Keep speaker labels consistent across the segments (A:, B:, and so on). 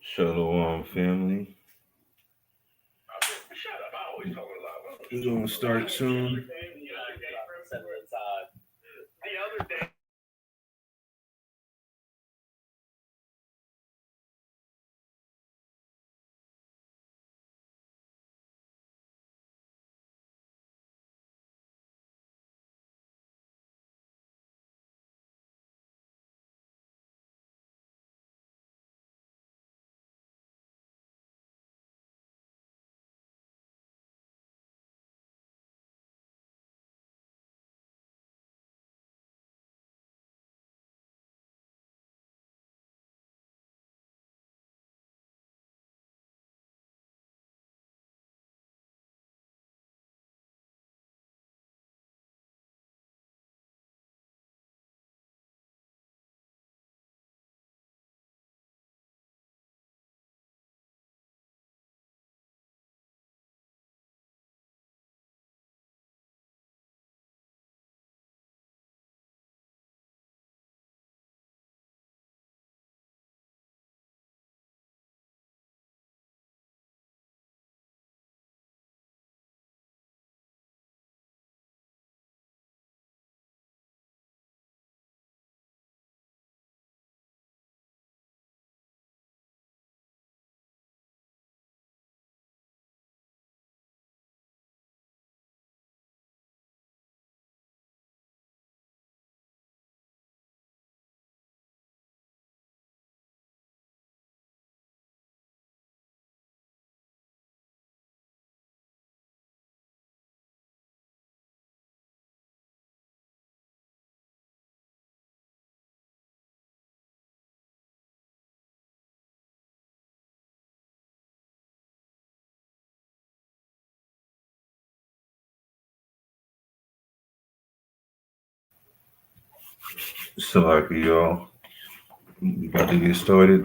A: Shalom, family. We're gonna start soon. Salaki, y'all. We about to get started.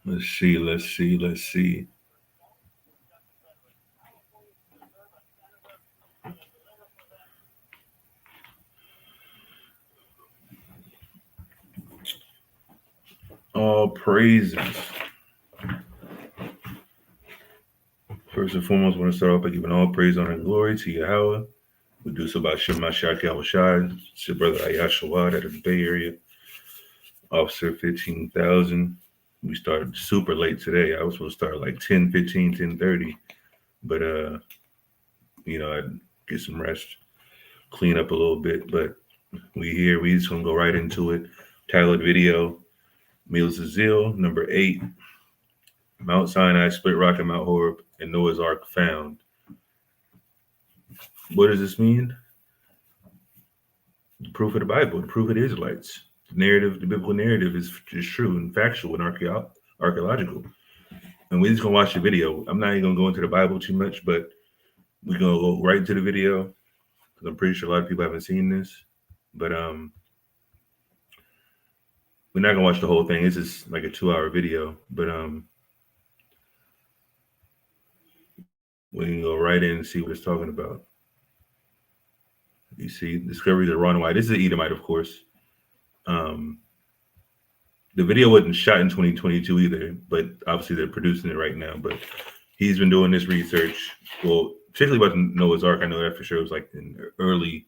A: Let's see. All praises. First and foremost, I want to start off by giving all praise, honor, and glory to Yahweh. We do so by Shema Shak Yahushai. It's your brother Ayashawad out of the Bay Area. Officer 15,000. We started super late today. I was supposed to start like 10:15, 10:30. But I'd get some rest, clean up a little bit. But we here. We just gonna go right into it. Titled video, Meals of Zeal, number 8. Mount Sinai, Split Rock, and Mount Horeb, and Noah's Ark found. What does this mean? The proof of the Bible, the proof of the Israelites. The narrative, the biblical narrative is true and factual and archaeological. And we're just gonna watch the video. I'm not even gonna go into the Bible too much, but we're gonna go right into the video because I'm pretty sure a lot of people haven't seen this. But we're not gonna watch the whole thing. It's just like a 2-hour video. But we can go right in and see what it's talking about. You see, discovery of the runaway. This is an Edomite, of course. The video wasn't shot in 2022 either, but obviously they're producing it right now. But he's been doing this research, well, particularly about the Noah's Ark. I know that for sure. It was like in the early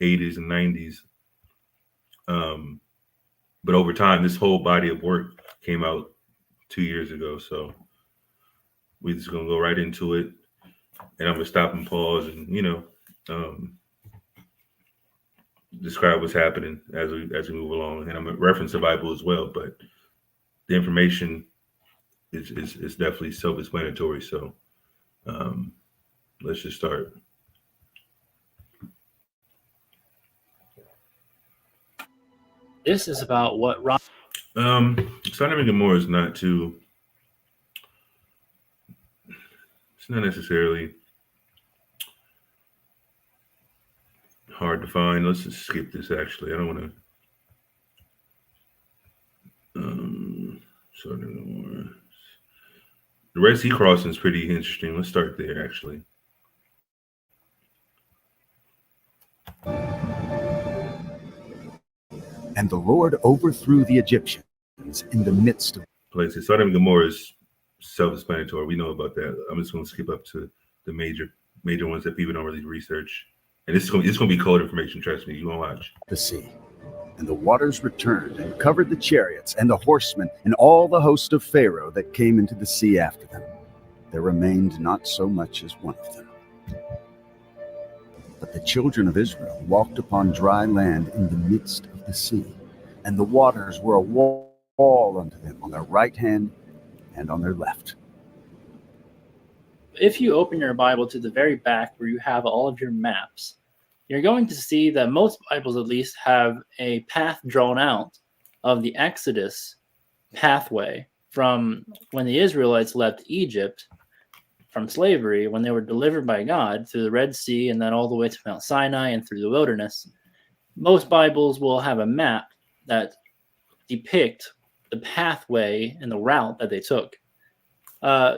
A: 80s and 90s. But over time, this whole body of work came out 2 years ago. So we're just gonna go right into it, and I'm gonna stop and pause and describe what's happening as we move along. And I'm gonna reference the Bible as well, but the information is definitely self-explanatory. So let's just start.
B: This is about what Ron.
A: Sodom and Gomorrah is not too. It's not necessarily hard to find. Let's just skip this. Actually, I don't want to. Sodom and Gomorrah. The Red Sea crossing is pretty interesting. Let's start there. Actually,
C: And the Lord overthrew the Egyptians in the midst of
A: places. Sodom and Gomorrah is self-explanatory. We know about that. I'm just going to skip up to the major ones that people don't really research. And it's going to be cold information. Trust me, you won't watch.
C: the sea. And the waters returned and covered the chariots and the horsemen and all the host of Pharaoh that came into the sea after them. There remained not so much as one of them. But the children of Israel walked upon dry land in the midst of the sea, and the waters were a wall unto them on their right hand and on their left.
B: If you open your Bible to the very back where you have all of your maps, you're going to see that most Bibles at least have a path drawn out of the Exodus pathway from when the Israelites left Egypt from slavery, when they were delivered by God through the Red Sea and then all the way to Mount Sinai and through the wilderness. Most Bibles will have a map that depict the pathway and the route that they took.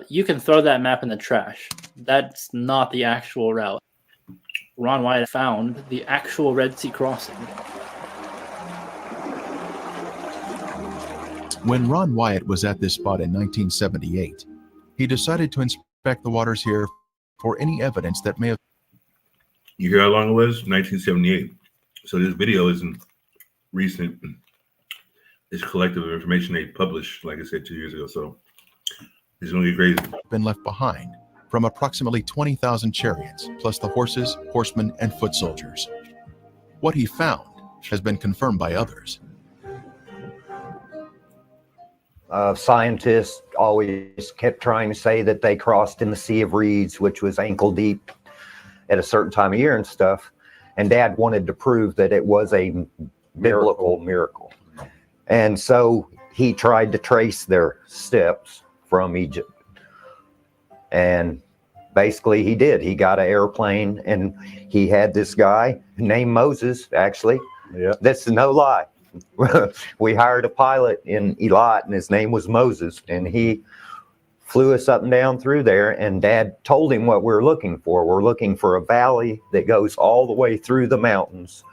B: You can throw that map in the trash. That's not the actual route. Ron Wyatt found the actual Red Sea crossing.
D: When Ron Wyatt was at this spot in 1978, he decided to inspect the waters here for any evidence that may have...
A: You hear how long it was? 1978. So this video isn't recent. It's collective of information they published, like I said, 2 years ago. So it's going to get crazy.
D: been left behind from approximately 20,000 chariots, plus the horses, horsemen, and foot soldiers. What he found has been confirmed by others.
E: Scientists always kept trying to say that they crossed in the Sea of Reeds, which was ankle deep at a certain time of year and stuff. And Dad wanted to prove that it was a biblical miracle. And so he tried to trace their steps from Egypt. And basically he did. He got an airplane and he had this guy named Moses, actually. Yeah. That's no lie. We hired a pilot in Eilat and his name was Moses, and he flew us up and down through there, and Dad told him what we're looking for. We're looking for a valley that goes all the way through the mountains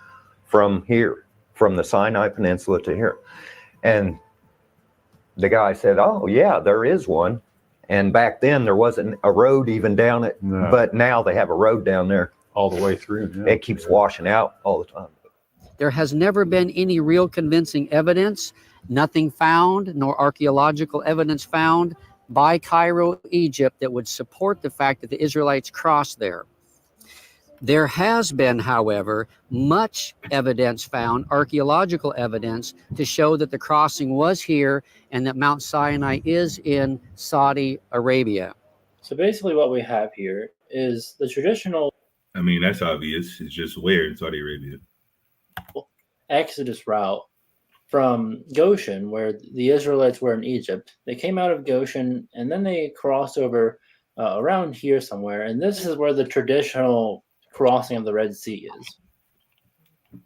E: from here, from the Sinai Peninsula to here. And the guy said, oh yeah, there is one. And back then there wasn't a road even down it, no. But now they have a road down there
F: all the way through. Yeah.
E: It keeps washing out all the time.
G: There has never been any real convincing evidence, nothing found, nor archaeological evidence found by Cairo, Egypt, that would support the fact that the Israelites crossed there. There has been, however, much evidence found, archaeological evidence, to show that the crossing was here and that Mount Sinai is in Saudi Arabia.
B: So basically what we have here is the traditional...
A: I mean, that's obvious. It's just where in Saudi Arabia.
B: Exodus route from Goshen, where the Israelites were in Egypt. They came out of Goshen and then they crossed over around here somewhere. And this is where the traditional crossing of the Red Sea is.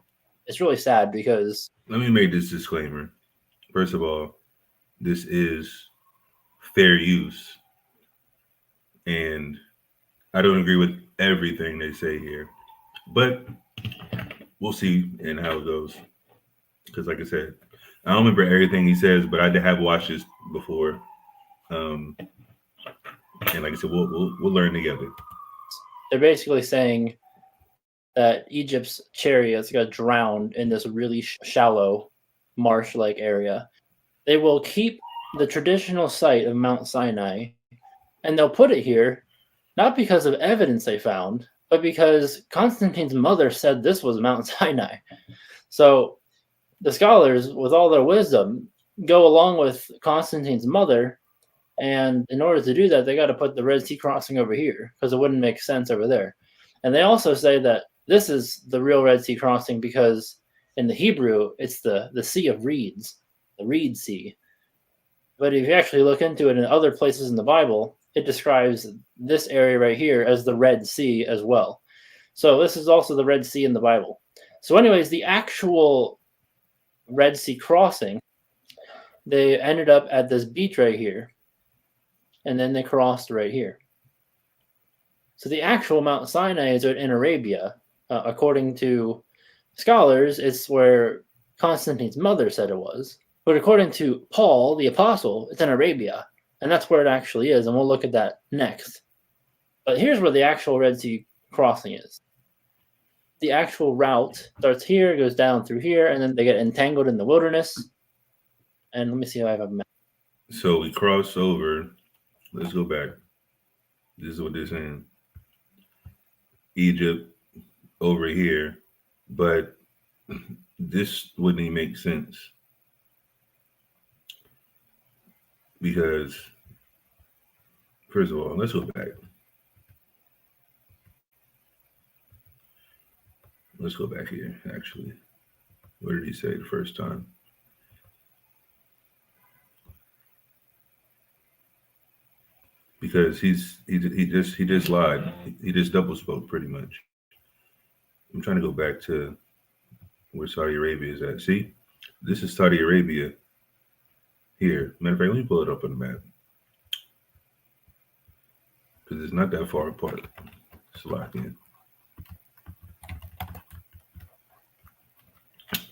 B: It's really sad because...
A: Let me make this disclaimer. First of all, this is fair use. And I don't agree with everything they say here. But we'll see and how it goes. Because like I said, I don't remember everything he says, but I have watched this before. And like I said, we'll learn together.
B: They're basically saying that Egypt's chariots got drowned in this really shallow marsh-like area. They will keep the traditional site of Mount Sinai, and they'll put it here, not because of evidence they found, but because Constantine's mother said this was Mount Sinai. So the scholars, with all their wisdom, go along with Constantine's mother, and in order to do that, they got to put the Red Sea crossing over here, because it wouldn't make sense over there. And they also say that this is the real Red Sea crossing because in the Hebrew, it's the Sea of Reeds, the Reed Sea. But if you actually look into it in other places in the Bible, it describes this area right here as the Red Sea as well. So this is also the Red Sea in the Bible. So anyways, the actual Red Sea crossing, they ended up at this beach right here, and then they crossed right here. So the actual Mount Sinai is in Arabia, According to scholars, it's where Constantine's mother said it was. But according to Paul, the apostle, it's in Arabia. And that's where it actually is. And we'll look at that next. But here's where the actual Red Sea crossing is. The actual route starts here, goes down through here, and then they get entangled in the wilderness. And let me see if I have a map.
A: So we cross over. Let's go back. This is what they're saying. Egypt over here, but this wouldn't even make sense because, first of all, let's go back. Let's go back here, actually. What did he say the first time? Because he just lied. He just double spoke pretty much. I'm trying to go back to where Saudi Arabia is at. See, this is Saudi Arabia here. Matter of fact, let me pull it up on the map because it's not that far apart. It's locked in.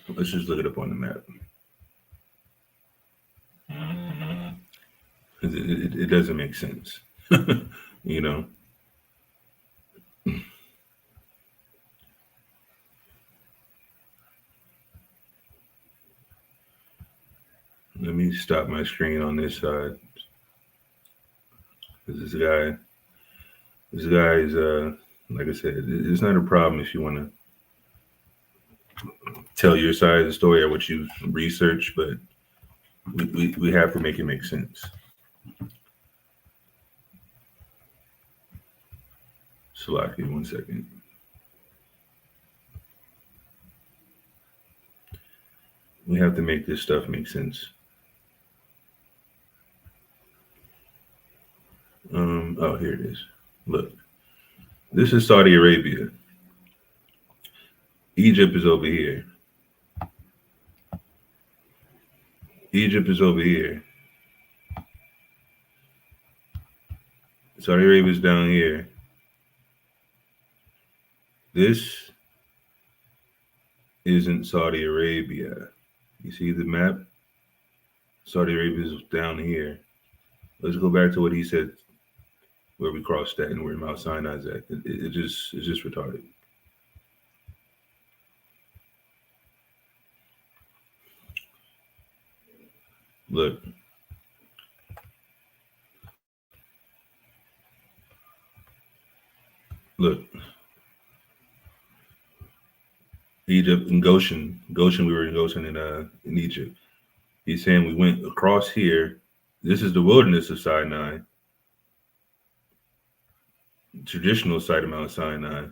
A: Let's just look it up on the map. It doesn't make sense, you know. Let me stop my screen on this side. This guy is like I said, it's not a problem if you want to tell your side of the story or what you research, but we have to make it make sense. Salaki, 1 second. We have to make this stuff make sense. Oh, here it is. Look, this is Saudi Arabia. Egypt is over here. Egypt is over here. Saudi Arabia is down here. This isn't Saudi Arabia. You see the map? Saudi Arabia is down here. Let's go back to what he said, where we crossed that and where Mount Sinai is at. It's just retarded. Look. Look. Egypt and Goshen. We were in Goshen in Egypt. He's saying we went across here. This is the wilderness of Sinai. Traditional site of Mount Sinai.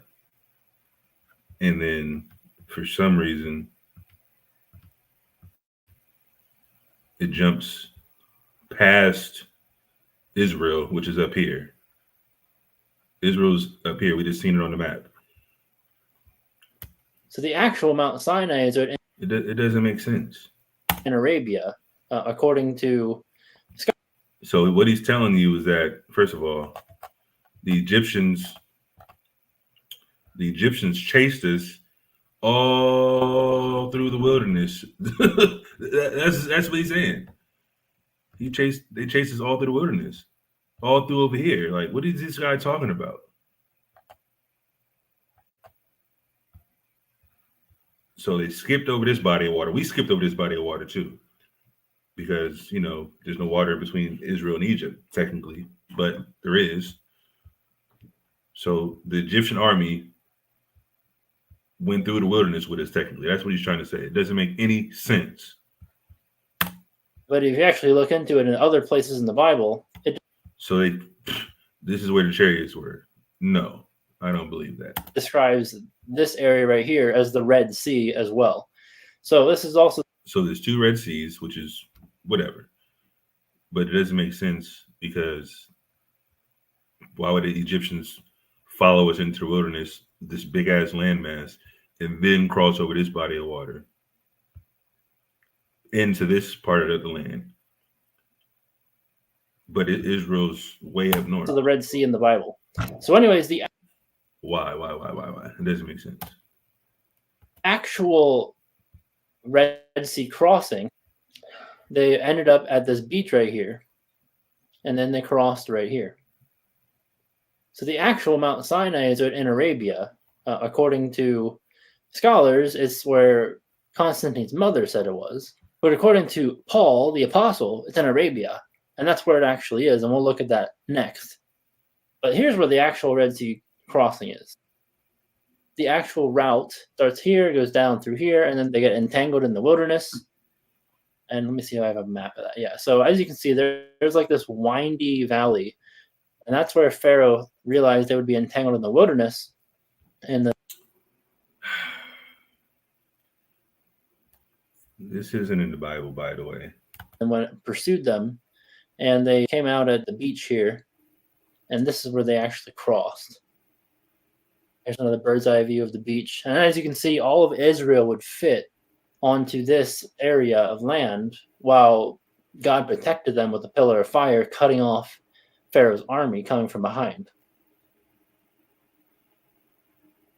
A: And then for some reason it jumps past Israel, which is up here. Israel's up here. We just seen it on the map.
B: So the actual Mount Sinai is in
A: It doesn't make sense.
B: Arabia, according to.
A: So what he's telling you is that, first of all, the Egyptians chased us all through the wilderness. That's what he's saying. They chased us all through the wilderness, all through over here. Like, what is this guy talking about? So they skipped over this body of water. We skipped over this body of water too, because, you know, there's no water between Israel and Egypt, technically, but there is. So the Egyptian army went through the wilderness with us, technically. That's what he's trying to say. It doesn't make any sense.
B: But if you actually look into it in other places in the Bible,
A: So this is where the chariots were. No, I don't believe that.
B: describes this area right here as the Red Sea as well. So this is also.
A: So there's two Red Seas, which is whatever. But it doesn't make sense because why would the Egyptians follow us into the wilderness, this big ass landmass, and then cross over this body of water into this part of the land? But Israel's way up north.
B: The Red Sea in the Bible. So anyways,
A: Why? It doesn't make sense.
B: Actual Red Sea crossing, they ended up at this beach right here, and then they crossed right here. So the actual Mount Sinai is in Arabia. According to scholars, it's where Constantine's mother said it was. But according to Paul, the apostle, it's in Arabia. And that's where it actually is. And we'll look at that next. But here's where the actual Red Sea crossing is. The actual route starts here, goes down through here, and then they get entangled in the wilderness. And let me see if I have a map of that. Yeah, so as you can see, there's like this windy valley. And that's where Pharaoh realized they would be entangled in the wilderness. And
A: This isn't in the Bible, by the way.
B: and when it pursued them, and they came out at the beach here, and this is where they actually crossed. Here's another bird's eye view of the beach. And as you can see, all of Israel would fit onto this area of land while God protected them with a pillar of fire, cutting off Pharaoh's army coming from behind.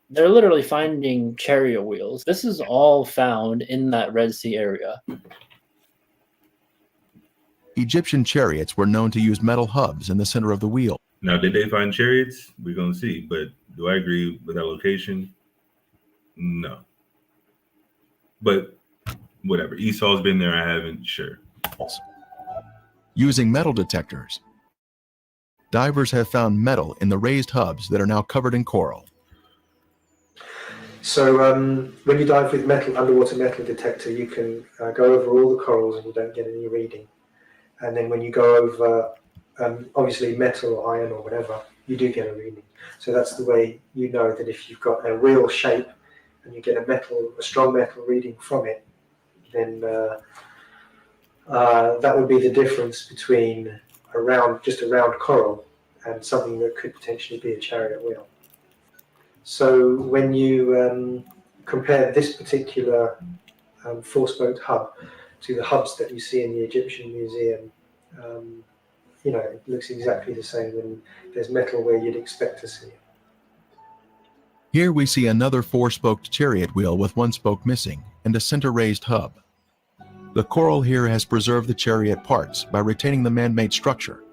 B: They're literally finding chariot wheels. This is all found in that Red Sea area.
D: Egyptian chariots were known to use metal hubs in the center of the wheel.
A: Now, did they find chariots? We're going to see. But do I agree with that location? No. But whatever. Esau's been there. I haven't. Sure.
D: Using metal detectors, divers have found metal in the raised hubs that are now covered in coral.
F: So when you dive with underwater metal detector, you can go over all the corals and you don't get any reading. And then when you go over, obviously metal or iron or whatever, you do get a reading. So that's the way you know that if you've got a real shape and you get a strong metal reading from it, then that would be the difference between just a round coral and something that could potentially be a chariot wheel. So when you compare this particular four-spoked hub to the hubs that you see in the Egyptian Museum, it looks exactly the same, and there's metal where you'd expect to see it.
D: Here we see another four-spoked chariot wheel with one spoke missing and a center-raised hub. The coral here has preserved the chariot parts by retaining the man-made structure.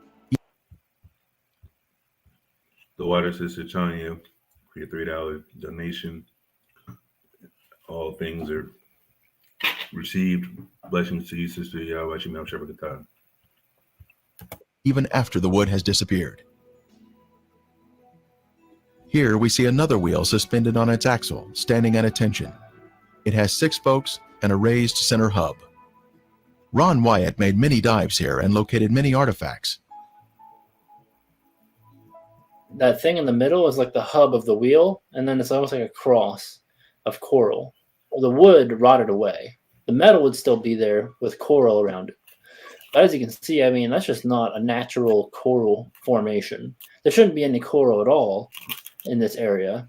A: The water sister Tanya, for your $3 donation. All things are received. Blessings to you, sister Yahweh Shemel Shabbat.
D: Even after the wood has disappeared. Here we see another wheel suspended on its axle, standing at attention. It has 6 spokes and a raised center hub. Ron Wyatt made many dives here and located many artifacts.
B: That thing in the middle is like the hub of the wheel, and then it's almost like a cross of coral. The wood rotted away. The metal would still be there with coral around it. But as you can see, I mean, that's just not a natural coral formation. There shouldn't be any coral at all in this area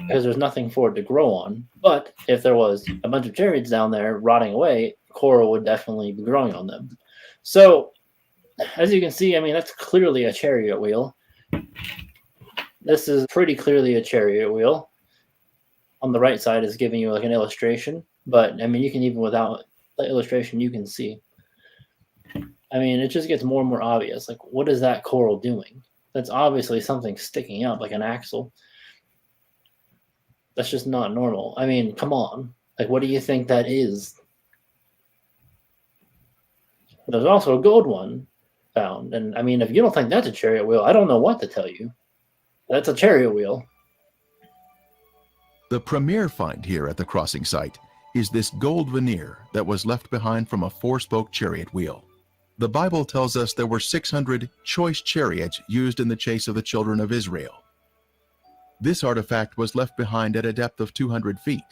B: because there's nothing for it to grow on. But if there was a bunch of chariots down there rotting away, coral would definitely be growing on them. So as you can see, I mean, that's clearly a chariot wheel. This is pretty clearly a chariot wheel. On the right side is giving you like an illustration, but I mean, you can even without the illustration, you can see. I mean, it just gets more and more obvious. Like, what is that coral doing? That's obviously something sticking out like an axle. That's just not normal. I mean, come on. Like, what do you think that is? There's also a gold one found. And I mean, if you don't think that's a chariot wheel, I don't know what to tell you. That's a chariot wheel.
D: The premier find here at the crossing site is this gold veneer that was left behind from a 4-spoke chariot wheel. The Bible tells us there were 600 choice chariots used in the chase of the children of Israel. This artifact was left behind at a depth of 200 feet.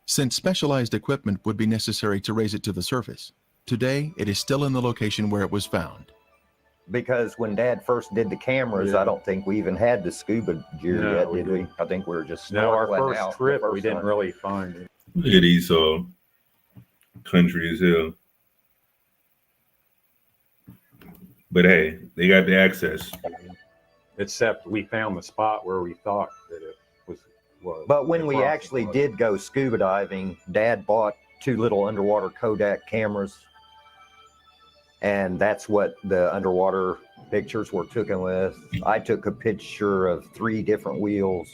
D: Since specialized equipment would be necessary to raise it to the surface, today it is still in the location where it was found.
E: Because when Dad first did the cameras, I don't think we even had the scuba gear yet, did we? I think we were just
H: our
E: snorkeling
H: first
E: out
H: trip,
E: the
H: we
E: first
H: didn't
E: one.
H: really find it.
A: Look at Esau. Country as hell. But hey, they got the access.
H: except we found the spot where we thought that it was.
E: But when
H: the
E: we
H: crossing
E: actually
H: was.
E: did go scuba diving, Dad bought 2 little underwater Kodak cameras, and that's what the underwater pictures were taken with. I took a picture of 3 different wheels.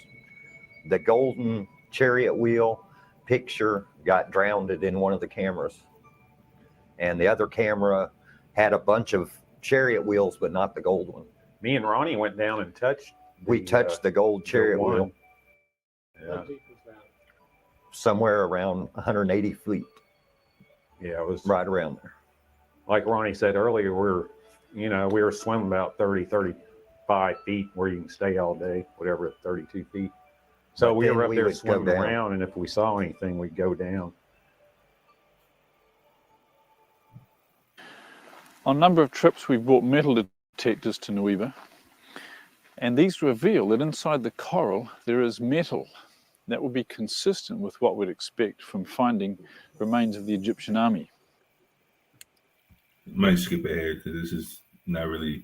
E: The golden chariot wheel picture got drowned in one of the cameras, and the other camera had a bunch of chariot wheels, but not the gold one.
H: Me and Ronnie went down and touched.
E: We touched the gold chariot
H: one.
E: wheel.
H: Yeah.
E: Somewhere around 180 feet.
H: Yeah, it was
E: right around there.
H: Like Ronnie said earlier, we were swimming about 30, 35 feet where you can stay all day, whatever, 32 feet. So
E: But
H: we
E: then
H: were up
E: we
H: there
E: would go
H: swimming
E: down.
H: around, and if we saw anything, we'd go down.
I: On a number of trips, we've brought metal detectors to Nueva, and these reveal that inside the coral there is metal that would be consistent with what we'd expect from finding remains of the Egyptian army.
A: Might skip ahead because this is not really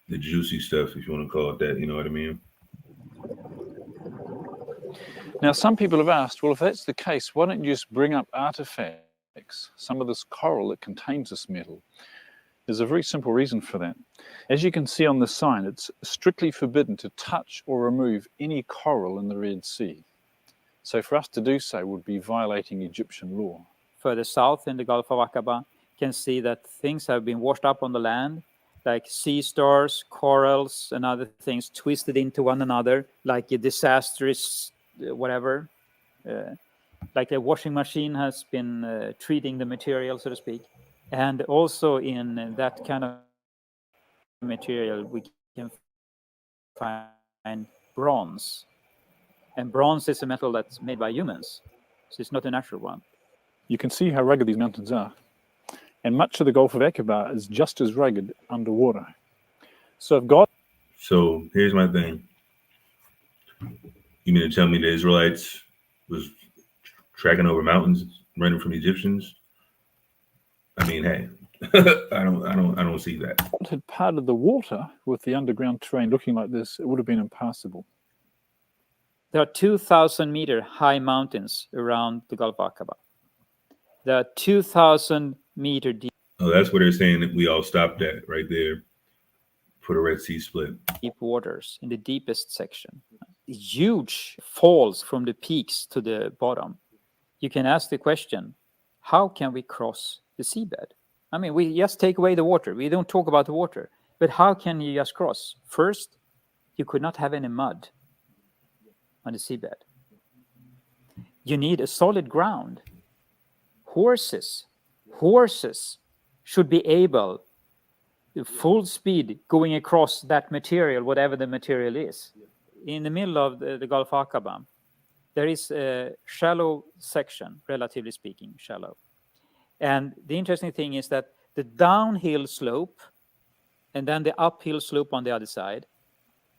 A: the juicy stuff, if you want to call it that. You know what I mean?
I: Now, some people have asked, well, if that's the case, why don't you just bring up artifacts, some of this coral that contains this metal? There's a very simple reason for that. As you can see on the sign, it's strictly forbidden to touch or remove any coral in the Red Sea. So for us to do so would be violating Egyptian law.
J: Further south in the Gulf of Aqaba, you can see that things have been washed up on the land, like sea stars, corals, and other things twisted into one another, like a disastrous whatever. Like a washing machine has been treating the material, so to speak. And also in that kind of material, we can find bronze. And bronze is a metal that's made by humans, so it's not a natural one.
I: You can see how rugged these mountains are. And much of the Gulf of Aqaba is just as rugged underwater. So if God...
A: So here's my thing. You mean to tell me the Israelites was tracking over mountains, running from Egyptians? I mean, hey, I don't see that.
I: If God had parted the water with the underground terrain looking like this, it would have been impassable.
J: There are 2,000-meter high mountains around the Gulf of Aqaba. There are 2,000-meter deep.
A: Oh, that's where they're saying that we all stopped at right there for the Red Sea split.
J: Deep waters in the deepest section. Huge falls from the peaks to the bottom. You can ask the question, how can we cross the seabed? I mean, we just take away the water. We don't talk about the water. But how can you just cross? First, you could not have any mud on the seabed. You need a solid ground. Horses should be able, full speed, going across that material, whatever the material is. In the middle of the Gulf of Aqaba, there is a shallow section, relatively speaking, shallow. And the interesting thing is that the downhill slope and then the uphill slope on the other side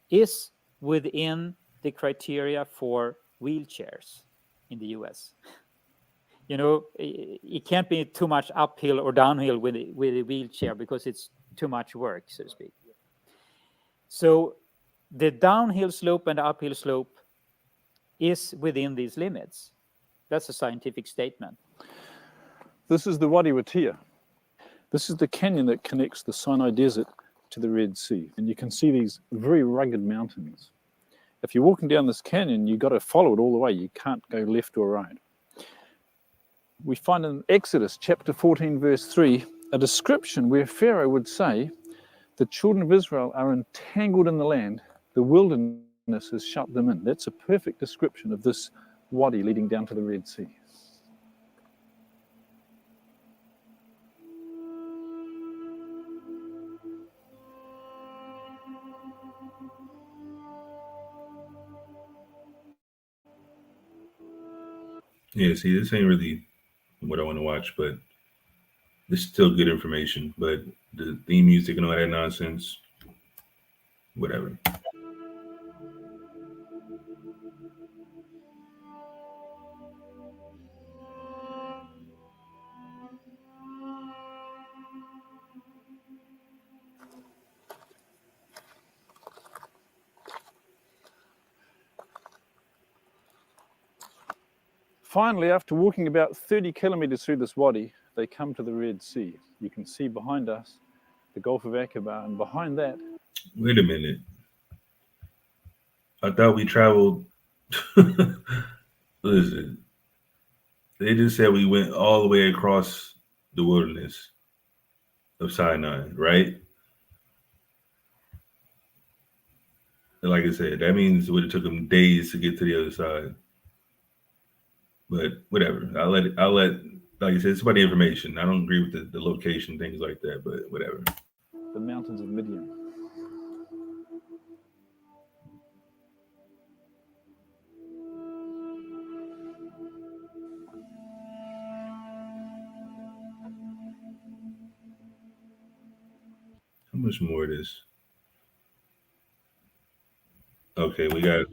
J: is within the criteria for wheelchairs in the US. You know, it can't be too much uphill or downhill with a wheelchair because it's too much work, so to speak. So the downhill slope and the uphill slope is within these limits. That's a scientific statement.
I: This is the Wadi Watiya. This is the canyon that connects the Sinai Desert to the Red Sea. And you can see these very rugged mountains. If you're walking down this canyon, you've got to follow it all the way. You can't go left or right. We find in Exodus chapter 14, verse 3, a description where Pharaoh would say, the children of Israel are entangled in the land. The wilderness has shut them in. That's a perfect description of this wadi leading down to the Red Sea.
A: Yeah, see, this ain't really what I want to watch, but it's still good information. But the theme music and all that nonsense, whatever.
I: Finally, after walking about 30 kilometers through this wadi, they come to the Red Sea. You can see behind us the Gulf of Aqaba, and behind that...
A: Wait a minute. I thought we traveled... Listen, they just said we went all the way across the wilderness of Sinai, right? And like I said, that means it would have took them days to get to the other side. But whatever. I'll let, like I said, it's about the information. I don't agree with the location, things like that, but whatever.
I: The mountains of Midian.
A: How much more of this? Okay, we got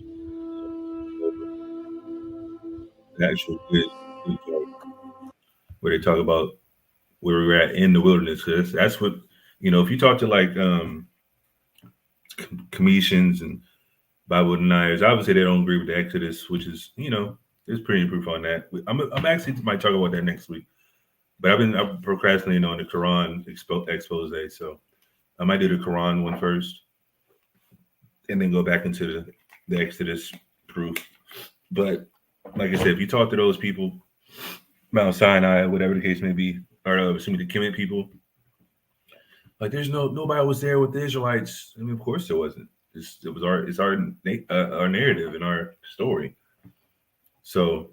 A: the actual good where they talk about where we were at in the wilderness. Cause that's what, if you talk to like Commissions and Bible deniers, obviously they don't agree with the Exodus, which is, there's pretty proof on that. I'm actually might talk about that next week, but I'm procrastinating on the Quran expose, so I might do the Quran one first and then go back into the Exodus proof. But like I said, if you talk to those people, Mount Sinai, whatever the case may be, or assuming the Kemet people, like there's nobody was there with the Israelites. I mean, of course there wasn't. It's our narrative and our story. So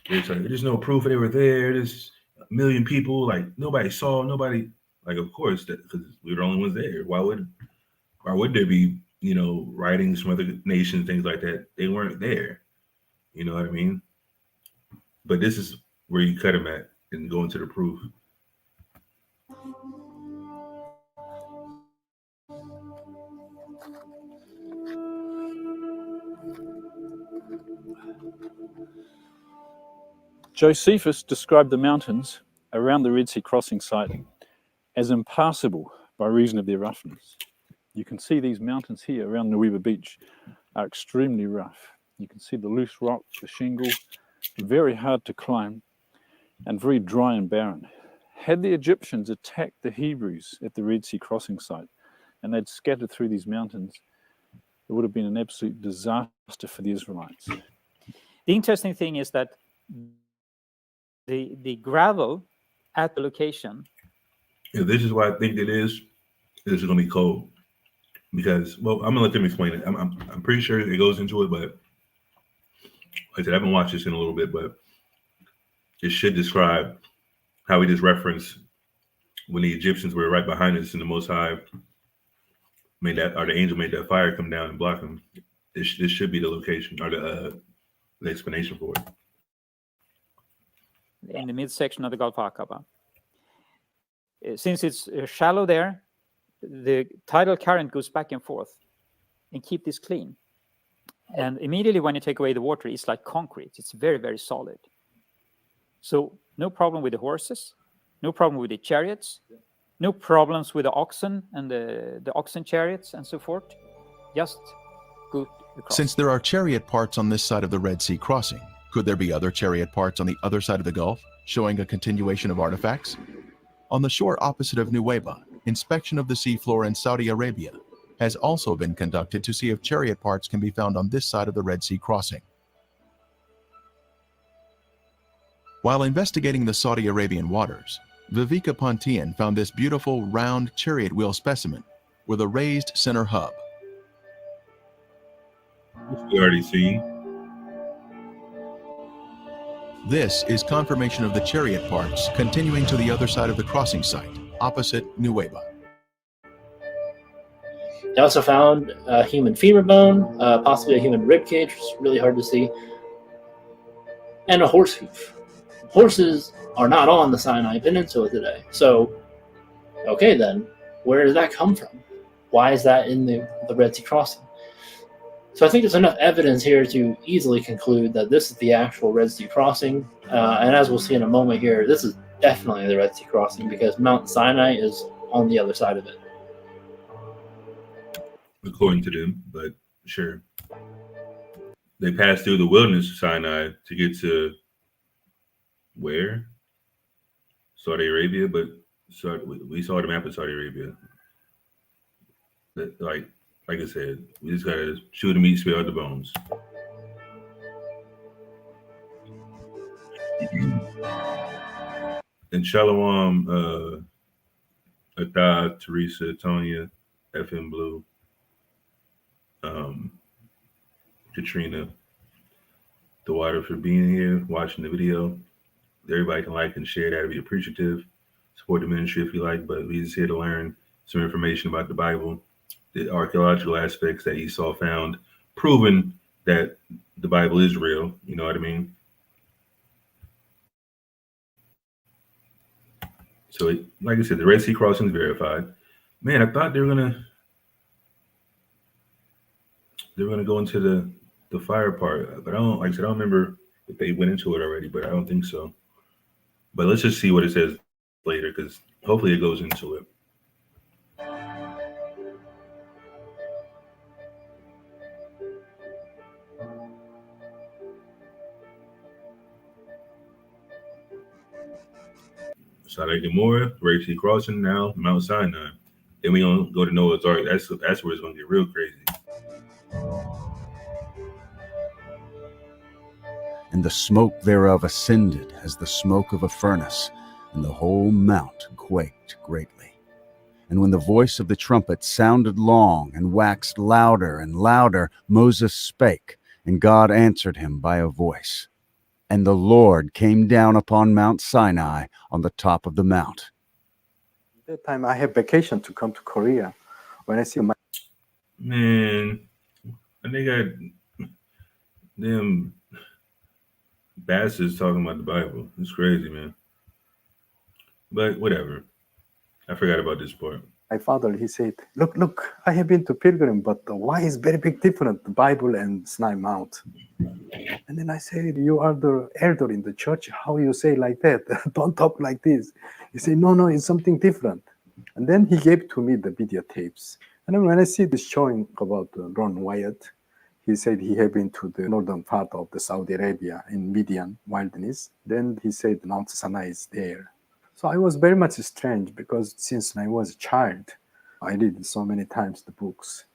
A: there's no proof that they were there. There's a million people, like nobody saw, nobody, like of course, because we were the only ones there. Why would there be, writings from other nations, things like that? They weren't there. You know what I mean? But this is where you cut them at and go into the proof.
I: Josephus described the mountains around the Red Sea crossing site as impassable by reason of their roughness. You can see these mountains here around Nuweiba Beach are extremely rough. You can see the loose rock, the shingle, very hard to climb and very dry and barren. Had the Egyptians attacked the Hebrews at the Red Sea crossing site and they'd scattered through these mountains, it would have been an absolute disaster for the Israelites.
J: The interesting thing is that the gravel at the location.
A: Yeah, this is why I think this is going to be cold. Because, well, I'm going to let them explain it. I'm pretty sure it goes into it, but like I said, I haven't watched this in a little bit, but it should describe how we just referenced when the Egyptians were right behind us and the Most High the angel made that fire come down and block them. This should be the location or the explanation for it.
J: In the midsection of the Gulf of Aqaba. Since it's shallow there, the tidal current goes back and forth and keep this clean. And immediately when you take away the water, it's like concrete. It's very, very solid. So no problem with the horses, no problem with the chariots, no problems with the oxen and the oxen chariots and so forth. Just good across.
D: Since there are chariot parts on this side of the Red Sea crossing, could there be other chariot parts on the other side of the Gulf, showing a continuation of artifacts? On the shore opposite of Nuweiba, inspection of the seafloor in Saudi Arabia has also been conducted to see if chariot parts can be found on this side of the Red Sea crossing. While investigating the Saudi Arabian waters, Viveka Pontian found this beautiful round chariot wheel specimen with a raised center hub.
A: Which we already seen.
D: This is confirmation of the chariot parts continuing to the other side of the crossing site, opposite Nuweiba.
B: They also found a human femur bone, possibly a human rib cage, which is really hard to see, and a horse hoof. Horses are not on the Sinai Peninsula today. So, okay then, where does that come from? Why is that in the Red Sea crossing? So I think there's enough evidence here to easily conclude that this is the actual Red Sea crossing. And as we'll see in a moment here, this is definitely the Red Sea crossing because Mount Sinai is on the other side of it.
A: According to them, but sure. they passed through the wilderness of Sinai to get to where? Saudi Arabia, but we saw the map of Saudi Arabia. Like I said, we just gotta chew the meat, spit out the bones. And Shalom, Atha, Teresa, Tonya, FM Blue, Katrina, the water for being here, watching the video. Everybody can like and share that. I'd be appreciative. Support the ministry if you like, but we just here to learn some information about the Bible, the archaeological aspects that Esau found, proving that the Bible is real. You know what I mean? So, like I said, the Red Sea crossing is verified. Man, I thought they were gonna go into the fire part, but I don't. Like I said, I don't remember if they went into it already, but I don't think so. But let's just see what it says later, because hopefully it goes into it. Sodom and Gomorrah, Red Sea crossing, now Mount Sinai. Then we gonna go to Noah's Ark. That's where it's gonna get real crazy.
C: And the smoke thereof ascended as the smoke of a furnace, and the whole mount quaked greatly. And when the voice of the trumpet sounded long and waxed louder and louder, Moses spake, and God answered him by a voice. And the Lord came down upon Mount Sinai on the top of the mount.
K: That time I have vacation to come to Korea. When I see my
A: Man, and they got them bastards talking about the Bible. It's crazy, man. But whatever. I forgot about this part.
K: my father, he said, look, I have been to pilgrim, but why is very big different, the Bible and Sinai Mount? And then I said, you are the elder in the church. How you say like that? Don't talk like this. He said, no, it's something different. And then he gave to me the videotapes. And then when I see this showing about Ron Wyatt, he said he had been to the northern part of the Saudi Arabia in Midian wilderness. Then he said Mount Sinai is there. So I was very much strange because since I was a child, I read so many times the books.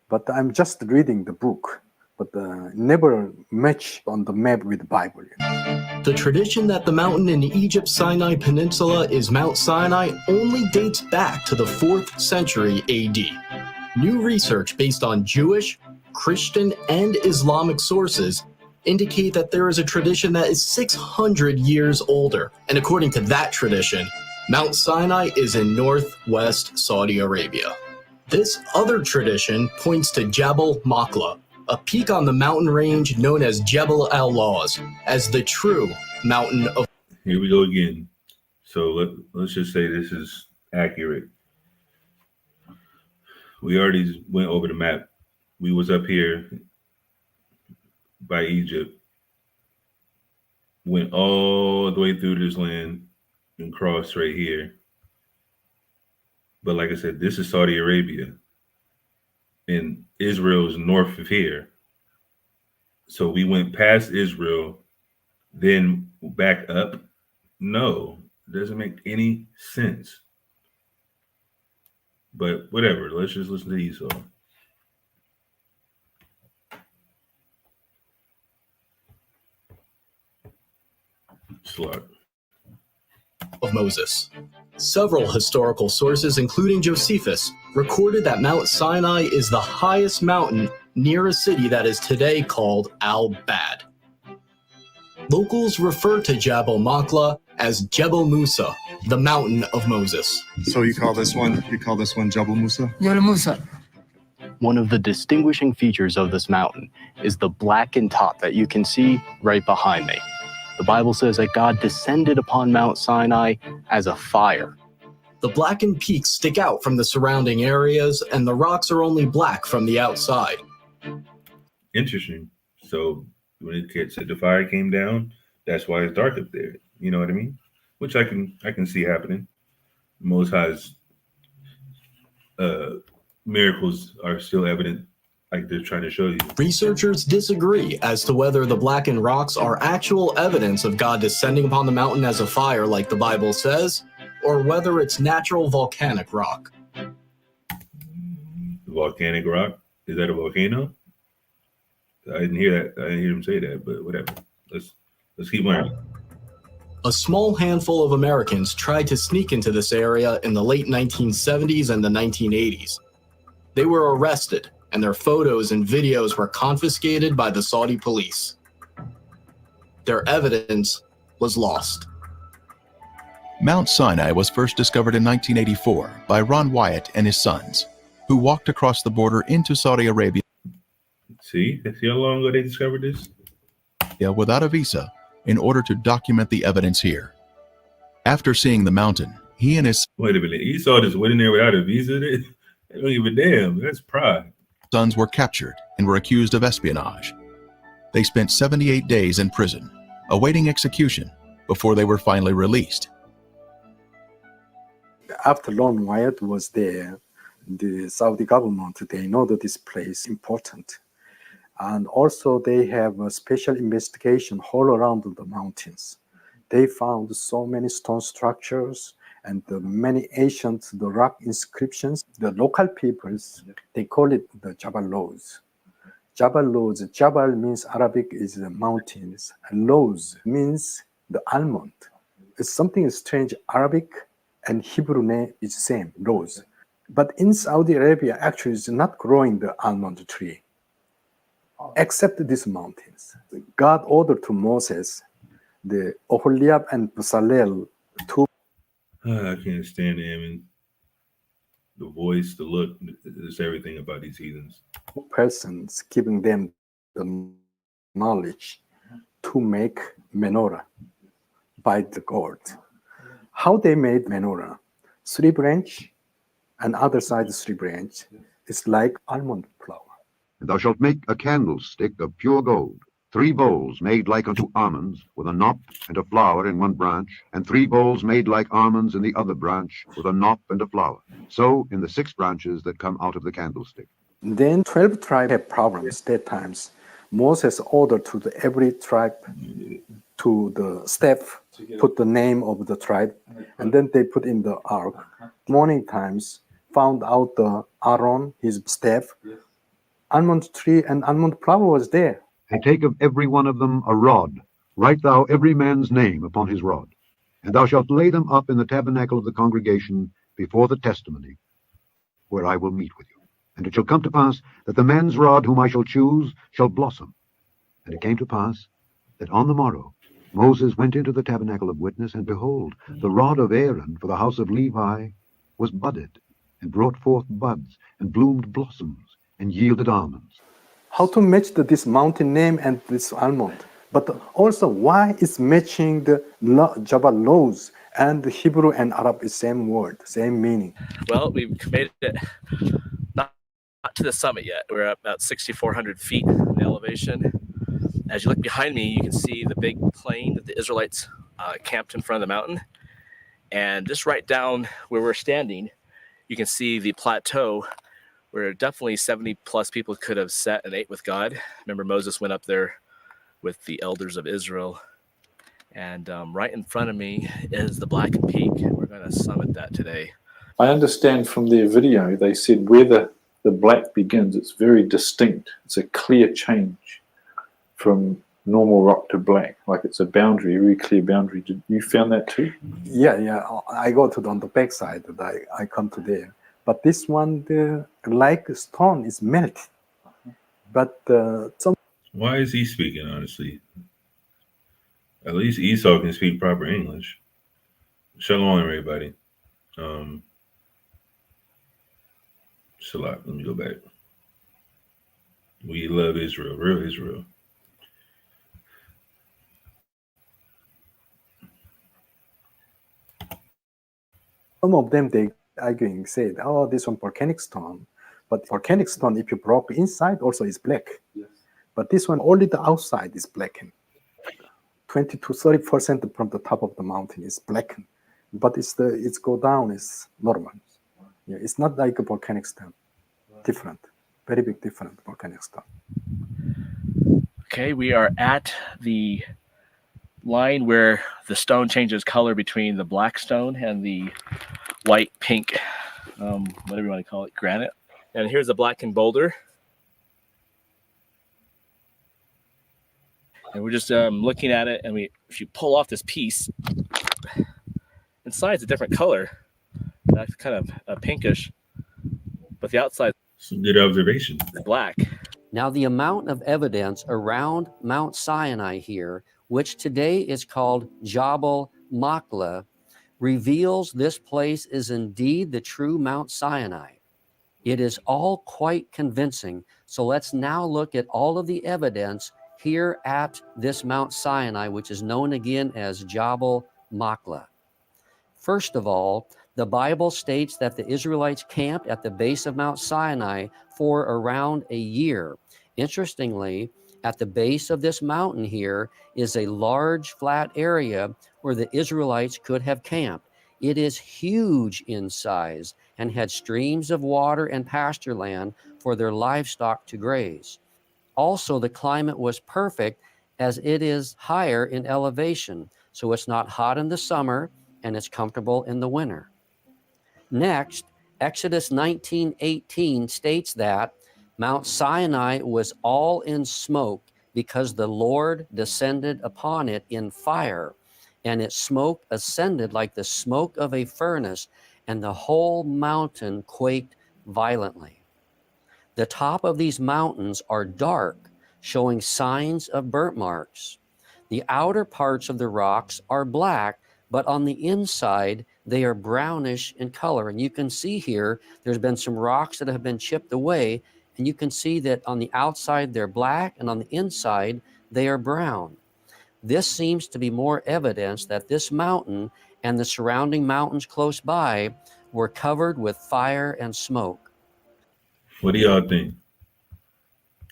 K: But I'm just reading the book, but never match on the map with the Bible.
L: The tradition that the mountain in Egypt's Sinai Peninsula is Mount Sinai only dates back to the 4th century AD. New research based on Jewish, Christian, and Islamic sources indicate that there is a tradition that is 600 years older. And according to that tradition, Mount Sinai is in northwest Saudi Arabia. This other tradition points to Jabal Makla, a peak on the mountain range known as Jebel al-Lawz, as the true mountain of...
A: Here we go again. So let's just say this is accurate. We already went over the map. We was up here by Egypt, went all the way through this land and crossed right here. But like I said, this is Saudi Arabia and Israel's north of here. So we went past Israel, then back up. No, it doesn't make any sense. But whatever, let's just listen to Esau. Slut.
L: Of Moses. Several historical sources, including Josephus, recorded that Mount Sinai is the highest mountain near a city that is today called Al-Bad. Locals refer to Jabal Makla as Jebel Musa, the mountain of Moses.
M: So you call this one Jebel Musa?
N: Jebel Musa.
L: One of the distinguishing features of this mountain is the blackened top that you can see right behind me. The Bible says that God descended upon Mount Sinai as a fire. The blackened peaks stick out from the surrounding areas, and the rocks are only black from the outside.
A: Interesting. So when it said the fire came down, that's why it's dark up there. You know what I mean? Which I can see happening. Most High's miracles are still evident like they're trying to show you.
L: Researchers disagree as to whether the blackened rocks are actual evidence of God descending upon the mountain as a fire like the Bible says, or whether it's natural volcanic rock.
A: Volcanic rock? Is that a volcano? I didn't hear that. I didn't hear him say that, but whatever. Let's keep learning.
L: A small handful of Americans tried to sneak into this area in the late 1970s and the 1980s. They were arrested, and their photos and videos were confiscated by the Saudi police. Their evidence was lost.
D: Mount Sinai was first discovered in 1984 by Ron Wyatt and his sons, who walked across the border into Saudi Arabia.
A: See how long ago they discovered this?
D: Yeah, without a visa, in order to document the evidence here. After seeing the mountain, he and his
A: Wait a minute. Esau just went in there without a visa? They don't give a damn. That's pride.
D: sons were captured and were accused of espionage. They spent 78 days in prison, awaiting execution, before they were finally released.
K: After Ron Wyatt was there, the Saudi government, they know that this place is important. And also they have a special investigation all around the mountains. They found so many stone structures and many ancient rock inscriptions. The local peoples, they call it the Jabal Lows. Jabal Lows, Jabal means Arabic is the mountains, and Lows means the almond. It's something strange, Arabic and Hebrew name is same, Lows. But in Saudi Arabia, actually, it's not growing the almond tree, except these mountains. God ordered to Moses, the Oholiab and Bezalel, two.
A: I can't stand him and the voice, the look, it's everything about these heathens.
K: Persons giving them the knowledge to make menorah by the God. How they made menorah? 3 branch and other side 3 branch. It's like almond flour.
N: And thou shalt make a candlestick of pure gold, 3 bowls made like unto almonds, with a knop and a flower in one branch, and 3 bowls made like almonds in the other branch, with a knop and a flower. So in the 6 branches that come out of the candlestick.
K: Then 12 tribes had problems that times. Moses ordered to every tribe to the staff, put the name of the tribe, and then they put in the ark. Morning times, found out the Aaron, his staff, almond tree and almond flower was there.
N: And take of every one of them a rod, write thou every man's name upon his rod. And thou shalt lay them up in the tabernacle of the congregation before the testimony, where I will meet with you. And it shall come to pass that the man's rod whom I shall choose shall blossom. And it came to pass that on the morrow Moses went into the tabernacle of witness, and behold, the rod of Aaron for the house of Levi was budded, and brought forth buds, and bloomed blossoms, and yielded almonds.
K: How to match this mountain name and this almond? But also, why is matching the Jabal Lows and the Hebrew and Arab is same word, same meaning?
O: Well, we've made it not to the summit yet. We're at about 6,400 feet in the elevation. As you look behind me, you can see the big plain that the Israelites camped in front of the mountain. And just right down where we're standing, you can see the plateau where definitely 70 plus people could have sat and ate with God. Remember, Moses went up there with the elders of Israel. And right in front of me is the Blackened Peak. We're going to summit that today.
I: I understand from their video, they said where the black begins, it's very distinct. It's a clear change from normal rock to black, like it's a boundary, a very clear boundary. Did you found that too?
K: Yeah. I go to on the back side. I come to there. But this one, the like stone is melted. But some.
A: Why is he speaking, honestly? At least Esau can speak proper English. Shalom, everybody. Shalom, let me go back. We love Israel, real Israel.
K: Some of them, they arguing, said, oh, this one volcanic stone. But volcanic stone, if you broke inside, also is black. Yes. But this one, only the outside is blackened. 20 to 30% from the top of the mountain is blackened. But it's go down is normal. Yeah, it's not like a volcanic stone. Different, very big different volcanic stone.
O: Okay, we are at the line where the stone changes color between the black stone and the white, pink, whatever you want to call it, granite. And here's a blackened boulder. And we're just looking at it, and if you pull off this piece, inside's a different color. That's kind of pinkish, but the outside
A: Some good observation.
O: is black.
G: Now, the amount of evidence around Mount Sinai here, which today is called Jabal Machlah, reveals this place is indeed the true Mount Sinai. It is all quite convincing. So let's now look at all of the evidence here at this Mount Sinai, which is known again as Jabal Machlah. First of all, the Bible states that the Israelites camped at the base of Mount Sinai for around a year. Interestingly, at the base of this mountain here is a large flat area where the Israelites could have camped. It is huge in size and had streams of water and pasture land for their livestock to graze. Also, the climate was perfect as it is higher in elevation, so it's not hot in the summer and it's comfortable in the winter. Next, Exodus 19:18 states that Mount Sinai was all in smoke because the Lord descended upon it in fire, and its smoke ascended like the smoke of a furnace, and the whole mountain quaked violently. The top of these mountains are dark, showing signs of burnt marks. The outer parts of the rocks are black, but on the inside, they are brownish in color. And you can see here, there's been some rocks that have been chipped away, and you can see that on the outside, they're black, and on the inside, they are brown. This seems to be more evidence that this mountain and the surrounding mountains close by were covered with fire and smoke.
A: What do y'all think?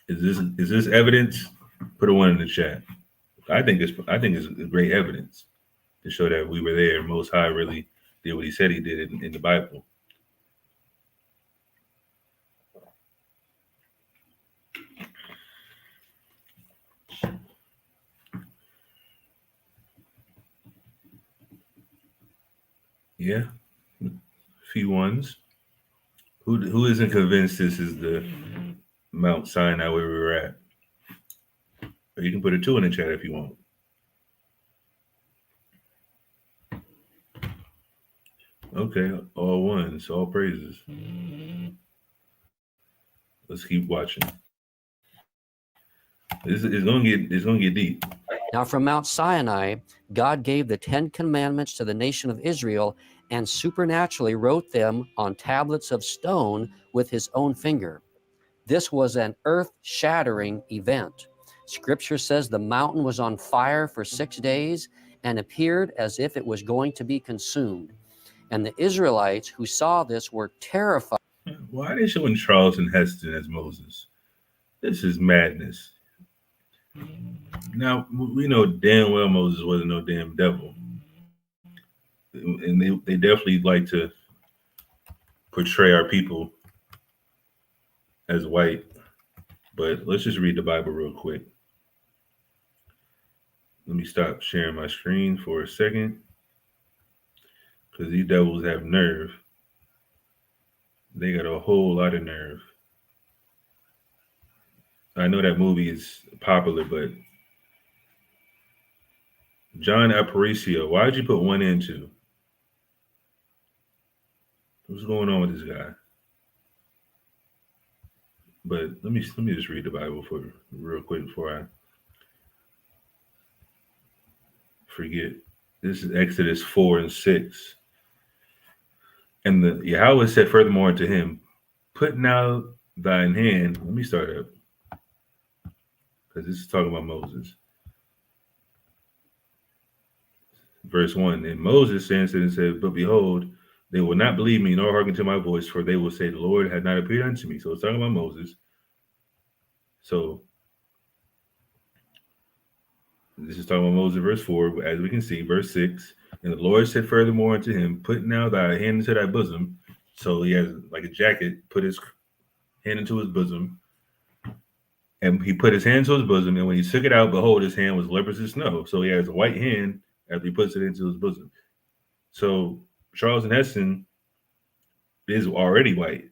A: Is this evidence? Put a 1 in the chat. I think it's great evidence to show that we were there. Most High really did what he said he did in the Bible. Yeah, a few ones. Who isn't convinced this is the Mount Sinai where we were at? Or you can put a 2 in the chat if you want. Okay, all ones, all praises. Let's keep watching. It's gonna get deep.
G: Now, from Mount Sinai, God gave the 10 commandments to the nation of Israel and supernaturally wrote them on tablets of stone with his own finger. This was an earth-shattering event. Scripture says the mountain was on fire for 6 days and appeared as if it was going to be consumed. And the Israelites who saw this were terrified.
A: Why are they showing Charlton Heston as Moses? This is madness. Now, we know damn well Moses wasn't no damn devil. And they definitely like to portray our people as white. But let's just read the Bible real quick. Let me stop sharing my screen for a second, because these devils have nerve. They got a whole lot of nerve. I know that movie is popular, but John Aparicio, why'd you put 1 and 2? What's going on with this guy? But let me just read the Bible real quick before I forget. This is Exodus 4 and 6. And the Yahweh said furthermore unto him, put now thine hand. Let me start up, because this is talking about Moses. Verse 1. And Moses answered and said, but behold, they will not believe me nor hearken to my voice, for they will say, the Lord had not appeared unto me. So it's talking about Moses. So this is talking about Moses, verse 4. As we can see, verse 6. And the Lord said furthermore unto him, put now thy hand into thy bosom. So he has like a jacket, put his hand into his bosom. And he put his hand to his bosom, and when he took it out, behold, his hand was leprous as snow. So he has a white hand after he puts it into his bosom. So Charles and Heston is already white.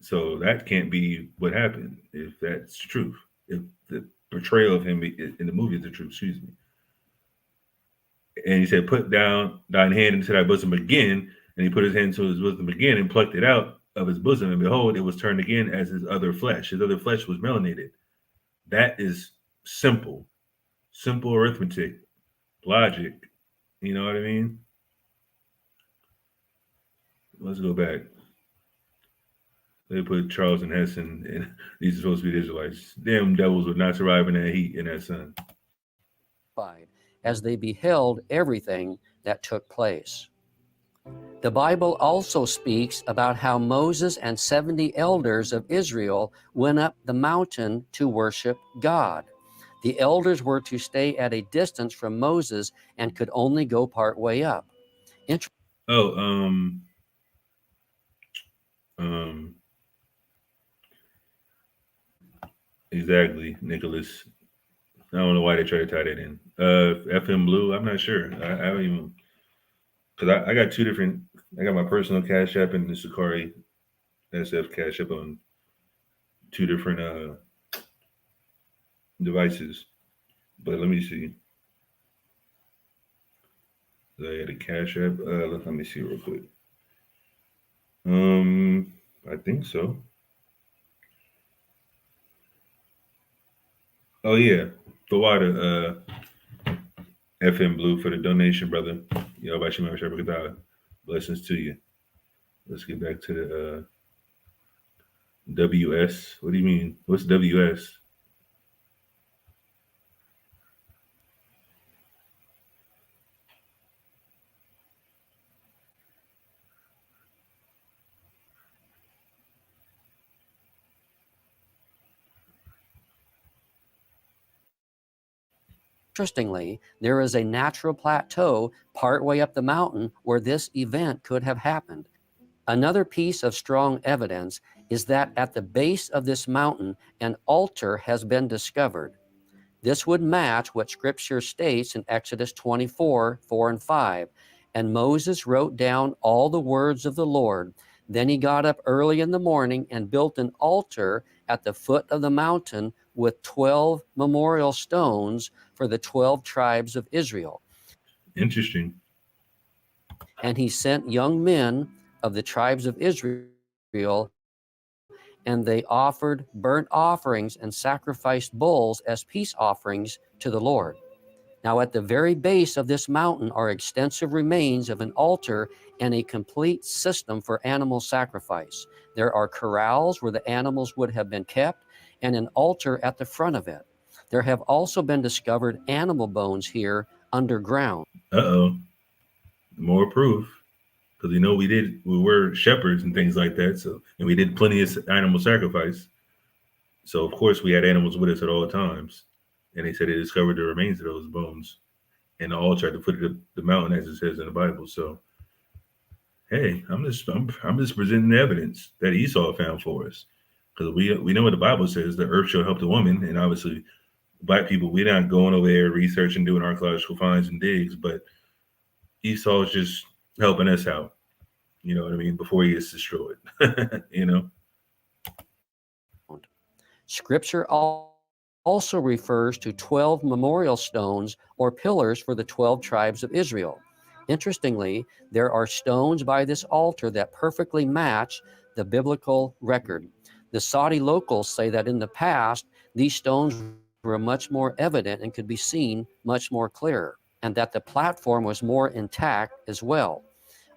A: So that can't be what happened if that's true. If the portrayal of him in the movie is the truth, excuse me. And he said, put down thine hand into thy bosom again. And he put his hand to his bosom again and plucked it out of his bosom. And behold, it was turned again as his other flesh. His other flesh was melanated. That is simple arithmetic, logic. You know what I mean? Let's go back. They put Charles and Heston, and these are supposed to be the Israelites. Them devils would not survive in that heat, in that sun.
G: As they beheld everything that took place. The Bible also speaks about how Moses and 70 elders of Israel went up the mountain to worship God. The elders were to stay at a distance from Moses and could only go part way up.
A: Exactly, Nicholas. I don't know why they try to tie that in. FM Blue, I'm not sure. I don't even, because I got two different, I got my personal Cash App and the Sakari SF Cash App on two different devices. But let me see. I had a Cash App. Let me see real quick. I think so. Oh yeah, the water. FM Blue for the donation, brother. Blessings to you. Let's get back to the WS. What do you mean? What's WS?
G: Interestingly, there is a natural plateau partway up the mountain where this event could have happened. Another piece of strong evidence is that at the base of this mountain, an altar has been discovered. This would match what Scripture states in Exodus 24, 4 and 5. And Moses wrote down all the words of the Lord. Then he got up early in the morning and built an altar at the foot of the mountain with 12 memorial stones for the 12 tribes of Israel.
A: Interesting.
G: And he sent young men of the tribes of Israel, and they offered burnt offerings and sacrificed bulls as peace offerings to the Lord. Now, at the very base of this mountain are extensive remains of an altar and a complete system for animal sacrifice. There are corrals where the animals would have been kept and an altar at the front of it. There have also been discovered animal bones here underground.
A: More proof. Because we were shepherds and things like that. So, and we did plenty of animal sacrifice. So of course we had animals with us at all times. And they said they discovered the remains of those bones and the altar at the foot of the mountain, as it says in the Bible. So, hey, I'm just presenting the evidence that Esau found for us, because we know what the Bible says: the earth shall help the woman. And obviously, Black people, we're not going over there researching, doing archaeological finds and digs, but Esau is just helping us out. You know what I mean? Before he gets destroyed. You know.
G: Scripture also refers to 12 memorial stones or pillars for the 12 tribes of Israel. Interestingly, there are stones by this altar that perfectly match the biblical record. The Saudi locals say that in the past, these stones were much more evident and could be seen much more clearer, and that the platform was more intact as well.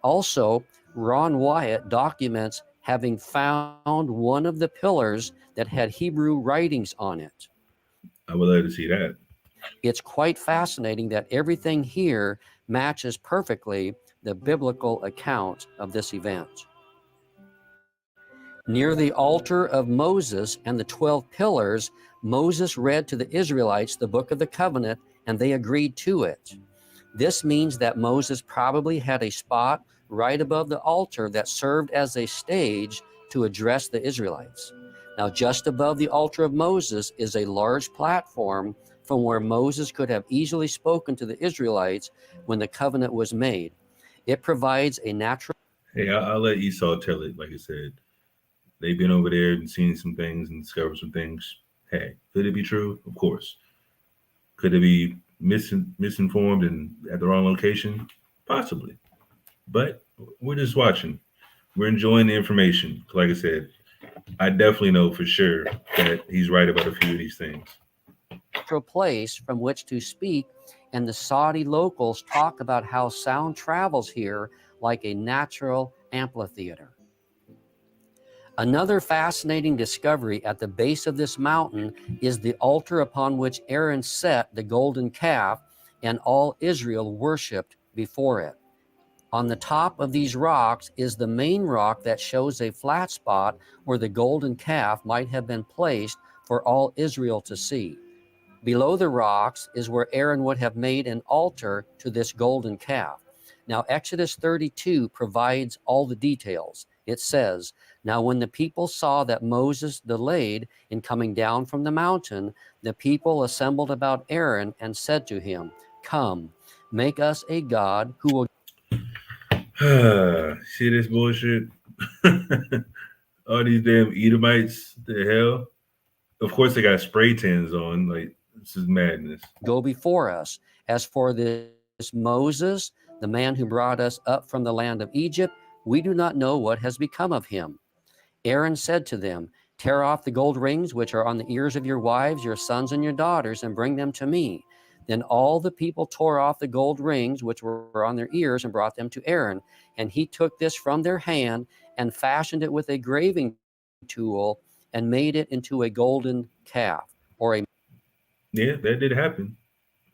G: Also, Ron Wyatt documents having found one of the pillars that had Hebrew writings on it.
A: I would love to see that.
G: It's quite fascinating that everything here matches perfectly the biblical account of this event. Near the altar of Moses and the 12 pillars, Moses read to the Israelites the book of the covenant, and they agreed to it. This means that Moses probably had a spot right above the altar that served as a stage to address the Israelites. Now, just above the altar of Moses is a large platform from where Moses could have easily spoken to the Israelites when the covenant was made. It provides a natural...
A: Hey, I'll let Esau tell it. Like I said, they've been over there and seen some things and discovered some things. Hey, could it be true? Of course. Could it be misinformed and at the wrong location? Possibly. But we're just watching. We're enjoying the information. Like I said, I definitely know for sure that he's right about a few of these things.
G: place from which to speak, and the Saudi locals talk about how sound travels here like a natural amphitheater. Another fascinating discovery at the base of this mountain is the altar upon which Aaron set the golden calf, and all Israel worshipped before it. On the top of these rocks is the main rock that shows a flat spot where the golden calf might have been placed for all Israel to see. Below the rocks is where Aaron would have made an altar to this golden calf. Now, Exodus 32 provides all the details. It says, "Now when the people saw that Moses delayed in coming down from the mountain, the people assembled about Aaron and said to him, 'Come, make us a god who will..'"
A: See this bullshit? All these damn Edomites, the hell? Of course they got spray tans on. Like, this is madness.
G: "Go before us. As for this Moses, the man who brought us up from the land of Egypt, we do not know what has become of him." Aaron said to them, "Tear off the gold rings which are on the ears of your wives, your sons, and your daughters, and bring them to me." Then all the people tore off the gold rings which were on their ears and brought them to Aaron. And he took this from their hand and fashioned it with a graving tool and made it into a golden calf, or a...
A: Yeah, that did happen.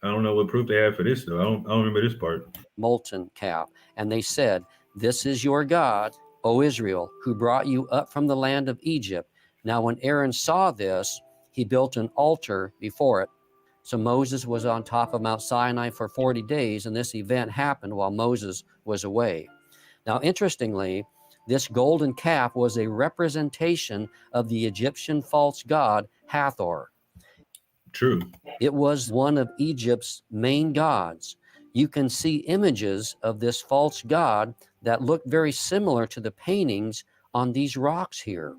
A: I don't know what proof they have for this, though. I don't remember this part.
G: molten calf. And they said, "This is your God, O Israel, who brought you up from the land of Egypt." Now when Aaron saw this, he built an altar before it. So Moses was on top of Mount Sinai for 40 days, and this event happened while Moses was away. Now, interestingly, this golden calf was a representation of the Egyptian false god Hathor.
A: True.
G: It was one of Egypt's main gods. You can see images of this false god that look very similar to the paintings on these rocks here.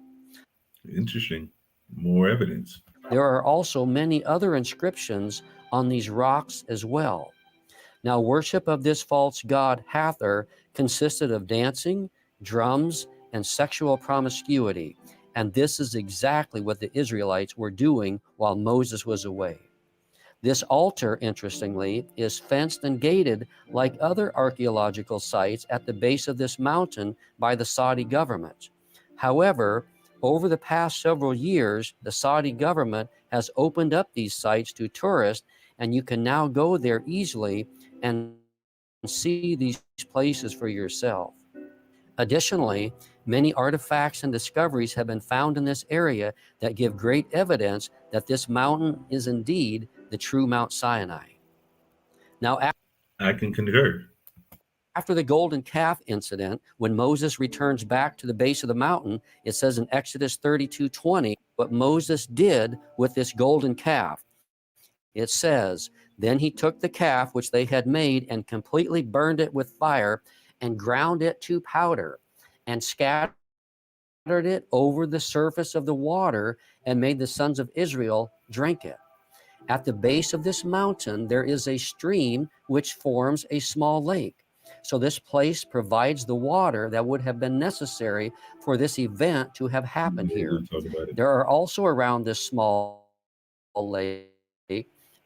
A: Interesting. More evidence.
G: There are also many other inscriptions on these rocks as well. Now, worship of this false god Hathor consisted of dancing, drums, and sexual promiscuity. And this is exactly what the Israelites were doing while Moses was away. This altar, interestingly, is fenced and gated like other archaeological sites at the base of this mountain by the Saudi government. However, over the past several years, the Saudi government has opened up these sites to tourists, and you can now go there easily and see these places for yourself. Additionally, many artifacts and discoveries have been found in this area that give great evidence that this mountain is indeed the true Mount Sinai. Now,
A: I can concur.
G: After the golden calf incident, when Moses returns back to the base of the mountain, it says in Exodus 32:20, what Moses did with this golden calf. It says, "Then he took the calf which they had made and completely burned it with fire and ground it to powder and scattered it over the surface of the water and made the sons of Israel drink it." At the base of this mountain, there is a stream which forms a small lake. So this place provides the water that would have been necessary for this event to have happened here. There are also around this small lake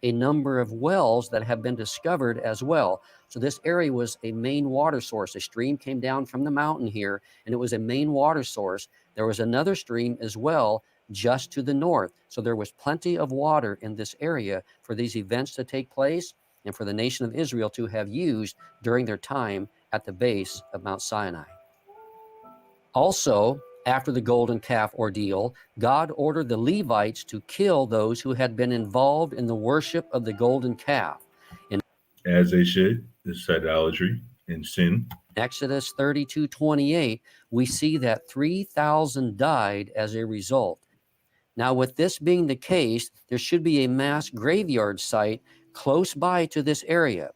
G: a number of wells that have been discovered as well. So this area was a main water source. A stream came down from the mountain here, and it was a main water source. There was another stream as well just to the north. So there was plenty of water in this area for these events to take place and for the nation of Israel to have used during their time at the base of Mount Sinai. Also, after the golden calf ordeal, God ordered the Levites to kill those who had been involved in the worship of the golden calf.
A: As they should. It's idolatry and sin.
G: Exodus 32:28, we see that 3,000 died as a result. Now, with this being the case, there should be a mass graveyard site close by to this area.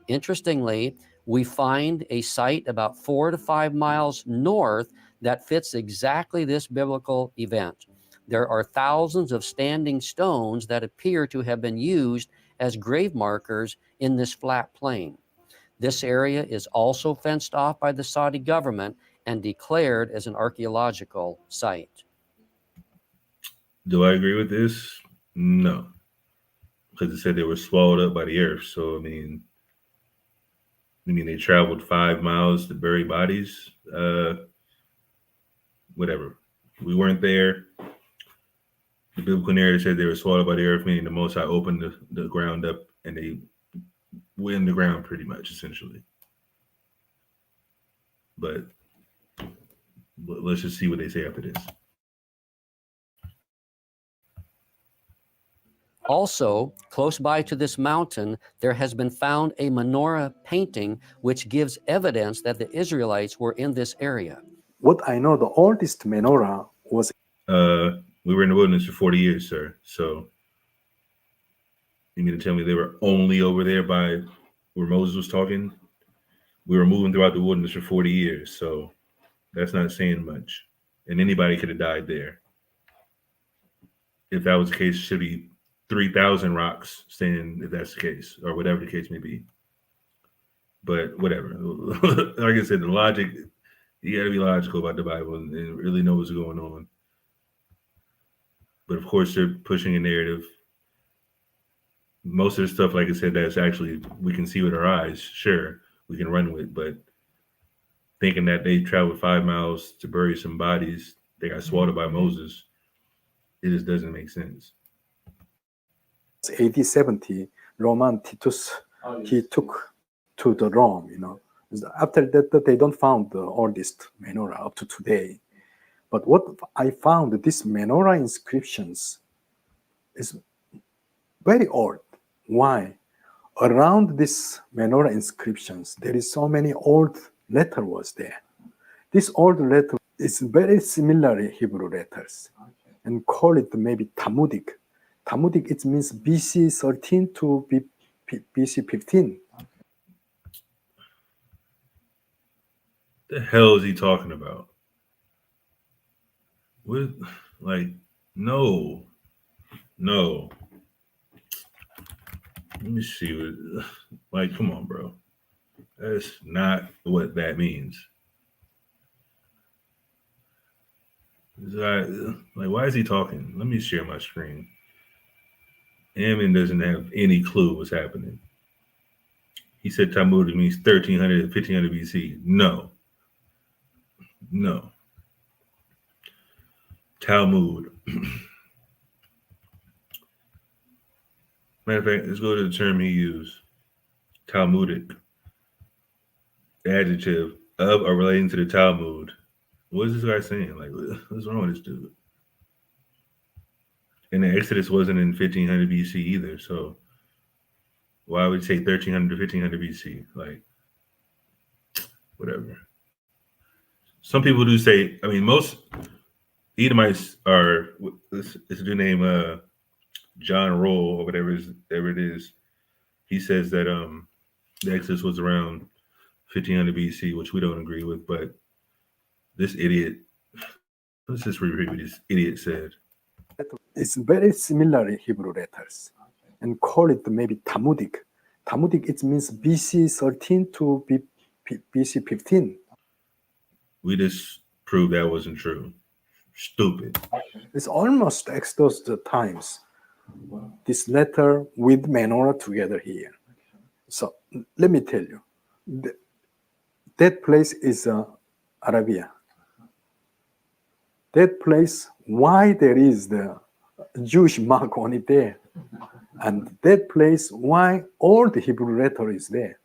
G: Interestingly, we find a site about 4 to 5 miles north that fits exactly this biblical event. There are thousands of standing stones that appear to have been used as grave markers in this flat plain. This area is also fenced off by the Saudi government and declared as an archaeological site.
A: Do I agree with this? No. Because it said they were swallowed up by the earth. So, I mean, they traveled 5 miles to bury bodies? Whatever. We weren't there. The biblical narrative said they were swallowed by the earth, meaning the Most High opened the ground up and they went in the ground pretty much, essentially. But let's just see what they say after this.
G: Also, close by to this mountain, there has been found a menorah painting which gives evidence that the Israelites were in this area.
K: What I know, the oldest menorah was...
A: We were in the wilderness for 40 years, sir. So you mean to tell me they were only over there by where Moses was talking? We were moving throughout the wilderness for 40 years. So that's not saying much. And anybody could have died there. If that was the case, it should be 3,000 rocks standing, if that's the case, or whatever the case may be. But whatever. Like I said, the logic, you got to be logical about the Bible and really know what's going on. But of course, they're pushing a narrative. Most of the stuff, like I said, that's actually, we can see with our eyes. Sure, we can run with. But thinking that they traveled 5 miles to bury some bodies, they got swallowed by Moses, it just doesn't make sense.
K: AD 70, Roman Titus, he took to the Rome, you know. After that, they don't found the oldest menorah up to today. But what I found, this menorah inscriptions is very old. Why? Around this menorah inscriptions, there is so many old letter was there. This old letter is very similar Hebrew letters, and call it maybe Talmudic. Talmudic, it means BC 13 to BC 15.
A: The hell is he talking about? What? Like, no. Let me see what, like, come on, bro. That's not what that means. Like, why is he talking? Let me share my screen. Ammon doesn't have any clue what's happening. He said Talmudic means 1300 to 1500 BC. No. Talmud. Matter of fact, let's go to the term he used. Talmudic. Adjective of or relating to the Talmud. What is this guy saying? Like, what's wrong with this dude? And the Exodus wasn't in 1500 BC either, so why would he say 1300 to 1500 BC? Like, whatever. Some people do say, I mean, most Edomites are, it's a dude named John Roll or whatever it is. He says that the Exodus was around 1500 BC, which we don't agree with, but this idiot, let's just reread what this idiot said.
K: It's very similar Hebrew letters, and call it maybe Talmudic. Talmudic, it means BC 13 to BC 15.
A: We just proved that wasn't true. Stupid.
K: It's almost Exodus times. This letter with menorah together here. So let me tell you, that place is Arabia. That place, why there is the Jewish mark on it there, and that place, why all the Hebrew letter is there.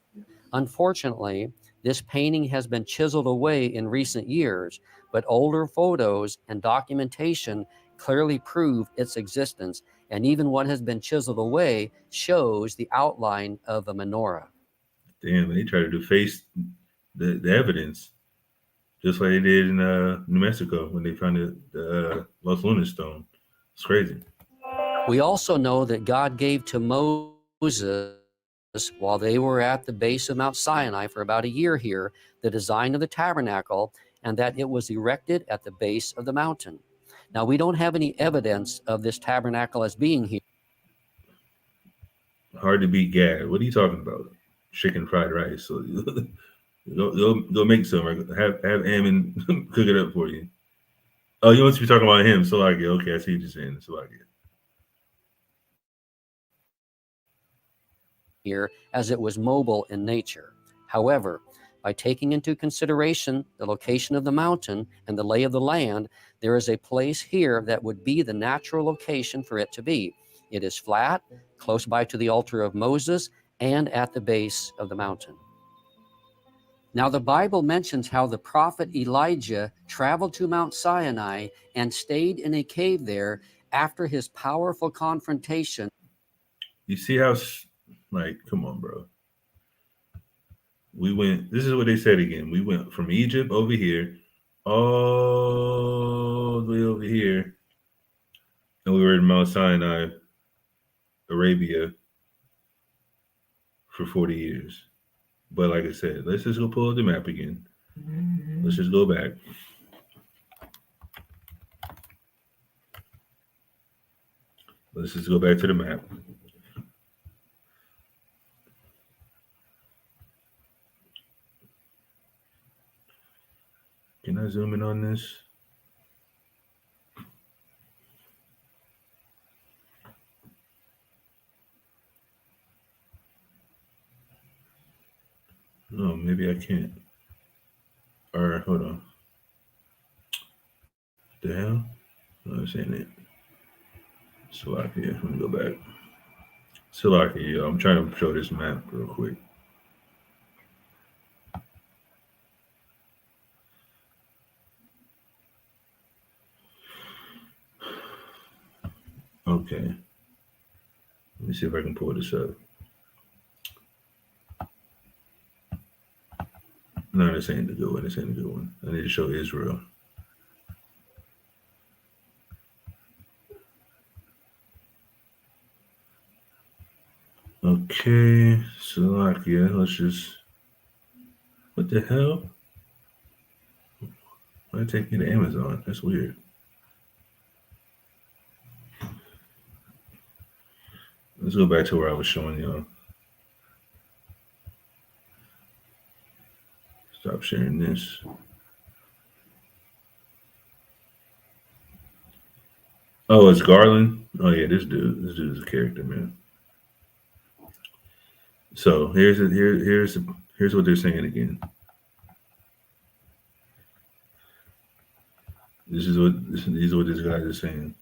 G: Unfortunately, this painting has been chiseled away in recent years, but older photos and documentation clearly prove its existence, and even what has been chiseled away shows the outline of a menorah.
A: Damn, they try to deface the evidence, just like they did in New Mexico when they found the Los Lunas stone. It's crazy.
G: We also know that God gave to Moses, while they were at the base of Mount Sinai for about a year here, the design of the tabernacle, and that it was erected at the base of the mountain. Now, we don't have any evidence of this tabernacle as being here.
A: Hard to beat Gad. What are you talking about? Chicken fried rice. So go make some or have Ammon cook it up for you. Oh, you must be talking about him. So like, okay, I see what you're saying. So I get.
G: Here, as it was mobile in nature. However, by taking into consideration the location of the mountain and the lay of the land, there is a place here that would be the natural location for it to be. It is flat, close by to the altar of Moses, and at the base of the mountain. Now, the Bible mentions how the prophet Elijah traveled to Mount Sinai and stayed in a cave there after his powerful confrontation.
A: You see how, like, come on, bro. We went, this is what they said again. We went from Egypt over here, all the way over here, and we were in Mount Sinai, Arabia, for 40 years. But like I said, let's just go pull up the map again. Let's just go back. Let's just go back to the map. Can I zoom in on this? No, maybe I can't. All right, hold on. The hell? No, this ain't it. Slovakia. Let me go back. Slovakia, yo. I'm trying to show this map real quick. Okay. Let me see if I can pull this up. No, this ain't the good one. This ain't the good one. I need to show Israel. Okay, Slovakia. Let's just. What the hell? Why did it take me to Amazon? That's weird. Let's go back to where I was showing y'all. Stop sharing this. Oh, it's Garland. Oh yeah, this dude is a character, man. So here's what they're saying again. These are what these guys are saying.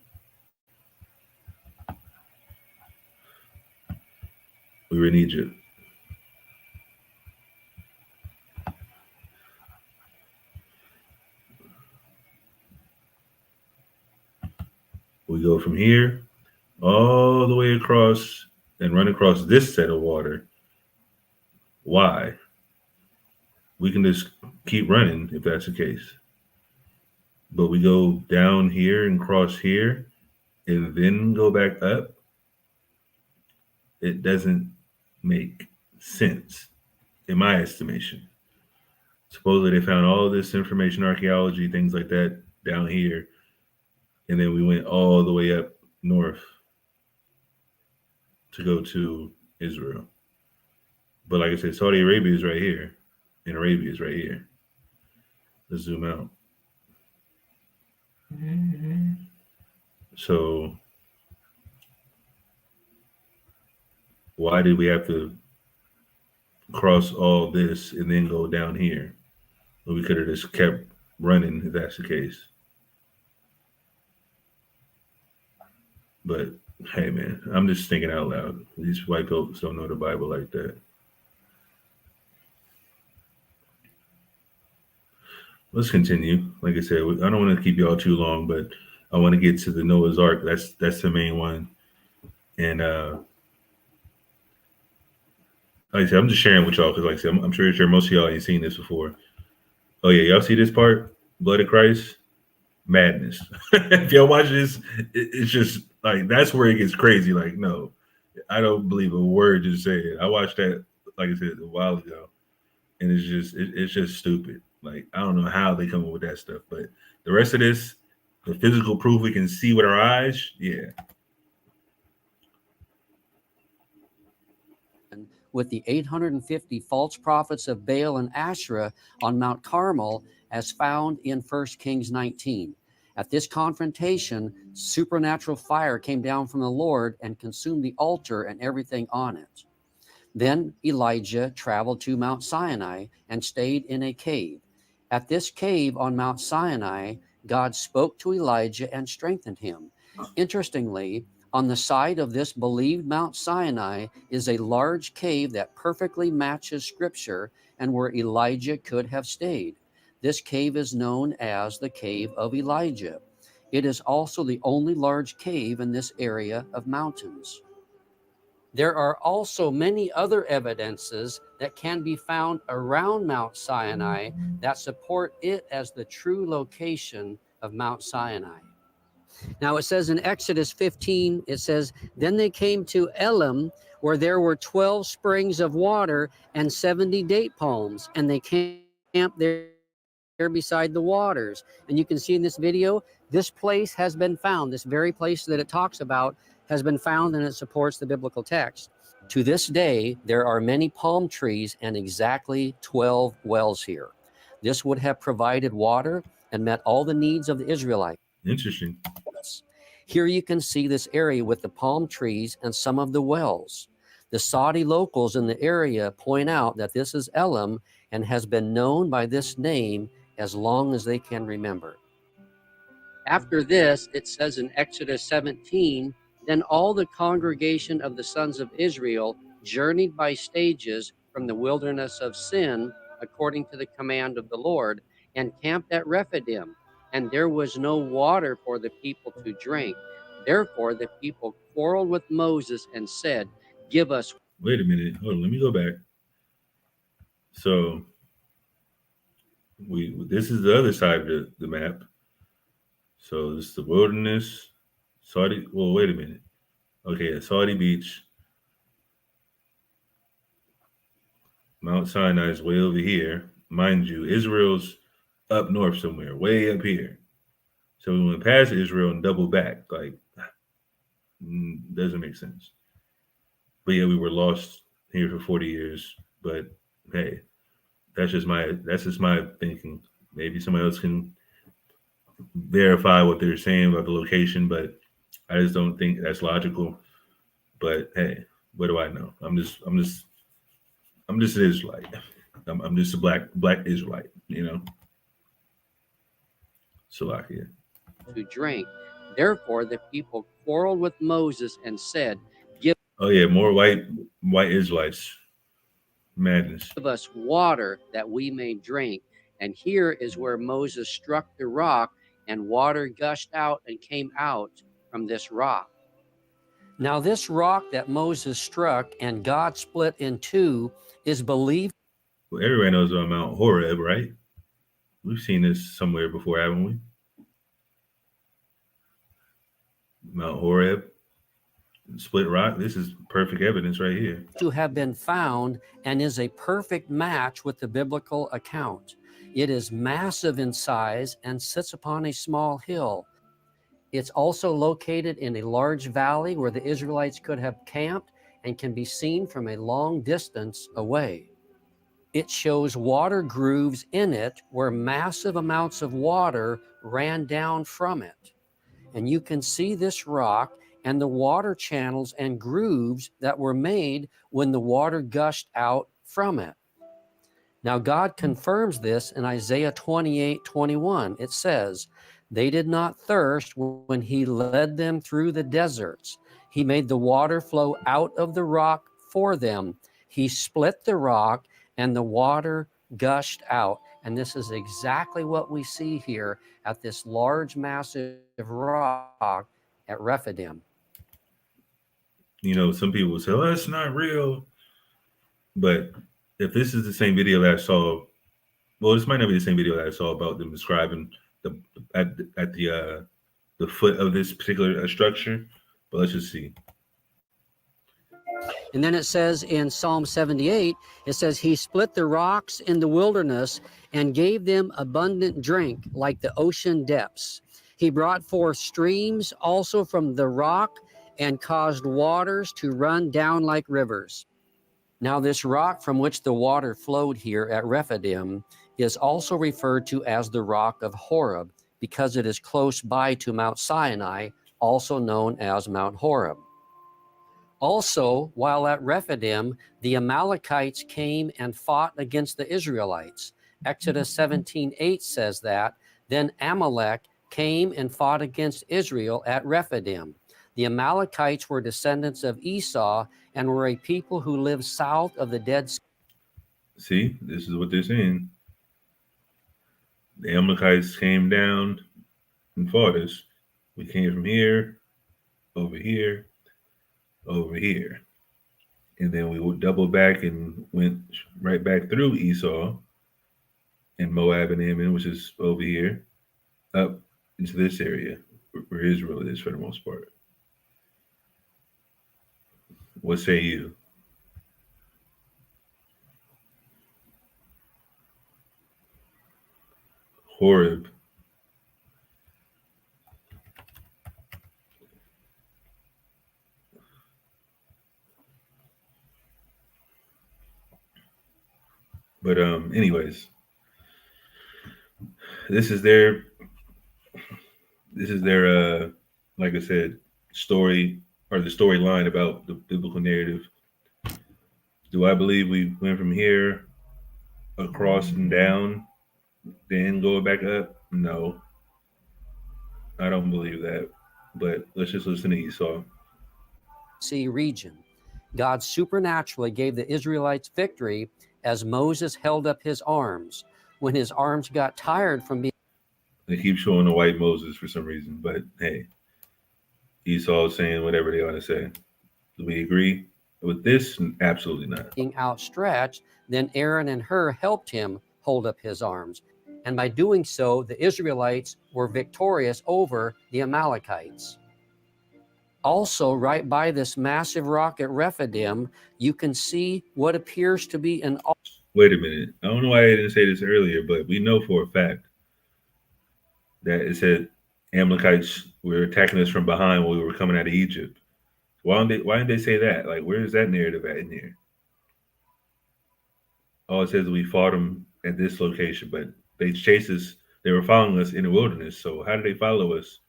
A: We were in Egypt. We go from here all the way across and run across this set of water. Why? We can just keep running if that's the case. But we go down here and cross here and then go back up. It doesn't make sense in my estimation. Supposedly they found all of this information, archaeology, things like that down here. And then we went all the way up north to go to Israel. But like I said, Saudi Arabia is right here, and Arabia is right here. Let's zoom out. So why did we have to cross all this and then go down here? Well, we could have just kept running if that's the case. But hey, man, I'm just thinking out loud. These white folks don't know the Bible like that. Let's continue. Like I said, I don't want to keep y'all too long, but I want to get to the Noah's Ark. That's the main one. And like I said, I'm just sharing with y'all because, like I said, I'm sure most of y'all ain't seen this before. Oh yeah, y'all see this part? Blood of Christ. madness. If y'all watch this, it's just like that's where it gets crazy. Like, no, I don't believe a word you said. I watched that, like I said, a while ago, and it's just stupid. Like, I don't know how they come up with that stuff, but the rest of this, the physical proof we can see with our eyes, yeah.
G: With the 850 false prophets of Baal and Asherah on Mount Carmel, as found in 1 Kings 19. At this confrontation, supernatural fire came down from the Lord and consumed the altar and everything on it. Then Elijah traveled to Mount Sinai and stayed in a cave. At this cave on Mount Sinai, God spoke to Elijah and strengthened him. Interestingly, on the side of this believed Mount Sinai is a large cave that perfectly matches Scripture and where Elijah could have stayed. This cave is known as the Cave of Elijah. It is also the only large cave in this area of mountains. There are also many other evidences that can be found around Mount Sinai that support it as the true location of Mount Sinai. Now it says in Exodus 15, it says, then they came to Elim, where there were 12 springs of water and 70 date palms, and they camped there beside the waters. And you can see in this video, this place has been found. This very place that it talks about has been found, and it supports the biblical text. To this day, there are many palm trees and exactly 12 wells here. This would have provided water and met all the needs of the Israelites.
A: Interesting.
G: Here you can see this area with the palm trees and some of the wells. The Saudi locals in the area point out that this is Elim and has been known by this name as long as they can remember. After this, it says in Exodus 17, then all the congregation of the sons of Israel journeyed by stages from the wilderness of Sin, according to the command of the Lord, and camped at Rephidim. And there was no water for the people to drink. Therefore, the people quarreled with Moses and said, give us.
A: Wait a minute. Hold on. Let me go back. So this is the other side of the map. So this is the wilderness, Saudi. Well, wait a minute. Okay, Saudi Beach. Mount Sinai is way over here. Mind you, Israel's up north somewhere, way up here. So we went past Israel and doubled back. Like, doesn't make sense. But yeah, we were lost here for 40 years. But hey, that's just my thinking. Maybe somebody else can verify what they're saying about the location, but I just don't think that's logical. But hey, what do I know? I'm just an Israelite. I'm just a black Israelite, you know. Salakia.
G: To drink. Therefore, the people quarreled with Moses and said, give.
A: Oh yeah, more white Israelites. Madness.
G: Give us water that we may drink. And here is where Moses struck the rock, and water gushed out and came out from this rock. Now this rock that Moses struck and God split in two is believed.
A: Well, everybody knows about Mount Horeb, right? We've seen this somewhere before, haven't we? Mount Horeb, split rock. This is perfect evidence right here.
G: To have been found and is a perfect match with the biblical account. It is massive in size and sits upon a small hill. It's also located in a large valley where the Israelites could have camped and can be seen from a long distance away. It shows water grooves in it where massive amounts of water ran down from it. And you can see this rock and the water channels and grooves that were made when the water gushed out from it. Now God confirms this in Isaiah 28:21. It says, they did not thirst when he led them through the deserts. He made the water flow out of the rock for them. He split the rock and the water gushed out. And this is exactly what we see here at this large, massive rock at Rephidim.
A: You know, some people will say, oh, that's not real. But if this is the same video that I saw, well, this might not be the same video that I saw about them describing at the foot of this particular structure. But let's just see.
G: And then it says in Psalm 78, it says, he split the rocks in the wilderness and gave them abundant drink like the ocean depths. He brought forth streams also from the rock and caused waters to run down like rivers. Now this rock from which the water flowed here at Rephidim is also referred to as the rock of Horeb, because it is close by to Mount Sinai, also known as Mount Horeb. Also, while at Rephidim, the Amalekites came and fought against the Israelites. Exodus 17:8 says that. Then Amalek came and fought against Israel at Rephidim. The Amalekites were descendants of Esau and were a people who lived south of the Dead Sea.
A: See, this is what they're saying. The Amalekites came down and fought us. We came from here, over here, over here. And then we would double back and went right back through Esau and Moab and Ammon, which is over here, up into this area where Israel is for the most part. What say you? Horeb. But anyways, this is their like I said, story, or the storyline about the biblical narrative. Do I believe we went from here across and down, then going back up? No, I don't believe that. But let's just listen to Esau.
G: Sea region. God supernaturally gave the Israelites victory as Moses held up his arms. When his arms got tired from being...
A: They keep showing the white Moses for some reason, but hey, Esau is saying whatever they want to say. Do we agree with this? Absolutely not.
G: being outstretched, then Aaron and Hur helped him hold up his arms. And by doing so, the Israelites were victorious over the Amalekites. Also, right by this massive rock at Rephidim, you can see what appears to be an...
A: Wait a minute. I don't know why I didn't say this earlier, but we know for a fact that it said Amalekites were attacking us from behind when we were coming out of Egypt. Why didn't they say that? Like, where is that narrative at in here? All it says is we fought them at this location, but they chased us. They were following us in the wilderness. So how did they follow us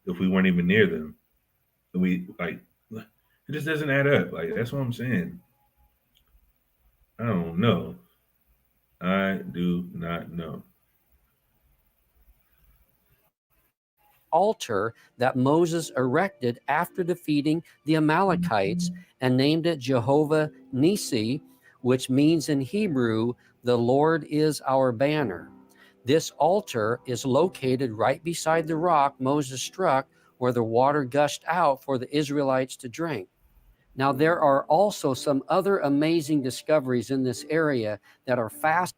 A: if we weren't even near them? It just doesn't add up. Like, that's what I'm saying. I don't know. I do not know.
G: altar that Moses erected after defeating the Amalekites and named it Jehovah Nissi, which means in Hebrew, the Lord is our banner. This altar is located right beside the rock Moses struck where the water gushed out for the Israelites to drink. Now, there are also some other amazing discoveries in this area that are fast.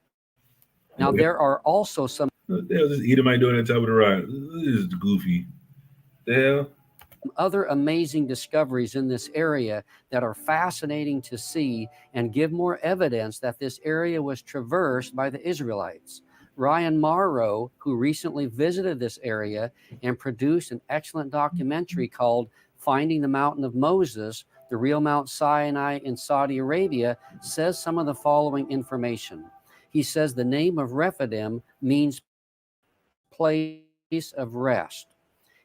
G: Now, there are also some...
A: What the hell is this Edomite doing on top of the rock? This is goofy. The hell?
G: Other amazing discoveries in this area that are fascinating to see and give more evidence that this area was traversed by the Israelites. Ryan Morrow, who recently visited this area and produced an excellent documentary called Finding the Mountain of Moses, the real Mount Sinai in Saudi Arabia, says some of the following information. He says the name of Rephidim means place of rest.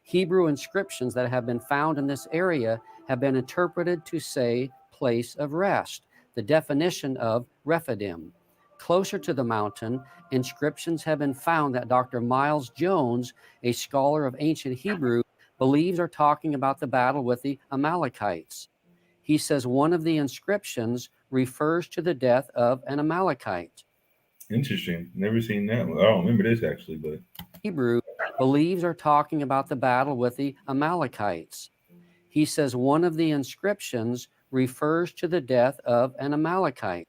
G: Hebrew inscriptions that have been found in this area have been interpreted to say place of rest, the definition of Rephidim. Closer to the mountain, inscriptions have been found that Dr. Miles Jones, a scholar of ancient Hebrew, believes are talking about the battle with the Amalekites. He says one of the inscriptions refers to the death of an Amalekite.
A: Interesting. Never seen that one. I don't remember this actually, but
G: Hebrew believes are talking about the battle with the Amalekites. He says one of the inscriptions refers to the death of an Amalekite.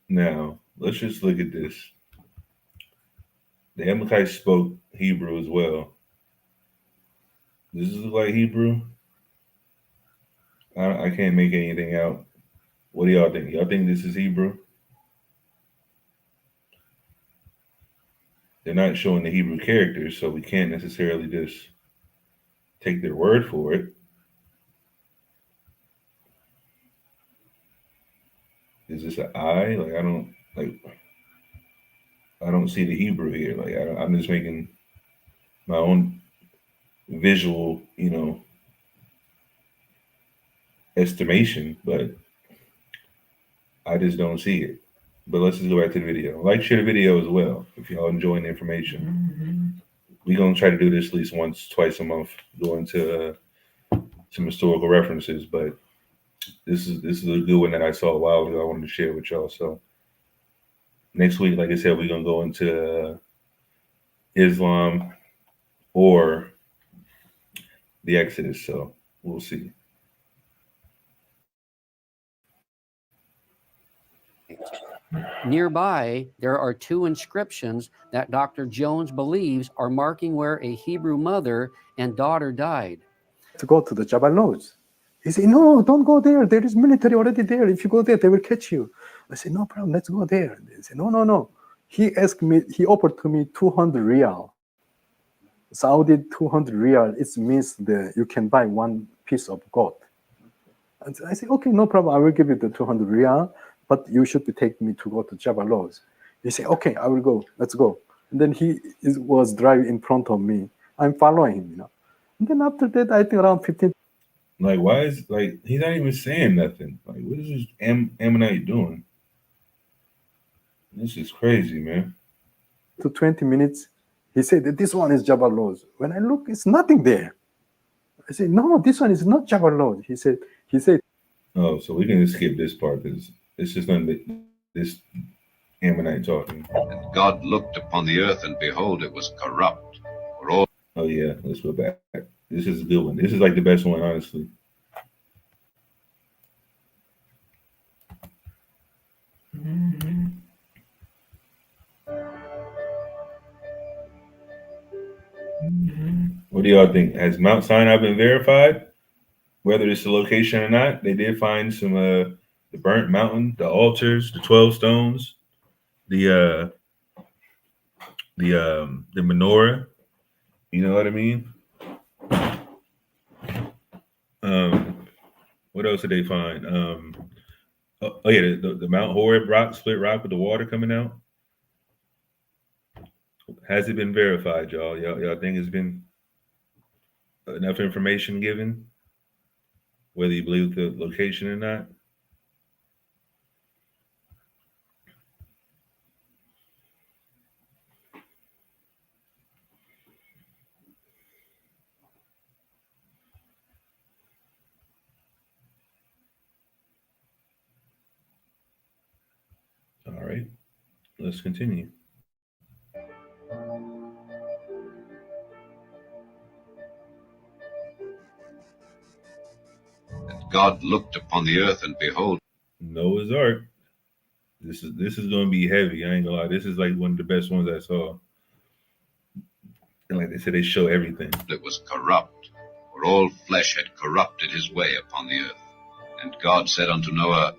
A: now let's just look at this. The Amalekites spoke Hebrew as well. Does this look like Hebrew? I can't make anything out. What do y'all think? Y'all think this is Hebrew? They're not showing the Hebrew characters, so we can't necessarily just take their word for it. Is this an I? Like I don't see the Hebrew here. Like I'm just making my own visual, estimation, but I just don't see it. But let's just go back to the video. Like, share the video as well if y'all enjoying the information. We're gonna try to do this at least once, twice a month, go into some historical references. But this is a good one that I saw a while ago. I wanted to share with y'all. So next week, like I said, we're gonna go into Islam or the Exodus. So we'll see.
G: Nearby, there are two inscriptions that Dr. Jones believes are marking where a Hebrew mother and daughter died.
K: To go to the Jabal Lodz. He said, no, don't go there. There is military already there. If you go there, they will catch you. I said, no problem, let's go there. They said, no. He offered to me 200 real. Saudi 200 real, it means you can buy one piece of gold. And I said, okay, no problem. I will give you the 200 real, but you should be taking me to go to Jabal Lodz. He said, okay, I will go. Let's go. And then he was driving in front of me. I'm following him, And then after that, I think around 15.
A: Like, why is he's not even saying nothing? Like, what is this Ammonite doing? This is crazy, man.
K: To 20 minutes, he said that this one is Jabal Lodz. When I look, it's nothing there. I said, no, this one is not Jabal Lodz. He said.
A: Oh, so we can just skip this part because it's just nothing but this Ammonite talking.
N: And God looked upon the earth, and behold, it was corrupt. For all.
A: Oh yeah, let's go back. This is a good one. This is like the best one, honestly. What do y'all think? Has Mount Sinai been verified? Whether it's the location or not, they did find some the burnt mountain, the altars, the 12 stones, the menorah. You know what I mean? What else did they find? The Mount Horeb rock, split rock with the water coming out. Has it been verified, y'all? Y'all think it's been enough information given? Whether you believe the location or not? All right, let's continue.
N: And God looked upon the earth, and behold,
A: Noah's Ark. This is going to be heavy. I ain't gonna lie. This is like one of the best ones I saw. And like they said, they show everything.
N: It was corrupt, for all flesh had corrupted his way upon the earth. And God said unto Noah,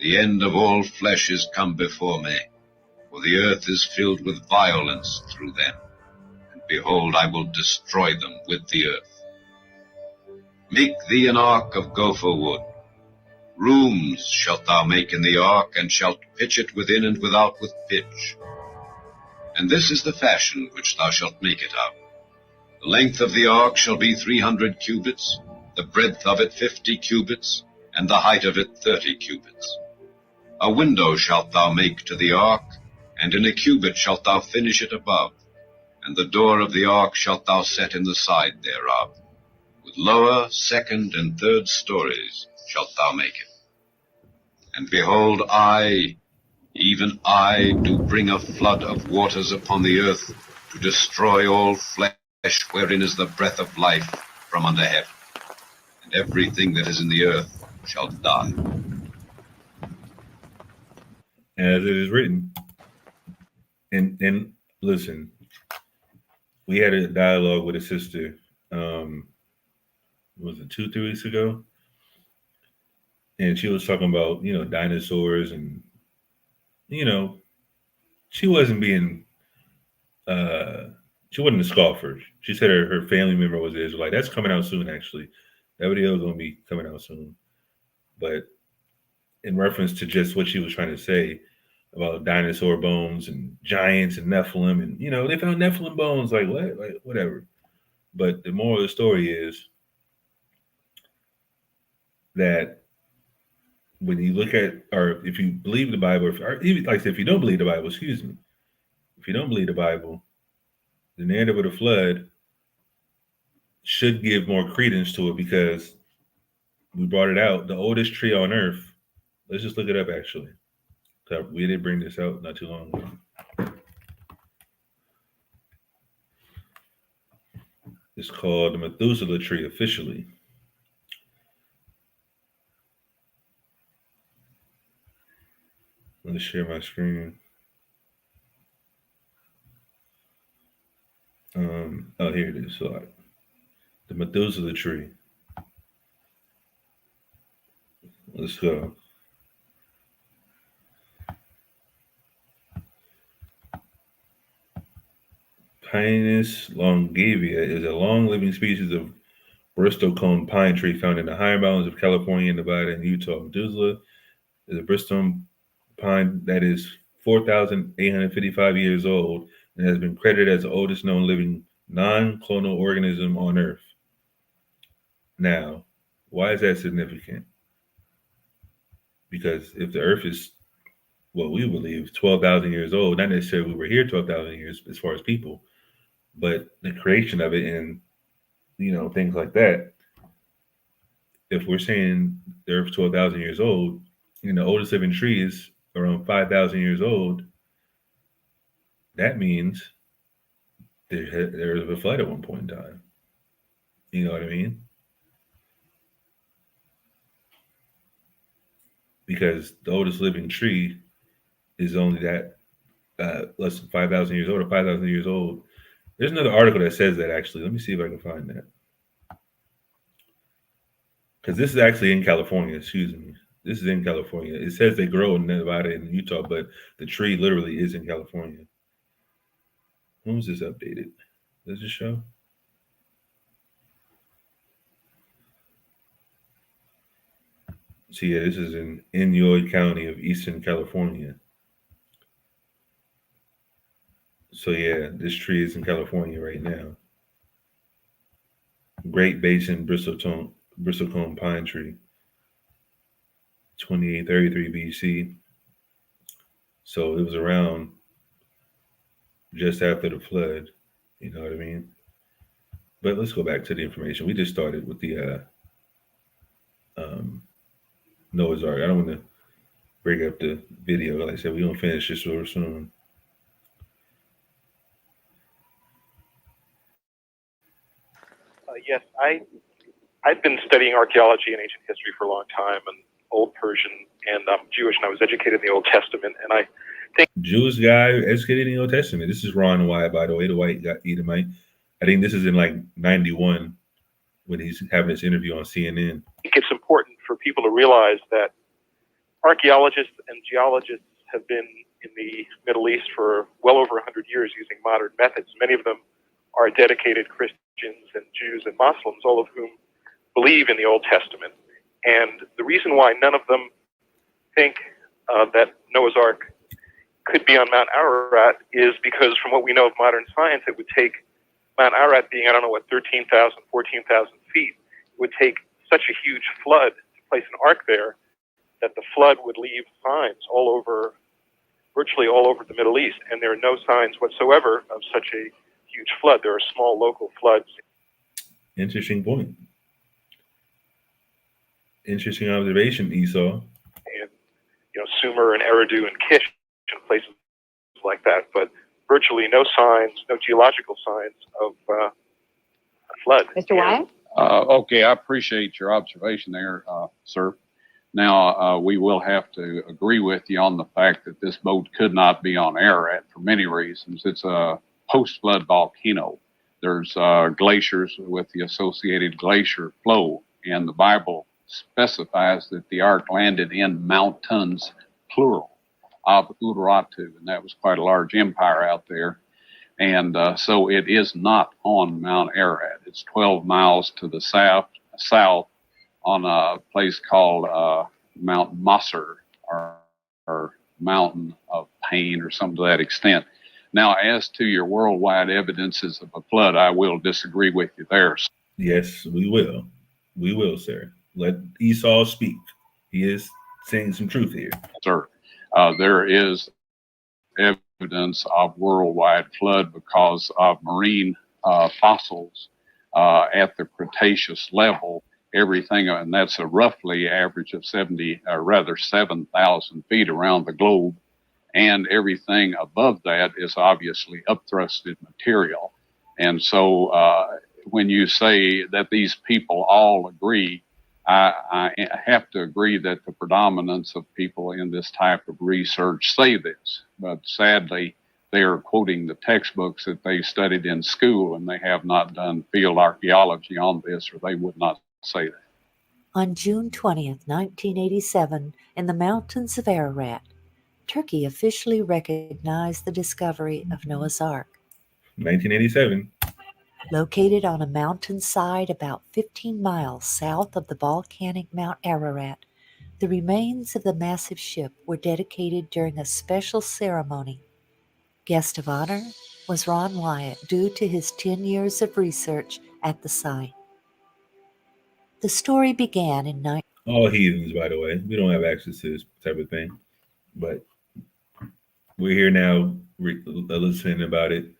N: the end of all flesh is come before me, for the earth is filled with violence through them. And behold, I will destroy them with the earth. Make thee an ark of gopher wood. Rooms shalt thou make in the ark, and shalt pitch it within and without with pitch. And this is the fashion which thou shalt make it of. The length of the ark shall be 300 cubits, the breadth of it 50 cubits, and the height of it 30 cubits. A window shalt thou make to the ark, and in a cubit shalt thou finish it above, and the door of the ark shalt thou set in the side thereof. With lower, second, and third stories shalt thou make it. And behold, I, even I, do bring a flood of waters upon the earth, to destroy all flesh wherein is the breath of life from under heaven. And everything that is in the earth shall die.
A: As it is written. And listen, we had a dialogue with a sister. Was it 2-3 weeks ago? And she was talking about, dinosaurs, and she wasn't being she wasn't a scoffer. She said her family member was Israelite. That's coming out soon, actually. That video is going to be coming out soon. But in reference to just what she was trying to say about dinosaur bones and giants and Nephilim, and they found Nephilim bones, like what? Like whatever. But the moral of the story is that when you look at, or if you believe the Bible, or even like if you don't believe the Bible, excuse me, if you don't believe the Bible, the narrative of the flood should give more credence to it, because we brought it out. The oldest tree on earth. Let's just look it up, actually. We did bring this out not too long ago. It's called the Methuselah tree officially. Let me share my screen. Oh, here it is. So the Methuselah tree. Let's go. Pinus longavia is a long-living species of bristlecone pine tree found in the higher mountains of California, Nevada, and Utah. Methuselah is a bristlecone pine that is 4,855 years old and has been credited as the oldest known living non-clonal organism on Earth. Now, why is that significant? Because if the Earth is, what we believe, 12,000 years old, not necessarily we were here 12,000 years as far as people, but the creation of it and, things like that. If we're saying the Earth's 12,000 years old, and the oldest living tree is around 5,000 years old, that means there was a flood at one point in time. You know what I mean? Because the oldest living tree is only that less than 5,000 years old or 5,000 years old. There's another article that says that, actually. Let me see if I can find that. Because this is actually in California, excuse me. This is in California. It says they grow in Nevada and Utah, but the tree literally is in California. When was this updated? Does it show? So yeah, this is in Inyo County of Eastern California. So yeah, this tree is in California right now. Great Basin bristlecone pine tree. 2833 BC. So it was around just after the flood. You know what I mean? But let's go back to the information. We just started with the Noah's Ark. I don't want to break up the video. Like I said, we're going to finish this real soon.
P: Yes, I've been studying archaeology and ancient history for a long time, and Old Persian, and I'm Jewish, and I was educated in the Old Testament, and I think
A: Jewish guy educated in the Old Testament. This is Ron Wyatt, by the way, the white guy, Edomite. I think this is in like 91 when he's having this interview on CNN.
P: I think it's important for people to realize that archaeologists and geologists have been in the Middle East for well over 100 years using modern methods. Many of them are dedicated Christians and Jews and Muslims, all of whom believe in the Old Testament. And the reason why none of them think that Noah's Ark could be on Mount Ararat is because, from what we know of modern science, it would take Mount Ararat being, 13,000, 14,000 feet, it would take such a huge flood to place an ark there that the flood would leave signs all over, virtually all over the Middle East. And there are no signs whatsoever of such a huge flood. There are small local floods.
A: Interesting point. Interesting observation, Esau.
P: And, Sumer and Eridu and Kish and places like that, but virtually no signs, no geological signs of a flood.
Q: Mr. Wyatt?
R: Okay, I appreciate your observation there, sir. Now, we will have to agree with you on the fact that this boat could not be on Ararat for many reasons. It's a post-flood volcano. There's glaciers with the associated glacier flow, and the Bible specifies that the ark landed in mountains, plural, of Urartu, and that was quite a large empire out there. And so it is not on Mount Ararat. It's 12 miles to the south on a place called Mount Masser, or Mountain of Pain, or something to that extent. Now, as to your worldwide evidences of a flood, I will disagree with you there.
A: Yes, we will. We will, sir. Let Esau speak. He is saying some truth here.
R: Sir, there is evidence of worldwide flood because of marine fossils at the Cretaceous level. Everything, and that's a roughly average of 7,000 feet around the globe. And everything above that is obviously upthrusted material. And so when you say that these people all agree, I have to agree that the predominance of people in this type of research say this. But sadly, they are quoting the textbooks that they studied in school, and they have not done field archaeology on this, or they would not say that.
Q: On June 20th, 1987, in the mountains of Ararat, Turkey officially recognized the discovery of Noah's Ark.
A: 1987.
Q: Located on a mountainside about 15 miles south of the volcanic Mount Ararat, the remains of the massive ship were dedicated during a special ceremony. Guest of honor was Ron Wyatt, due to his 10 years of research at the site. The story began in
A: All heathens, by the way. We don't have access to this type of thing. But we're here now listening about it.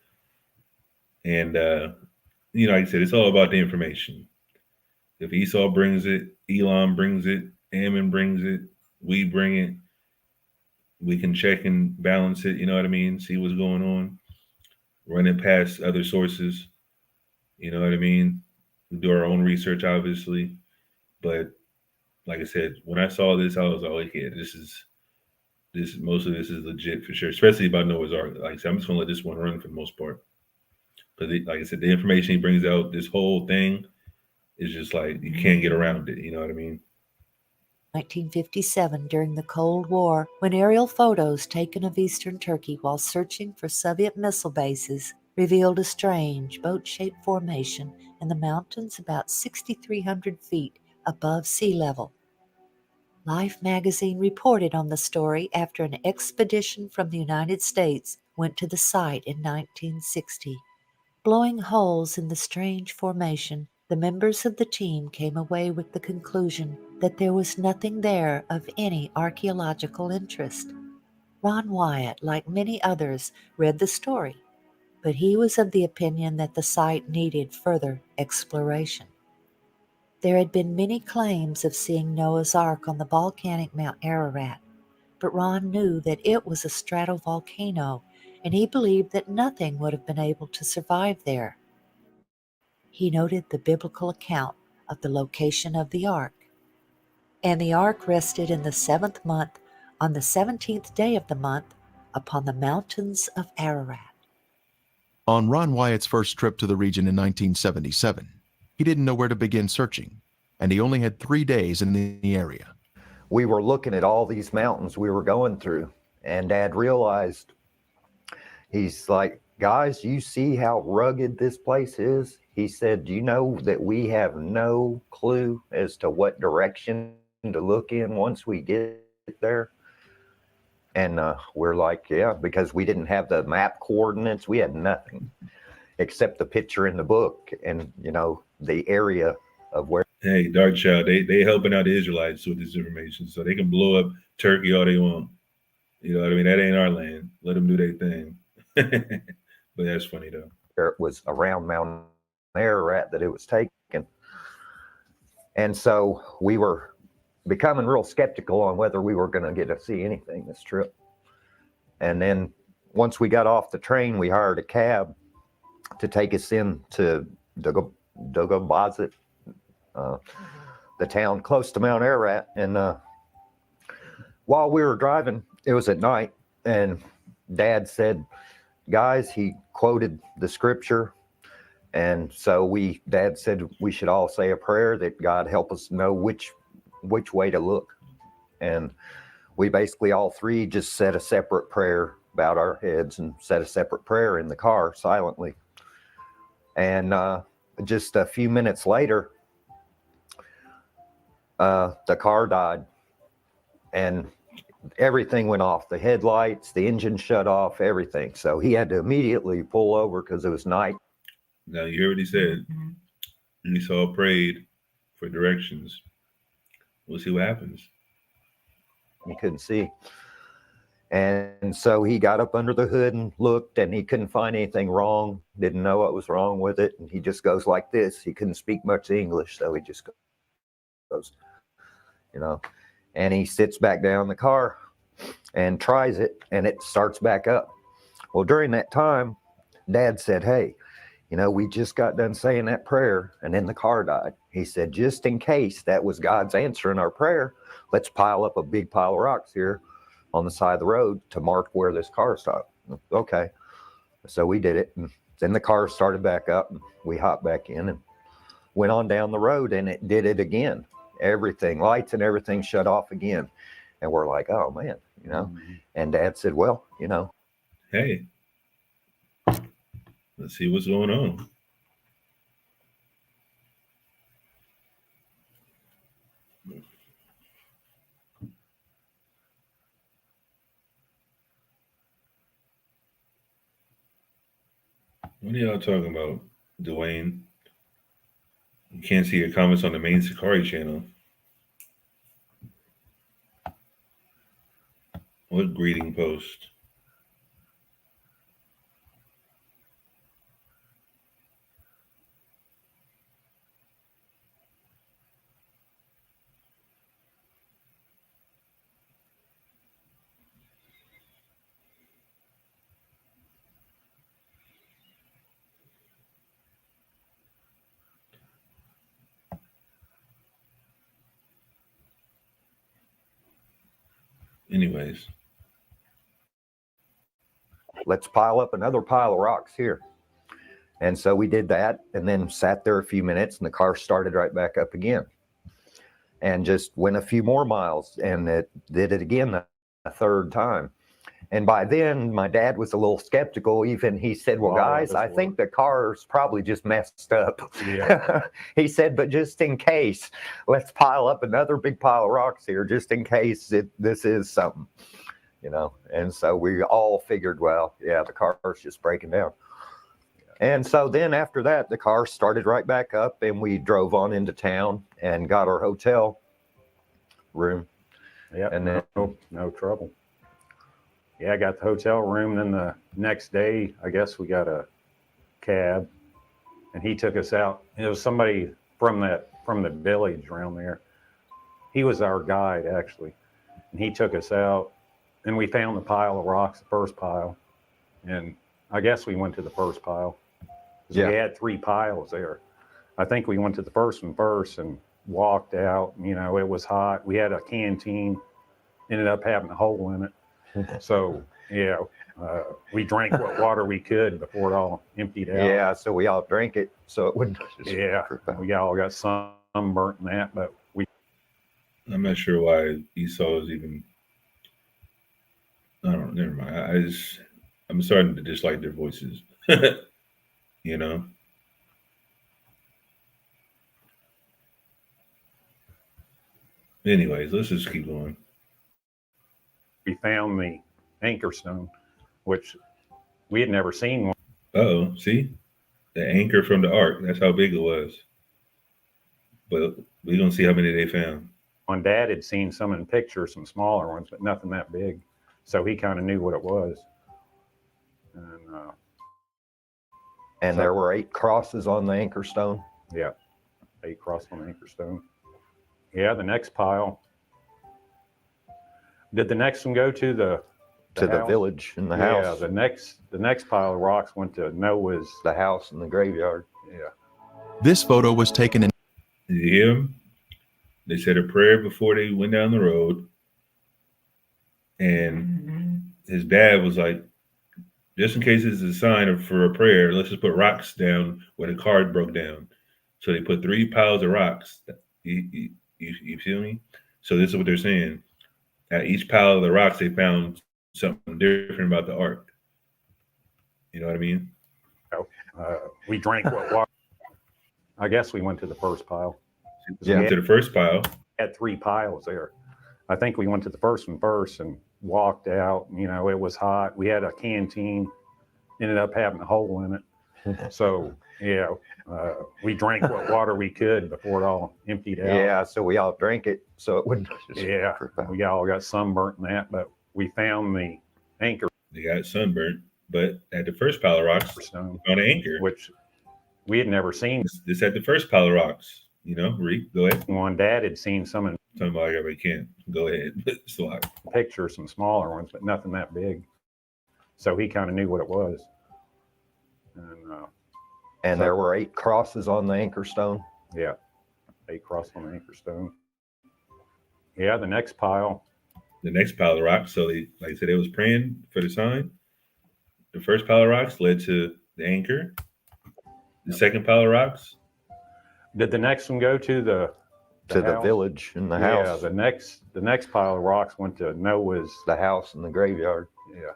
A: And, like I said, it's all about the information. If Esau brings it, Elon brings it, Ammon brings it, we bring it, we can check and balance it, you know what I mean? See what's going on. Run it past other sources, you know what I mean? We do our own research, obviously. But like I said, when I saw this, I was like, yeah, most of this is legit for sure, especially about Noah's Ark. Like I said, I'm just gonna let this one run for the most part. But like I said, the information he brings out, this whole thing is just like, you can't get around it. You know what I mean?
Q: 1957, during the Cold War, when aerial photos taken of eastern Turkey while searching for Soviet missile bases revealed a strange boat-shaped formation in the mountains about 6,300 feet above sea level. Life magazine reported on the story after an expedition from the United States went to the site in 1960. Blowing holes in the strange formation, the members of the team came away with the conclusion that there was nothing there of any archaeological interest. Ron Wyatt, like many others, read the story, but he was of the opinion that the site needed further exploration. There had been many claims of seeing Noah's Ark on the volcanic Mount Ararat, but Ron knew that it was a stratovolcano, and he believed that nothing would have been able to survive there. He noted the biblical account of the location of the ark. And the ark rested in the 7th month, on the 17th day of the month, upon the mountains of Ararat.
D: On Ron Wyatt's first trip to the region in 1977, he didn't know where to begin searching, and he only had 3 days in the area.
E: We were looking at all these mountains we were going through, and Dad realized, he's like, guys, you see how rugged this place is? He said, do you know that we have no clue as to what direction to look in once we get there? And we're like, yeah, because we didn't have the map coordinates. We had nothing except the picture in the book and, the area of where.
A: Hey, Dark Child, they helping out the Israelites with this information, so they can blow up Turkey all they want. You know what I mean? That ain't our land. Let them do their thing. But that's funny, though.
E: It was around Mount Ararat that it was taken. And so we were becoming real skeptical on whether we were going to get to see anything this trip. And then once we got off the train, we hired a cab to take us in to Dogobazit, the town close to Mount Ararat. And while we were driving, it was at night, and Dad said, guys, he quoted the scripture, And so Dad said we should all say a prayer that God help us know which way to look. And we basically all three just said a separate prayer, bowed our heads and said a separate prayer in the car silently. And just a few minutes later, the car died and everything went off. The headlights, the engine shut off, everything. So he had to immediately pull over because it was night.
A: Now, you already said Esau prayed for directions. We'll see what happens.
E: He couldn't see. And so he got up under the hood and looked, and he couldn't find anything wrong, didn't know what was wrong with it. And he just goes like this. He couldn't speak much English, so he just goes, and he sits back down in the car and tries it, and it starts back up. Well, during that time, Dad said, hey, we just got done saying that prayer, and then the car died. He said, just in case that was God's answering our prayer, let's pile up a big pile of rocks here on the side of the road to mark where this car stopped. Okay. So we did it. And then the car started back up, and we hopped back in and went on down the road, and it did it again. Everything, lights and everything shut off again. And we're like, oh man, and Dad said, well,
A: hey, let's see what's going on. What are y'all talking about, Dwayne? You can't see your comments on the main Sakari channel. What greeting post? Anyways,
E: let's pile up another pile of rocks here. And so we did that, and then sat there a few minutes, and the car started right back up again. And just went a few more miles, and it did it again a third time. And by then, my dad was a little skeptical. Even he said, well, guys, I think the car's probably just messed up.
H: Yeah.
E: He said, but just in case, let's pile up another big pile of rocks here, just in case this is something, And so we all figured, well, yeah, the car's just breaking down. And so then after that, the car started right back up, and we drove on into town and got our hotel room.
H: Yeah,
E: and then
H: no trouble. Yeah, I got the hotel room. Then the next day, I guess we got a cab, and he took us out. It was somebody from the village around there. He was our guide, actually, and he took us out, and we found the pile of rocks, the first pile, and I guess we went to the first pile. Yeah. We had 3 piles there. I think we went to the first one first and walked out. It was hot. We had a canteen, ended up having a hole in it. So, yeah, we drank what water we could before it all emptied out.
E: Yeah, so we all drank it so it wouldn't.
H: Yeah, we all got sunburnt in that, but
A: I'm not sure why Esau is even. I don't know. Never mind. I'm starting to dislike their voices. Anyways, let's just keep going.
H: We found the anchor stone, which we had never seen one.
A: Uh-oh, see? The anchor from the ark. That's how big it was. But we're going to see how many they found.
H: My dad had seen some in pictures, some smaller ones, but nothing that big. So he kind of knew what it was.
E: And there were 8 crosses on the anchor stone.
H: Yeah, 8 crosses on the anchor stone. Yeah, the next pile. Did the next one go to the
E: village in the house?
H: Yeah, the next pile of rocks went to Noah's,
E: the house and the graveyard.
H: Yeah.
D: This photo was taken in.
A: Did you hear him? They said a prayer before they went down the road. And his dad was like, Just in case it's a sign for a prayer, let's just put rocks down where the card broke down. So they put 3 piles of rocks. You feel me? So this is what they're saying. At each pile of the rocks, they found something different about the ark. You know what I mean?
H: We drank what water. I guess we went to the first pile.
A: So we went to the first pile.
H: Had 3 piles there. I think we went to the first one first and walked out. You know, it was hot. We had a canteen, ended up having a hole in it. So, yeah, we drank what water we could before it all emptied out.
E: Yeah, so we all drank it so it wouldn't.
H: Yeah, we all got sunburnt in that, but we found the anchor.
A: They got sunburnt, but at the first pile of rocks, we found an anchor.
H: Which we had never seen.
A: This at the first pile of rocks. You know, Reek, go ahead.
H: One Dad had seen some in
A: somebody can't go ahead.
H: Pictures, some smaller ones, but nothing that big. So he kind of knew what it was.
E: And there were 8 crosses on the anchor stone.
H: Yeah, 8 crosses on the anchor stone. Yeah, the next pile
A: of rocks. So they, like I said, they was praying for the sign. The first pile of rocks led to the anchor. The second pile of rocks.
H: Did the next one go to the
E: village and the
H: house?
E: house?
H: Yeah, the next pile of rocks went to Noah's,
E: the house and the graveyard.
H: Yeah.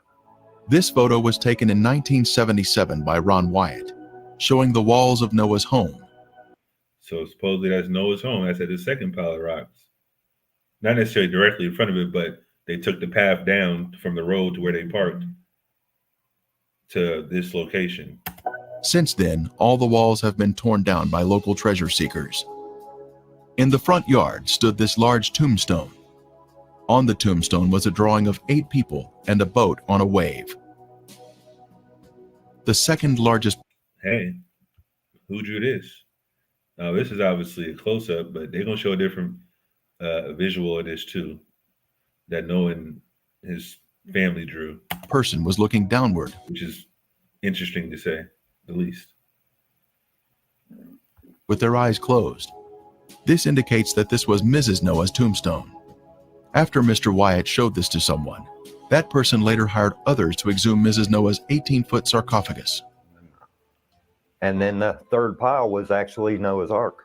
D: This photo was taken in 1977 by Ron Wyatt, showing the walls of Noah's home.
A: So supposedly that's Noah's home. That's at the second pile of rocks. Not necessarily directly in front of it, but they took the path down from the road to where they parked to this location.
D: Since then, all the walls have been torn down by local treasure seekers. In the front yard stood this large tombstone. On the tombstone was a drawing of 8 people and a boat on a wave. The second largest...
A: Hey, who drew this? Now, this is obviously a close-up, but they're going to show a different visual of this too, that Noah and his family drew.
D: Person was looking downward.
A: Which is interesting to say, at least.
D: With their eyes closed. This indicates that this was Mrs. Noah's tombstone. After Mr. Wyatt showed this to someone, that person later hired others to exhume Mrs. Noah's 18-foot sarcophagus.
E: And then the third pile was actually Noah's Ark.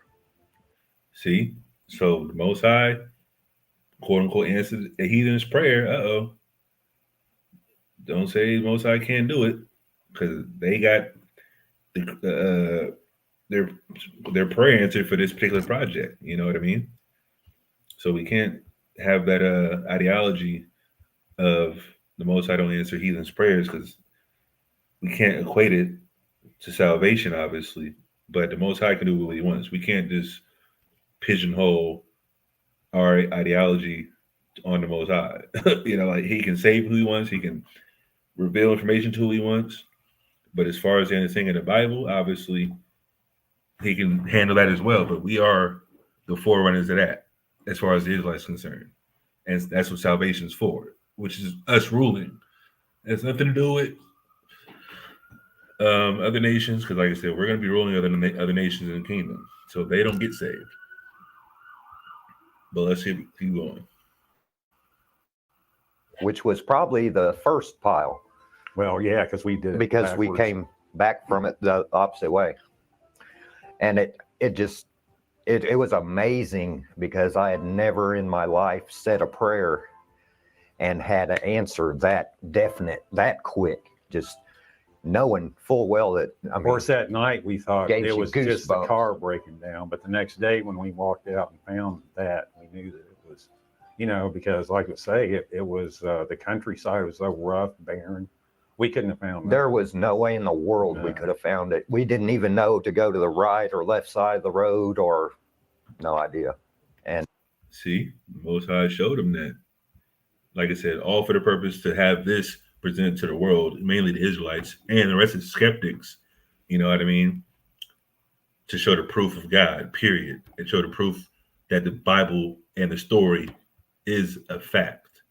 A: See? So the Most High, quote unquote, answered a heathen's prayer. Uh-oh. Don't say the Most High can't do it, because they got their prayer answered for this particular project. You know what I mean? So we can't have that ideology of the Most High don't answer heathen's prayers, because we can't equate it to salvation, obviously. But the Most High can do what he wants. We can't just pigeonhole our ideology on the Most High. You know, like he can save who he wants, he can reveal information to who he wants. But as far as anything in the Bible, obviously he can handle that as well. But we are the forerunners of that, as far as the Israelites concerned. And that's what salvation's for, which is us ruling. It has nothing to do with other nations, because like I said, we're going to be ruling other nations in the kingdom, so they don't get saved. But let's keep going.
E: Which was probably the first pile.
H: Well, yeah, because we did it
E: because
H: backwards.
E: we came back from it the opposite way. And it was amazing, because I had never in my life said a prayer and had an answer that definite, that quick, just knowing full well that, I mean,
H: of course, that night we thought
E: gave
H: it
E: you
H: was just the
E: goosebumps.
H: car breaking down. But the next day when we walked out and found that, we knew that it was, you know, because like I say, it was the countryside was so rough, barren. We couldn't have found that.
E: There was no way in the world we could have found it. We didn't even know to go to the right or left side of the road, or no idea. And
A: see, Most High showed them that. Like I said, all for the purpose to have this presented to the world, mainly the Israelites and the rest of the skeptics, you know what I mean? To show the proof of God, period. And show the proof that the Bible and the story is a fact.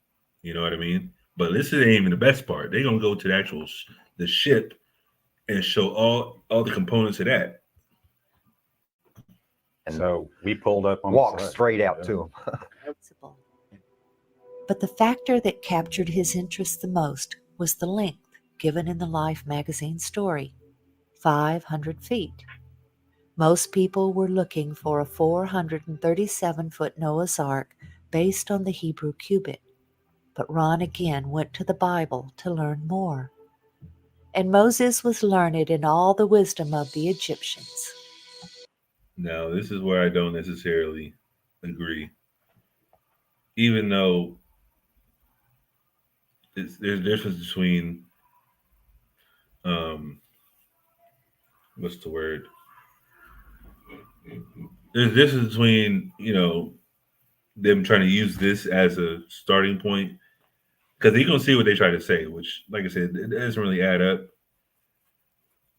A: You know what I mean? But this ain't even the best part. They're going to go to the ship and show all the components of that.
E: And
H: so we pulled up on
E: walked
H: the side.
E: straight out to them.
Q: But the factor that captured his interest the most was the length. given in the Life magazine story, 500 feet. Most people were looking for a 437-foot Noah's Ark based on the Hebrew cubit, but Ron again went to the Bible to learn more. And Moses was learned in all the wisdom of the Egyptians.
A: Now, this is where I don't necessarily agree, even though there's a difference between what's the word? There's a difference between them trying to use this as a starting point, because you're gonna see what they try to say, which, like I said, it doesn't really add up,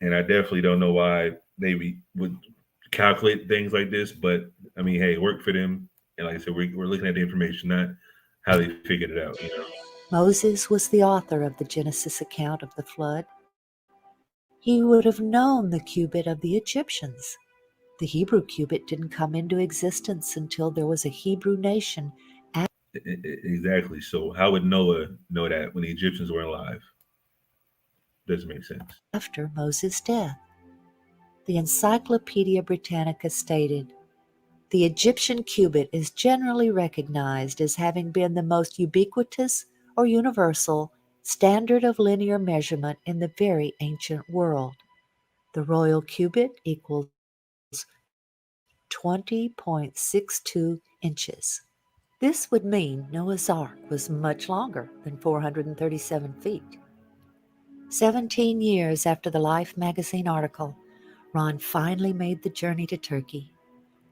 A: and I definitely don't know why they would calculate things like this. But I mean, hey, it worked for them, and like I said, we're looking at the information, not how they figured it out.
Q: Moses was the author of the Genesis account of the flood. He would have known the cubit of the Egyptians. The Hebrew cubit didn't come into existence until there was a Hebrew nation.
A: Exactly. So how would Noah know that when the Egyptians weren't alive? Doesn't make sense.
Q: After Moses' death. The Encyclopedia Britannica stated, "The Egyptian cubit is generally recognized as having been the most ubiquitous or universal standard of linear measurement in the very ancient world. The royal cubit equals 20.62 inches. This would mean Noah's Ark was much longer than 437 feet. 17 years after the Life magazine article, Ron finally made the journey to Turkey.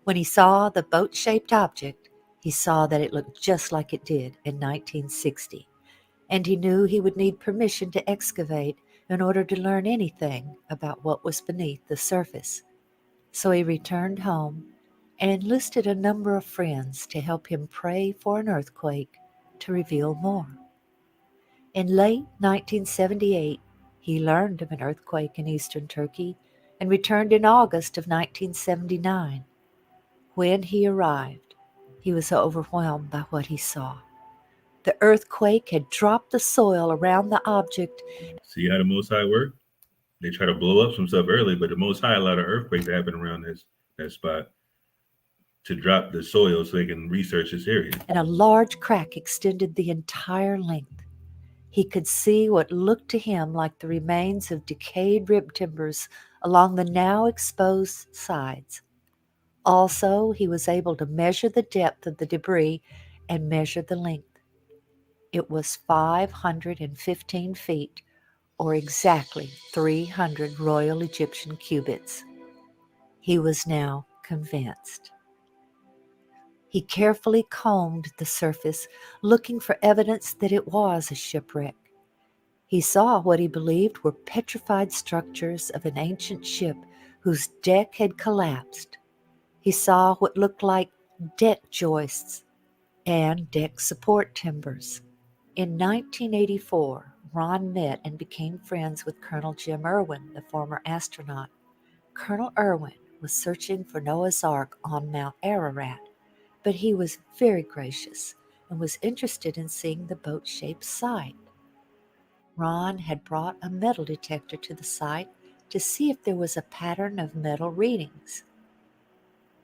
Q: When he saw the boat-shaped object, he saw that it looked just like it did in 1960, and he knew he would need permission to excavate in order to learn anything about what was beneath the surface. So he returned home and enlisted a number of friends to help him pray for an earthquake to reveal more. In late 1978, he learned of an earthquake in eastern Turkey and returned in August of 1979. When he arrived, he was overwhelmed by what he saw. The earthquake had dropped the soil around the object.
A: See how the Most High work? They try to blow up some stuff early, but the Most High allowed an earthquake to happen around that spot to drop the soil so they can research this area.
Q: And a large crack extended the entire length. He could see what looked to him like the remains of decayed rib timbers along the now exposed sides. Also, he was able to measure the depth of the debris and measure the length. It was 515 feet, or exactly 300 Royal Egyptian cubits. He was now convinced. He carefully combed the surface, looking for evidence that it was a shipwreck. He saw what he believed were petrified structures of an ancient ship whose deck had collapsed. He saw what looked like deck joists and deck support timbers. In 1984, Ron met and became friends with Colonel Jim Irwin, the former astronaut. Colonel Irwin was searching for Noah's Ark on Mount Ararat, but he was very gracious and was interested in seeing the boat-shaped site. Ron had brought a metal detector to the site to see if there was a pattern of metal readings.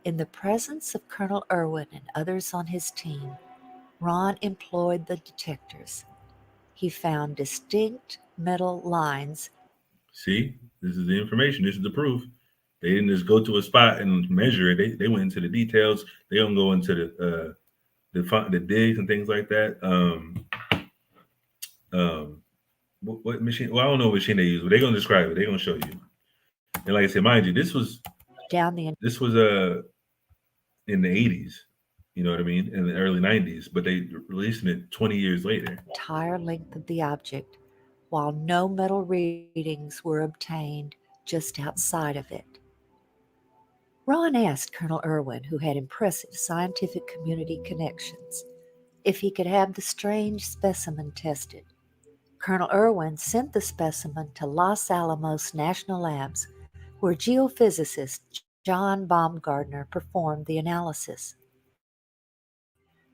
Q: In the presence of Colonel Irwin and others on his team, Ron employed the detectors. He found distinct metal lines.
A: See, this is the information. This is the proof. They didn't just go to a spot and measure it. They went into the details. They don't go into the digs and things like that. What machine? Well, I don't know what machine they use, but they're gonna describe it. They're gonna show you. And like I said, mind you, this was in the 80s. You know what I mean? In the early 90s, but they releasing it 20 years later.
Q: Entire length of the object, while no metal readings were obtained just outside of it. Ron asked Colonel Irwin, who had impressive scientific community connections, if he could have the strange specimen tested. Colonel Irwin sent the specimen to Los Alamos National Labs, where geophysicist John Baumgartner performed the analysis.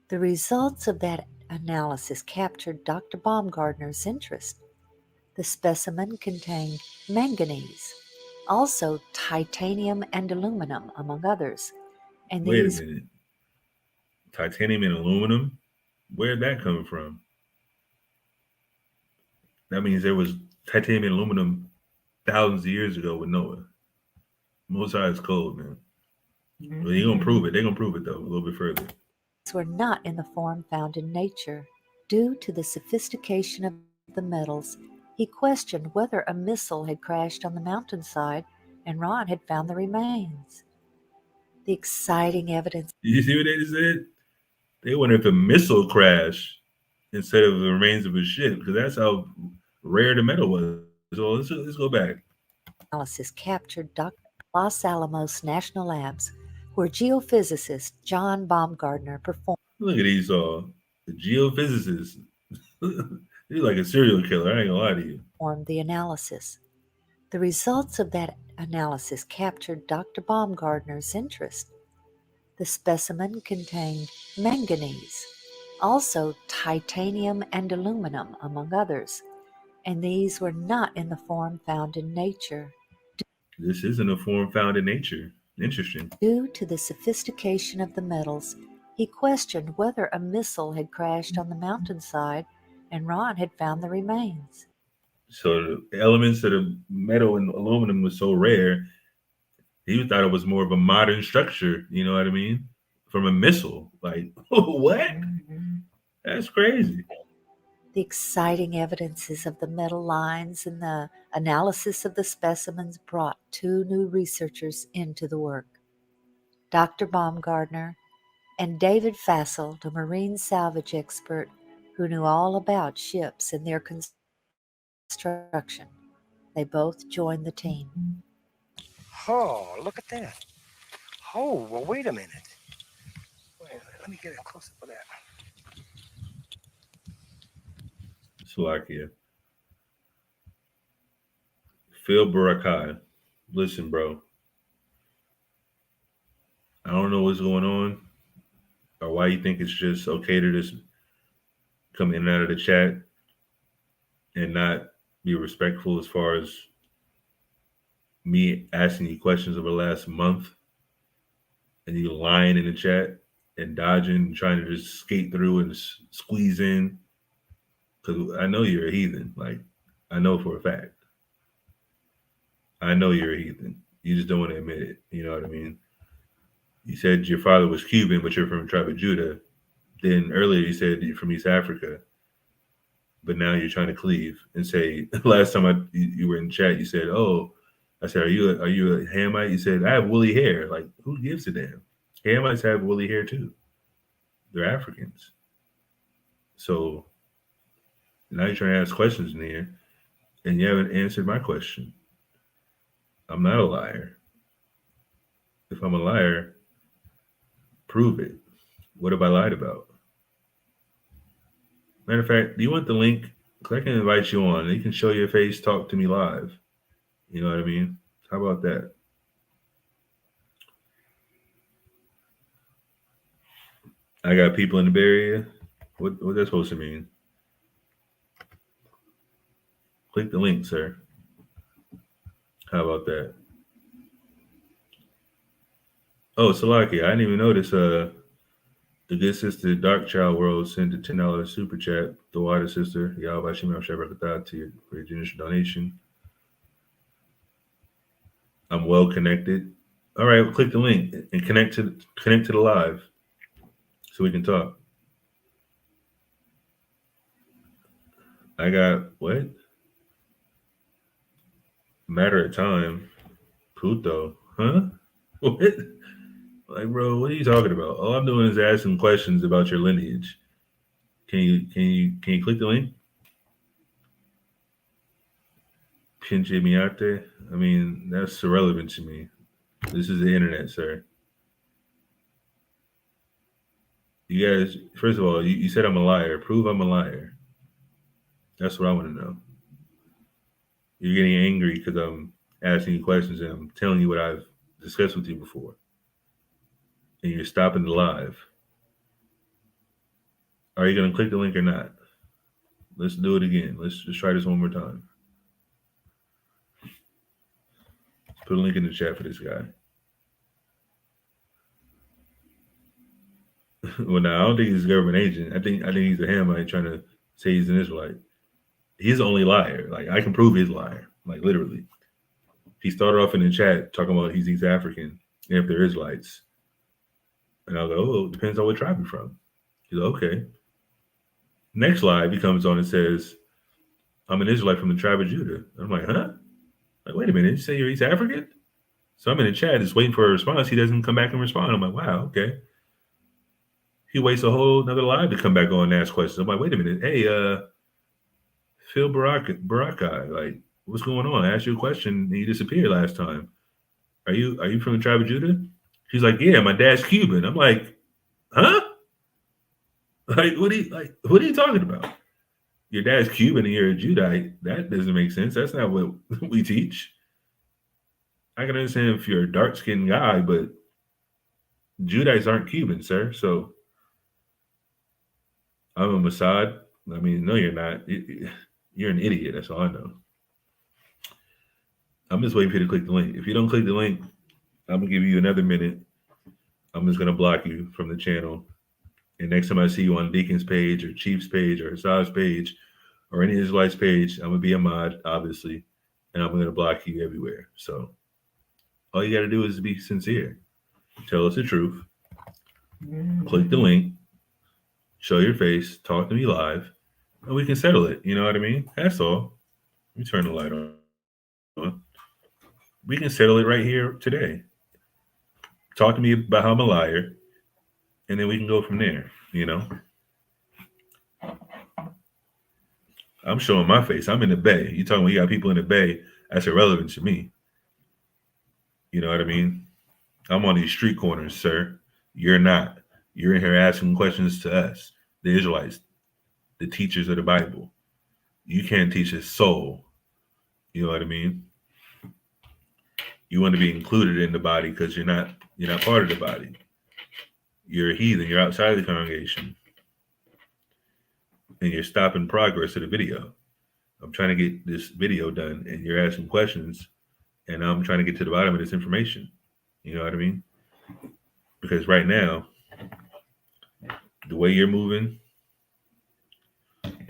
Q: The results of that analysis captured Dr. Baumgartner's interest. The specimen contained manganese, also titanium and aluminum, among others. And
A: Wait a
Q: these
A: minute. Titanium and aluminum? Where'd that come from? That means there was titanium and aluminum thousands of years ago with Noah. Most High is cold, man. Well, you're gonna prove it. They're gonna prove it though a little bit further.
Q: were not in the form found in nature. Due to the sophistication of the metals, he questioned whether a missile had crashed on the mountainside and Ron had found the remains. The exciting evidence
A: You see what they just said? They wonder if a missile crashed instead of the remains of a ship, because that's how rare the metal was. So let's go back.
Q: analysis captured Dr. Los Alamos National Labs, where geophysicist John Baumgartner performed
A: Look at Esau, the geophysicist. He's like a serial killer. I ain't gonna lie to you.
Q: the analysis. The results of that analysis captured Dr. Baumgartner's interest. The specimen contained manganese, also titanium and aluminum, among others, and these were not in the form found in nature.
A: This isn't a form found in nature. Interesting.
Q: Due to the sophistication of the metals, he questioned whether a missile had crashed on the mountainside and Ron had found the remains.
A: So the elements of the metal and aluminum was so rare, he thought it was more of a modern structure. You know what I mean? From a missile. Like, what? That's crazy.
Q: The exciting evidences of the metal lines and the analysis of the specimens brought two new researchers into the work. Dr. Baumgartner and David Fassel, the marine salvage expert who knew all about ships and their construction. They both joined the team.
S: Oh, look at that. Oh, well, wait a minute. Wait, let me get a close up of that.
A: Slovakia. Phil Barakai. Listen, bro. I don't know what's going on or why you think it's just okay to just come in and out of the chat and not be respectful as far as me asking you questions over the last month and you lying in the chat and dodging and trying to just skate through and squeeze in. Because I know you're a heathen. Like, I know for a fact. I know you're a heathen. You just don't want to admit it. You know what I mean? You said your father was Cuban, but you're from the tribe of Judah. Then earlier you said you're from East Africa. But now you're trying to cleave and say, last time you were in chat, you said, oh, I said, are you a Hamite? You said, I have woolly hair. Like, who gives a damn? Hamites have woolly hair too. They're Africans. So now you're trying to ask questions in here, and you haven't answered my question. I'm not a liar. If I'm a liar, prove it. What have I lied about? Matter of fact, do you want the link? Because I can invite you on. You can show your face, talk to me live. You know what I mean? How about that? I got people in the Bay Area. What's that supposed to mean? Click the link, sir. How about that? Oh, Salaki, I didn't even notice the good sister Dark Child World sent a $10 super chat. The water sister, Yahweh Shemel Shabbat to you for your generous donation. I'm well connected. All right, well, click the link and connect to the live so we can talk. I got what? Matter of time. Puto. Huh? What? Like, bro, what are you talking about? All I'm doing is asking questions about your lineage. Can you click the link? Pinche miate? I mean, that's irrelevant to me. This is the internet, sir. You guys, first of all, you said I'm a liar. Prove I'm a liar. That's what I want to know. You're getting angry because I'm asking you questions and I'm telling you what I've discussed with you before. And you're stopping the live. Are you going to click the link or not? Let's do it again. Let's just try this one more time. Put a link in the chat for this guy. Well, no, I don't think he's a government agent. I think he's a Hamite trying to say he's an Israelite. He's the only liar. Like, I can prove he's a liar. Like, literally. He started off in the chat talking about he's East African and if they're Israelites. And I was like, oh, it depends on what tribe you're from. He's like, okay. Next live, he comes on and says, I'm an Israelite from the tribe of Judah. I'm like, huh? Like, wait a minute, you say you're East African? So I'm in the chat just waiting for a response. He doesn't come back and respond. I'm like, wow, okay. He waits a whole another live to come back on and ask questions. I'm like, wait a minute. Hey, Phil Baraka, like, what's going on? I asked you a question and you disappeared last time. Are you from the tribe of Judah? He's like, yeah, my dad's Cuban. I'm like, huh? Like, what are you talking about? Your dad's Cuban and you're a Judite. That doesn't make sense. That's not what we teach. I can understand if you're a dark-skinned guy, but Judites aren't Cuban, sir. So I'm a Mossad. I mean, no, you're not. You're an idiot. That's all I know. I'm just waiting for you to click the link. If you don't click the link, I'm going to give you another minute. I'm just going to block you from the channel. And next time I see you on Deacon's page or Chief's page or Hassan's page or any Israelites page, I'm going to be a mod, obviously, and I'm going to block you everywhere. So all you got to do is be sincere. Tell us the truth. Click the link. Show your face. Talk to me live. And we can settle it. You know what I mean? That's all. Let me turn the light on. We can settle it right here today. Talk to me about how I'm a liar. And then we can go from there, you know. I'm showing my face. I'm in the Bay. You talking about you got people in the Bay, that's irrelevant to me. You know what I mean? I'm on these street corners, sir. You're not. You're in here asking questions to us, the Israelites, the teachers of the Bible. You can't teach a soul. You know what I mean? You want to be included in the body because you're not part of the body. You're a heathen. You're outside of the congregation. And you're stopping progress of the video. I'm trying to get this video done, and you're asking questions, and I'm trying to get to the bottom of this information. You know what I mean? Because right now, the way you're moving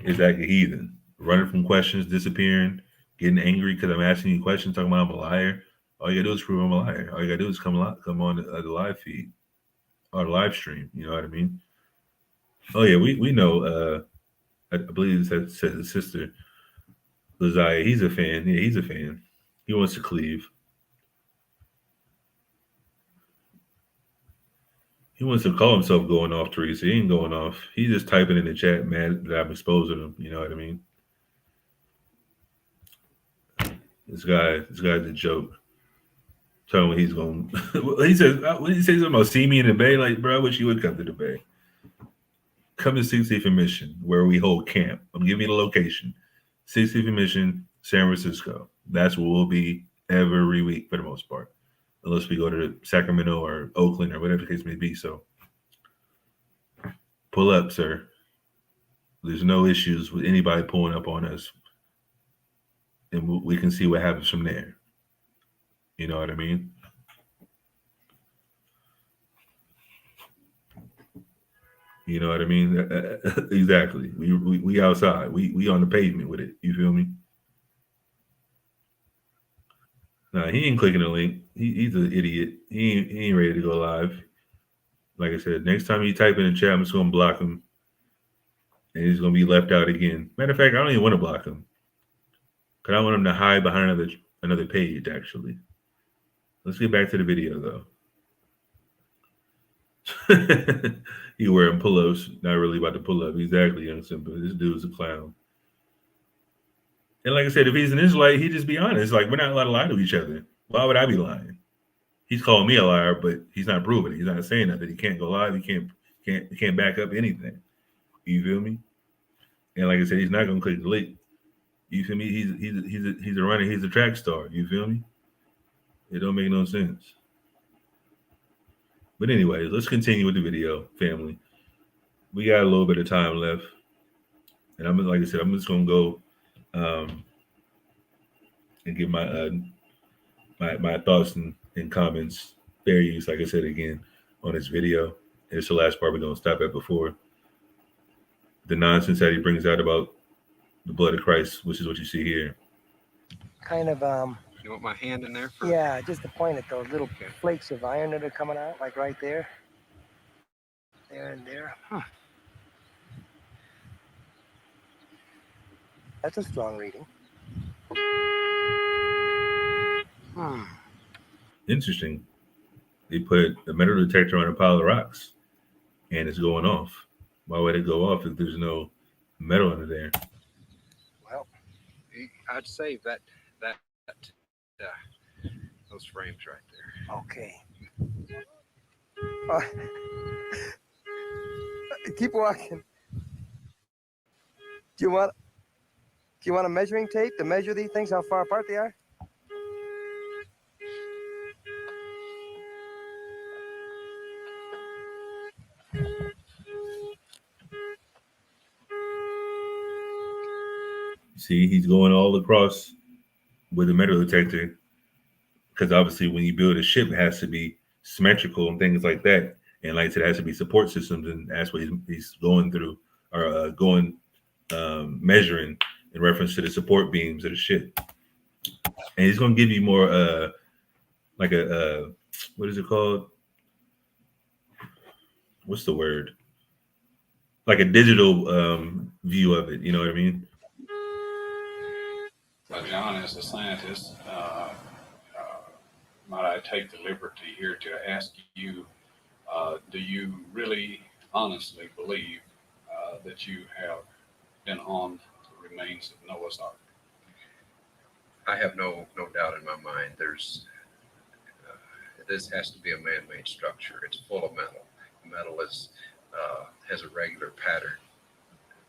A: is like a heathen. Running from questions, disappearing, getting angry because I'm asking you questions, talking about I'm a liar. All you gotta do is prove I'm a liar. All you gotta do is come on the live feed. Or live stream, you know what I mean? Oh yeah, we know. I believe that says his sister, Lazaya. He's a fan. Yeah, he's a fan. He wants to cleave. He wants to call himself going off, Teresa. He ain't going off. He's just typing in the chat, mad that I'm exposing him. You know what I mean? This guy's a joke. Telling me he's going. He says, "What did he say something about see me in the Bay?" Like, bro, I wish you would come to the Bay. Come to 60th Mission, where we hold camp. I'm giving you the location: 60th Mission, San Francisco. That's where we'll be every week for the most part, unless we go to Sacramento or Oakland or whatever the case may be. So, pull up, sir. There's no issues with anybody pulling up on us, and we can see what happens from there. You know what I mean? You know what I mean? Exactly. We outside. We on the pavement with it. You feel me? Nah, he ain't clicking the link. He's an idiot. He ain't ready to go live. Like I said, next time you type in the chat, I'm just gonna block him, and he's gonna be left out again. Matter of fact, I don't even want to block him, cause I want him to hide behind another page. Actually. Let's get back to the video, though. You wearing pull-ups, not really about to pull up. Exactly, young simple. This dude's a clown. And like I said, if he's an Israelite, he'd just be honest. Like, we're not allowed to lie to each other. Why would I be lying? He's calling me a liar, but he's not proving it. He's not saying that he can't go live. He can't back up anything. You feel me? And like I said, he's not gonna click the link. You feel me? He's a runner. He's a track star. You feel me? It don't make no sense. But anyway, let's continue with the video, family. We got a little bit of time left. And like I said, I'm just going to go and give my my thoughts and comments, fair use, like I said again, on this video. And it's the last part we're going to stop at before. The nonsense that he brings out about the blood of Christ, which is what you see here.
S: Kind of,
T: You want my hand in there?
S: yeah, just to point at those little flakes of iron that are coming out, like right there. There and there. That's a strong reading.
A: Interesting. They put a metal detector on a pile of rocks, and it's going off. Why would it go off if there's no metal under there?
T: Well, I'd save those frames right there.
S: Okay. Keep walking. Do you want a measuring tape to measure these things, how far apart they are?
A: See, he's going all across with a metal detector because obviously when you build a ship, it has to be symmetrical and things like that. And like I said, it has to be support systems, and that's what he's going through or measuring in reference to the support beams of the ship. And he's going to give you more like a what is it called? What's the word? Like a digital view of it. You know what I mean?
R: But John, as a scientist, might I take the liberty here to ask you, do you really honestly believe that you have been on the remains of Noah's Ark?
T: I have no doubt in my mind. This has to be a man-made structure. It's full of metal. Metal has a regular pattern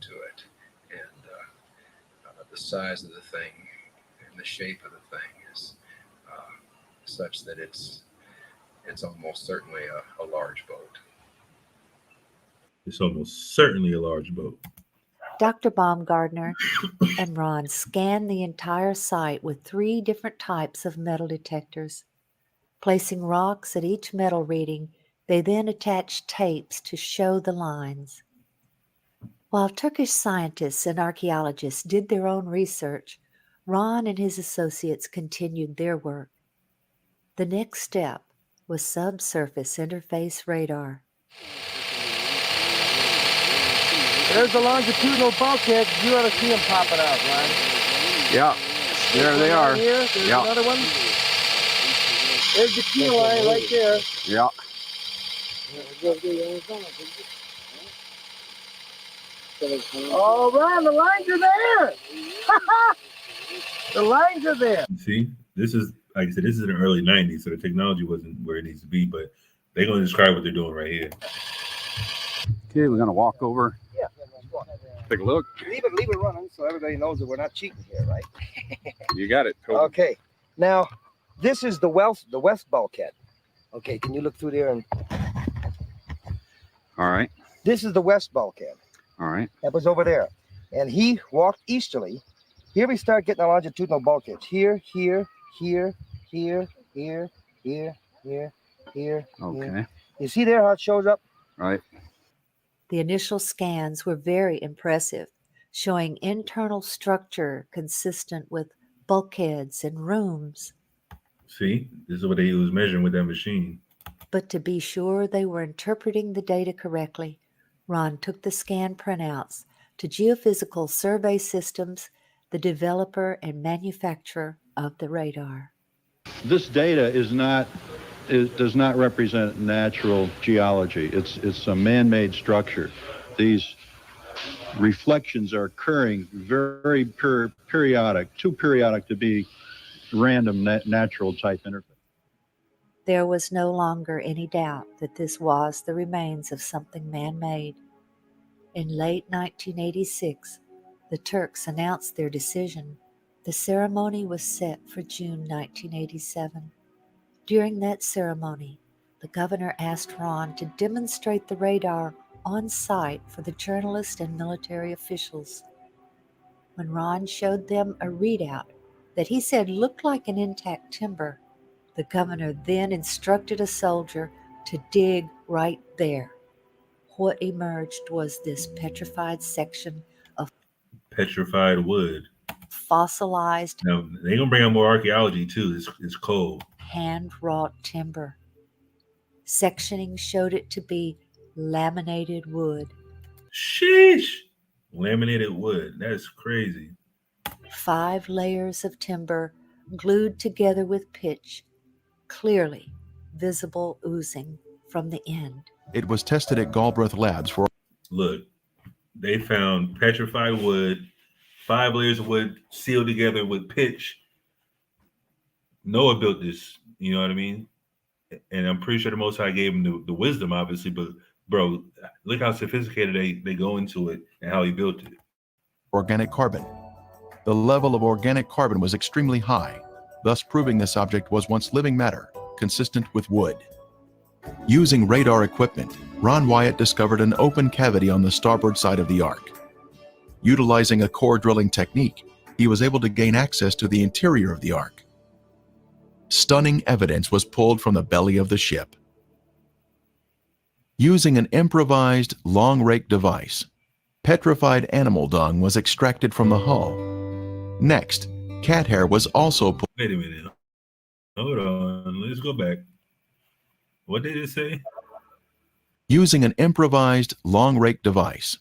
T: to it, and the size of the thing and the shape of the thing is such that it's almost certainly a large boat.
A: It's almost certainly a large boat.
Q: Dr. Baumgartner and Ron scanned the entire site with 3 different types of metal detectors. Placing rocks at each metal reading, they then attached tapes to show the lines. While Turkish scientists and archaeologists did their own research, Ron and his associates continued their work. The next step was subsurface interface radar.
S: There's the longitudinal bulkheads. You ought to see them popping out, Ron.
C: Yeah, there they are.
S: Here. There's
C: Yeah.
S: another one. There's the key line right there.
C: Yeah.
S: Oh, Ron, the lines are there. The lines are there.
A: See, this is, like I said, this is in the early 90s, so the technology wasn't where it needs to be, but they're going to describe what they're doing right here.
C: Okay, we're going to walk over.
S: Yeah.
C: Take a look.
S: Leave it running so everybody knows that we're not cheating here, right?
C: You got it.
S: Okay. Now, this is the west bulkhead. Okay, can you look through there? And
C: All right.
S: this is the west bulkhead.
C: All right.
S: That was over there. And he walked easterly. Here we start getting our longitudinal bulkheads. Here, here, here, here, here, here, here, here.
C: Okay.
S: You see there how it shows up?
C: Right.
Q: The initial scans were very impressive, showing internal structure consistent with bulkheads and rooms.
A: See, this is what they was measuring with that machine.
Q: But to be sure they were interpreting the data correctly, Ron took the scan printouts to Geophysical Survey Systems, the developer and manufacturer of the radar.
U: This data does not represent natural geology. It's a man-made structure. These reflections are occurring very periodic, too periodic to be random natural type interface.
Q: There was no longer any doubt that this was the remains of something man-made. In late 1986, the Turks announced their decision. The ceremony was set for June 1987. During that ceremony, the governor asked Ron to demonstrate the radar on site for the journalists and military officials. When Ron showed them a readout that he said looked like an intact timber, The governor then instructed a soldier to dig right there. What emerged was this petrified section of
A: Petrified wood.
Q: fossilized,
A: Now they're gonna bring out more archaeology too. It's cold.
Q: hand-wrought timber. Sectioning showed it to be laminated wood.
A: Sheesh. Laminated wood. That's crazy.
Q: 5 layers of timber glued together with pitch, clearly visible oozing from the end.
D: It was tested at Galbraith Labs for.
A: Look, they found petrified wood, 5 layers of wood sealed together with pitch. Noah built this, you know what I mean? And I'm pretty sure the Most High gave him the wisdom, obviously, but bro, look how sophisticated they go into it and how he built it.
D: Organic carbon. The level of organic carbon was extremely high, thus proving this object was once living matter, consistent with wood. Using radar equipment, Ron Wyatt discovered an open cavity on the starboard side of the Ark. Utilizing a core drilling technique, he was able to gain access to the interior of the Ark. Stunning evidence was pulled from the belly of the ship. Using an improvised long rake device, petrified animal dung was extracted from the hull. Next, cat hair was also pulled.
A: Wait a minute. Hold on. Let's go back. What did it say?
D: Using an improvised long rake device,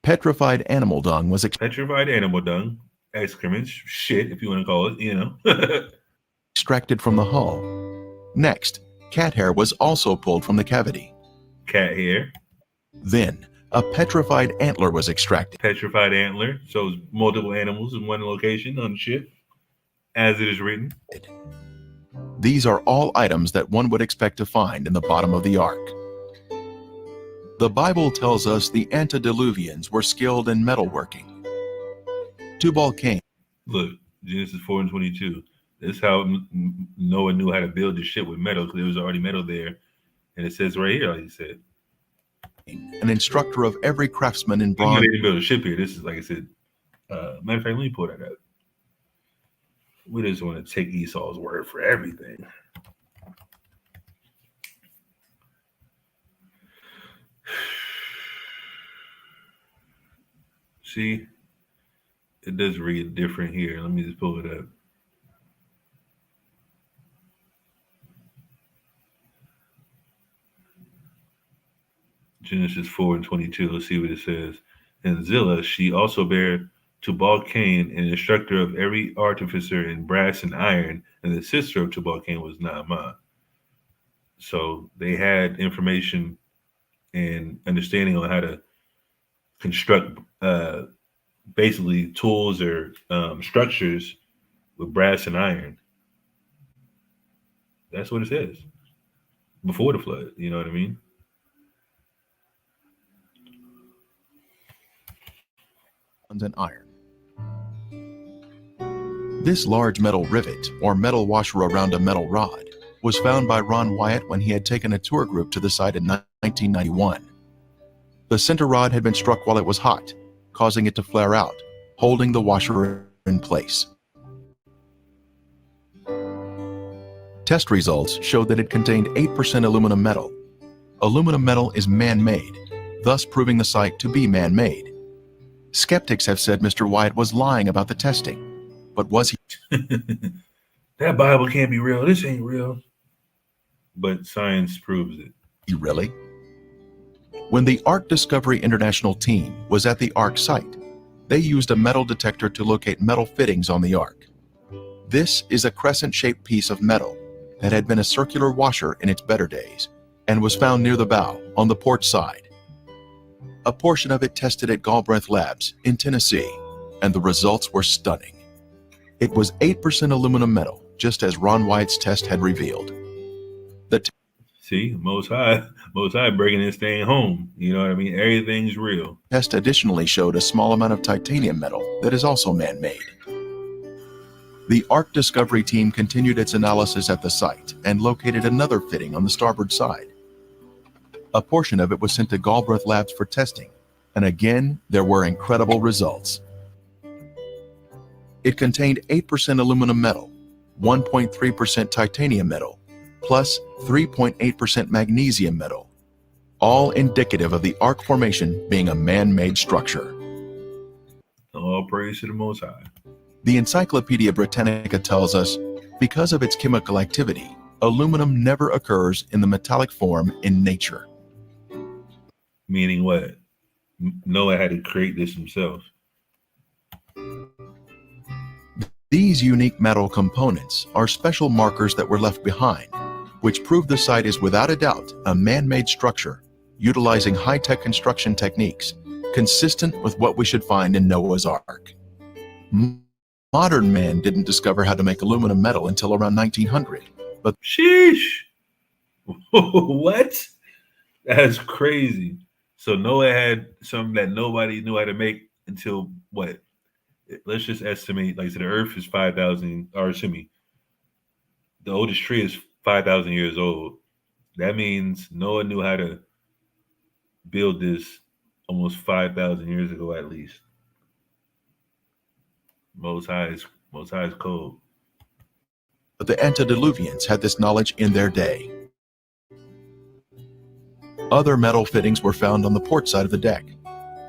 D: petrified animal dung was
A: petrified animal dung, excrement, shit, if you want to call it, you know.
D: extracted from the hull. Next, cat hair was also pulled from the cavity.
A: Cat hair.
D: Then, a petrified antler was extracted.
A: Petrified antler, so it's multiple animals in one location on the ship, as it is written.
D: These are all items that one would expect to find in the bottom of the Ark. The Bible tells us the antediluvians were skilled in metalworking. Tubal-Cain.
A: Look, Genesis 4:22. This is how Noah knew how to build the ship with metal, because there was already metal there. And it says right here, like he said.
D: An instructor of every craftsman in bronze.
A: They didn't build a ship here. This is, like I said, matter of fact, let me pull that up. We just want to take Esau's word for everything. See, it does read different here. Let me just pull it up. Genesis 4:22. Let's see what it says. And Zillah, she also bare Tubal-Cain, an instructor of every artificer in brass and iron, and the sister of Tubal-Cain was Naamah. So they had information and understanding on how to construct basically tools or structures with brass and iron. That's what it says. Before the flood, you know what I mean?
D: And iron. This large metal rivet, or metal washer around a metal rod, was found by Ron Wyatt when he had taken a tour group to the site in 1991. The center rod had been struck while it was hot, causing it to flare out, holding the washer in place. Test results showed that it contained 8% aluminum metal. Aluminum metal is man-made, thus proving the site to be man-made. Skeptics have said Mr. Wyatt was lying about the testing, but was he?
A: That Bible can't be real. This ain't real. But science proves it.
D: He really? When the Ark Discovery International team was at the Ark site, they used a metal detector to locate metal fittings on the Ark. This is a crescent-shaped piece of metal that had been a circular washer in its better days and was found near the bow on the port side. A portion of it tested at Galbraith Labs in Tennessee, and the results were stunning. It was 8% aluminum metal, just as Ron Wyatt's test had revealed.
A: See, Most High breaking this thing home. You know what I mean? Everything's real.
D: Test additionally showed a small amount of titanium metal that is also man-made. The Ark Discovery team continued its analysis at the site and located another fitting on the starboard side. A portion of it was sent to Galbraith Labs for testing, and again, there were incredible results. It contained 8% aluminum metal, 1.3% titanium metal, plus 3.8% magnesium metal, all indicative of the ark formation being a man-made structure.
A: All praise to the Most High.
D: The Encyclopedia Britannica tells us, because of its chemical activity, aluminum never occurs in the metallic form in nature.
A: Meaning what? Noah had to create this himself.
D: These unique metal components are special markers that were left behind, which prove the site is without a doubt a man-made structure utilizing high-tech construction techniques consistent with what we should find in Noah's Ark. Modern man didn't discover how to make aluminum metal until around 1900, but
A: sheesh, what? That's crazy. So Noah had something that nobody knew how to make until what? Let's just estimate, like, so the earth is 5,000, or excuse me, the oldest tree is 5,000 years old. That means Noah knew how to build this almost 5,000 years ago at least. Most High is cold.
D: But the antediluvians had this knowledge in their day. Other metal fittings were found on the port side of the deck.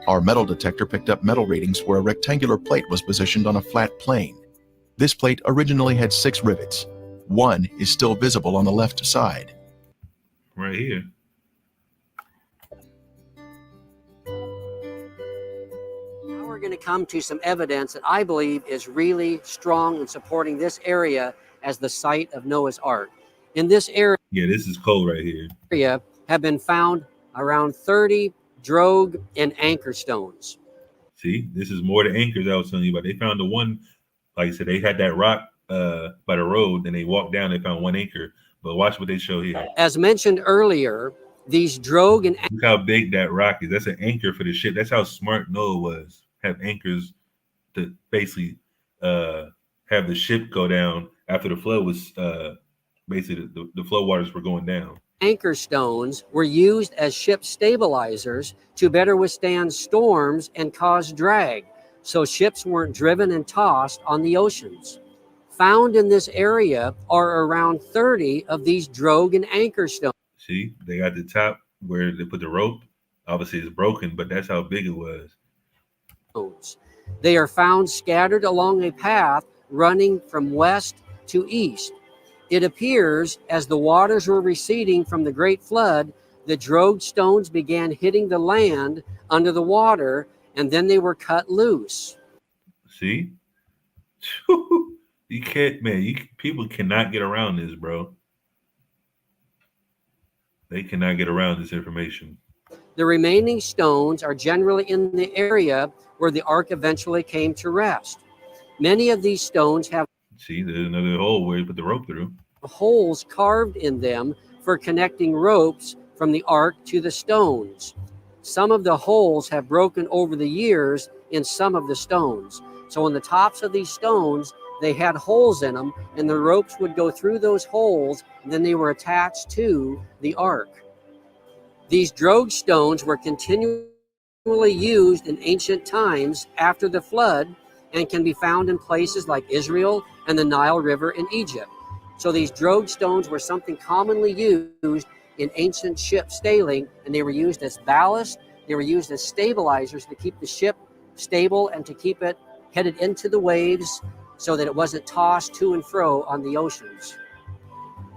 D: Our metal detector picked up metal readings where a rectangular plate was positioned on a flat plane. This plate originally had 6 rivets. One is still visible on the left side.
A: Right here.
G: Now we're going to come to some evidence that I believe is really strong in supporting this area as the site of Noah's Ark. In this area,
A: yeah, this is cold right here.
G: Have been found around 30 drogue and anchor stones.
A: See, this is more the anchors I was telling you about. They found the one, like I said, they had that rock by the road, and they walked down, they found one anchor. But watch what they show here.
G: As mentioned earlier, these drogue and
A: look how big that rock is. That's an anchor for the ship. That's how smart Noah was. Have anchors to basically have the ship go down after the flood was basically the flood waters were going down.
G: Anchor stones were used as ship stabilizers to better withstand storms and cause drag, so ships weren't driven and tossed on the oceans. Found in this area are around 30 of these drogue and anchor stones.
A: See, they got the top where they put the rope. Obviously, it's broken, but that's how big it was.
G: They are found scattered along a path running from west to east. It appears as the waters were receding from the great flood, the drogue stones began hitting the land under the water, and then they were cut loose.
A: See? You can't, man, people cannot get around this, bro. They cannot get around this information.
G: The remaining stones are generally in the area where the ark eventually came to rest. Many of these stones have
A: see, there's another hole where you put the rope through.
G: Holes carved in them for connecting ropes from the ark to the stones. Some of the holes have broken over the years in some of the stones. So on the tops of these stones, they had holes in them, and the ropes would go through those holes, and then they were attached to the ark. These drogue stones were continually used in ancient times after the flood and can be found in places like Israel and the Nile River in Egypt. So these drogue stones were something commonly used in ancient ship sailing, and they were used as ballast. They were used as stabilizers to keep the ship stable and to keep it headed into the waves so that it wasn't tossed to and fro on the oceans.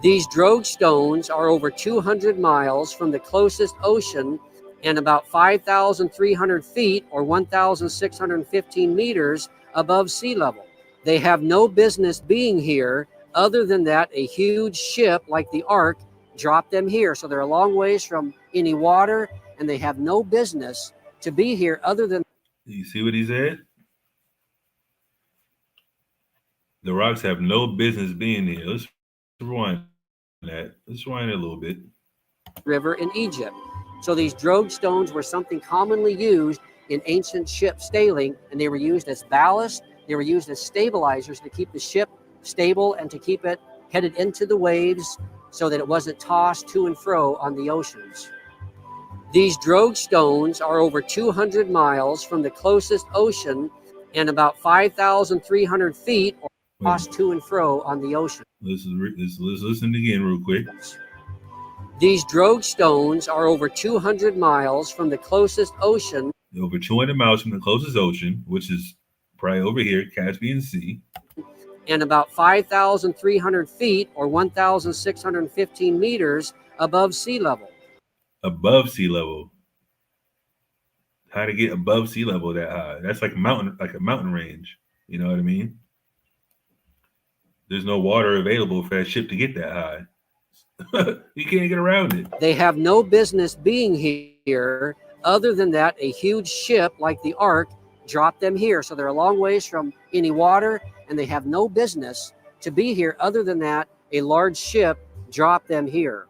G: These drogue stones are over 200 miles from the closest ocean and about 5,300 feet or 1,615 meters above sea level. They have no business being here other than that a huge ship like the Ark dropped them here. So they're a long ways from any water, and they have no business to be here other than...
A: You see what he said? The rocks have no business being here. Let's rewind that. Let's rewind it a little bit.
G: River in Egypt. So these drogue stones were something commonly used in ancient ship sailing, and they were used as ballast. They were used as stabilizers to keep the ship stable and to keep it headed into the waves so that it wasn't tossed to and fro on the oceans. These drogue stones are over 200 miles from the closest ocean and about 5,300 feet. tossed to and fro on the ocean.
A: Let's listen again real quick.
G: These drogue stones are over 200 miles from the closest ocean.
A: Over 200 miles from the closest ocean, which is probably over here, Caspian Sea.
G: And about 5,300 feet or 1,615 meters above sea level.
A: Above sea level. How to get above sea level that high? That's like a mountain range. You know what I mean? There's no water available for that ship to get that high. You can't get around it.
G: They have no business being here. Other than that, a huge ship like the Ark dropped them here. So they're a long ways from any water, and they have no business to be here. Other than that, a large ship dropped them here.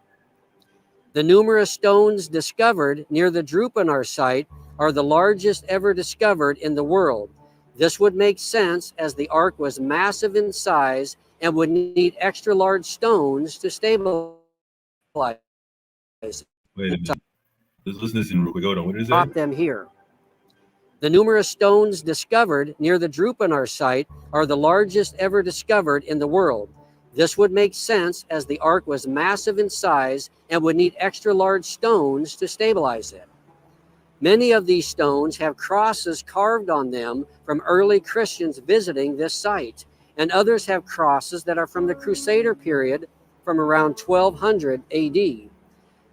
G: The numerous stones discovered near the Drupanar site are the largest ever discovered in the world. This would make sense as the Ark was massive in size and would need extra large stones to stabilize.
A: Wait a minute. Let's listen to this real quick. Hold on. What is
G: Drop
A: that?
G: them here. The numerous stones discovered near the Drupanar site are the largest ever discovered in the world. This would make sense as the Ark was massive in size and would need extra large stones to stabilize it. Many of these stones have crosses carved on them from early Christians visiting this site, and others have crosses that are from the Crusader period from around 1200 AD.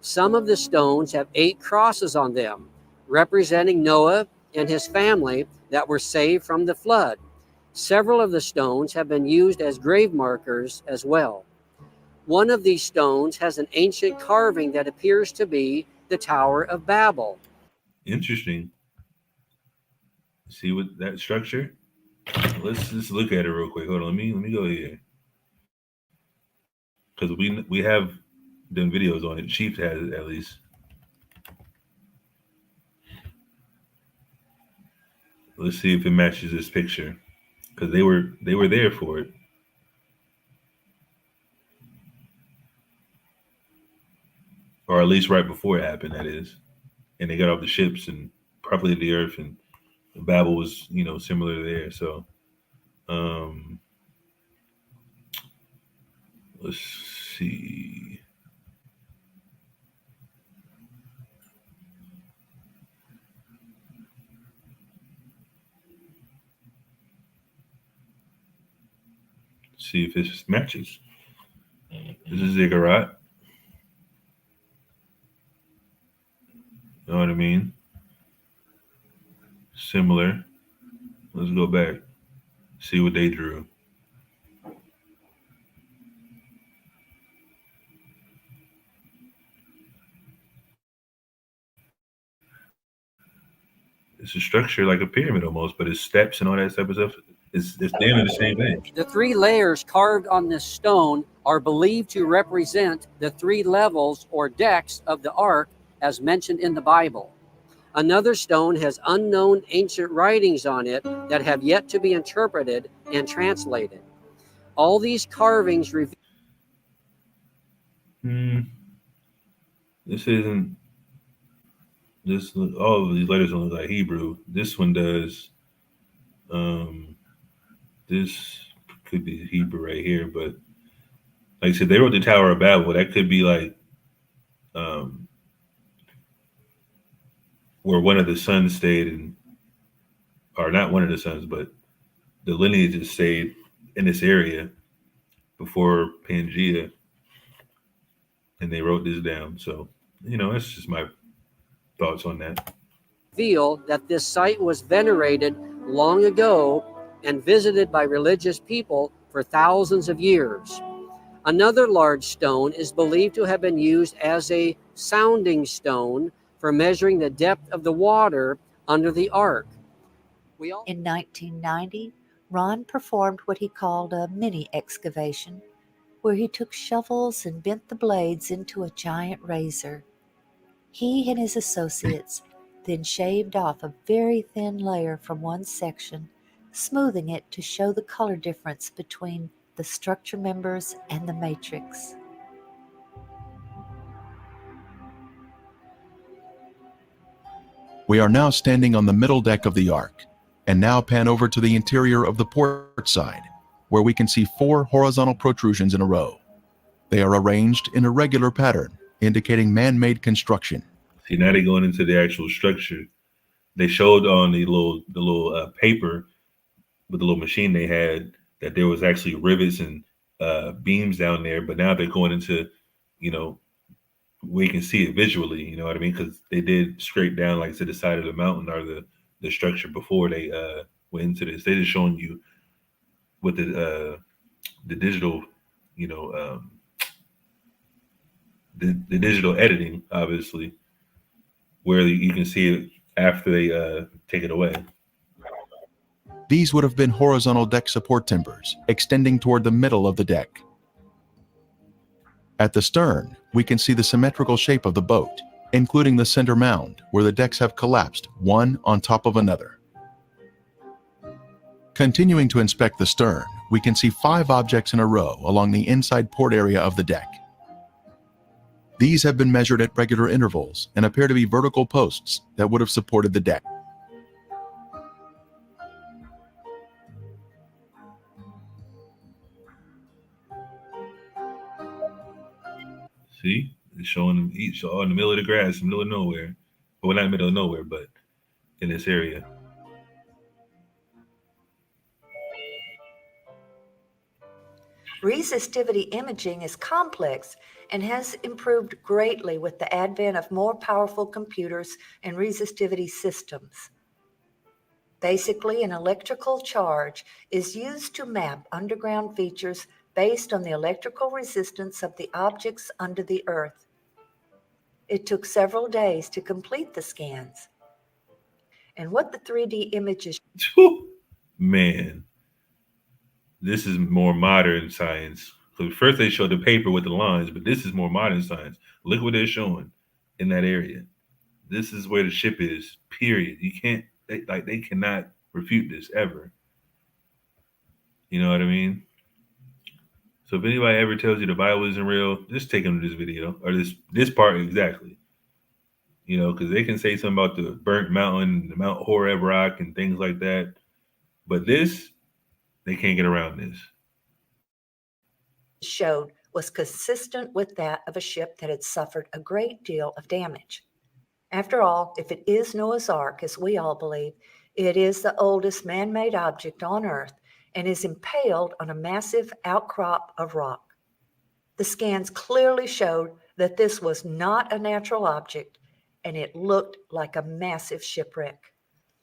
G: Some of the stones have 8 crosses on them, representing Noah and his family that were saved from the flood. Several of the stones have been used as grave markers as well. One of these stones has an ancient carving that appears to be the Tower of Babel.
A: Interesting. See what that structure? Let's just look at it real quick. Hold on. Let me go here. Because we have done videos on it. Chief has it at least. Let's see if it matches this picture. Because they were there for it. Or at least right before it happened, that is. And they got off the ships and populated the earth, and Babel was, similar there. So let's see. See if this matches. This is ziggurat. You know what I mean? Similar. Let's go back. See what they drew. It's a structure like a pyramid almost, but it's steps and all that type of stuff. It's damn near the same thing.
G: The 3 layers carved on this stone are believed to represent the 3 levels or decks of the Ark as mentioned in the Bible. Another stone has unknown ancient writings on it that have yet to be interpreted and translated. All these carvings reveal.
A: This isn't. All of these letters don't look like Hebrew. This one does. This could be Hebrew right here, but like I said, they wrote the Tower of Babel. That could be like where one of the sons stayed, or not one of the sons, but the lineages stayed in this area before Pangea, and they wrote this down. So, that's just my thoughts on that.
G: Reveal that this site was venerated long ago and visited by religious people for thousands of years. Another large stone is believed to have been used as a sounding stone for measuring the depth of the water under the Ark.
Q: In 1990, Ron performed what he called a mini excavation, where he took shovels and bent the blades into a giant razor. He and his associates then shaved off a very thin layer from one section, smoothing it to show the color difference between the structure members and the matrix.
D: We are now standing on the middle deck of the Ark, and now pan over to the interior of the port side, where we can see 4 horizontal protrusions in a row. They are arranged in a regular pattern, indicating man-made construction.
A: See, now they're going into the actual structure. They showed on the little paper with the little machine they had that there was actually rivets and beams down there, but now they're going into, you know, we can see it visually, you know what I mean? Because they did scrape down like to the side of the mountain or the structure before they went into this. They're just showing you with the digital, you know, the digital editing, obviously, where you can see it after they take it away.
D: These would have been horizontal deck support timbers, extending toward the middle of the deck. At the stern, we can see the symmetrical shape of the boat, including the center mound, where the decks have collapsed one on top of another. Continuing to inspect the stern, we can see 5 objects in a row along the inside port area of the deck. These have been measured at regular intervals and appear to be vertical posts that would have supported the deck.
A: See, it's showing them each all in the middle of the grass, in the middle of nowhere. Well, not middle of nowhere, but in this area.
Q: Resistivity imaging is complex and has improved greatly with the advent of more powerful computers and resistivity systems. Basically, an electrical charge is used to map underground features based on the electrical resistance of the objects under the earth. It took several days to complete the scans. And what the 3D images...
A: Man, this is more modern science. So first they showed the paper with the lines, but this is more modern science. Look what they're showing in that area. This is where the ship is, period. You can't, they cannot refute this ever. You know what I mean? So if anybody ever tells you the Bible isn't real, just take them to this video or this part exactly. You know, because they can say something about the burnt mountain, the Mount Horeb rock, and things like that. But this, they can't get around this.
Q: Showed was consistent with that of a ship that had suffered a great deal of damage. After all, if it is Noah's Ark, as we all believe, it is the oldest man-made object on Earth and is impaled on a massive outcrop of rock. The scans clearly showed that this was not a natural object, and it looked like a massive shipwreck.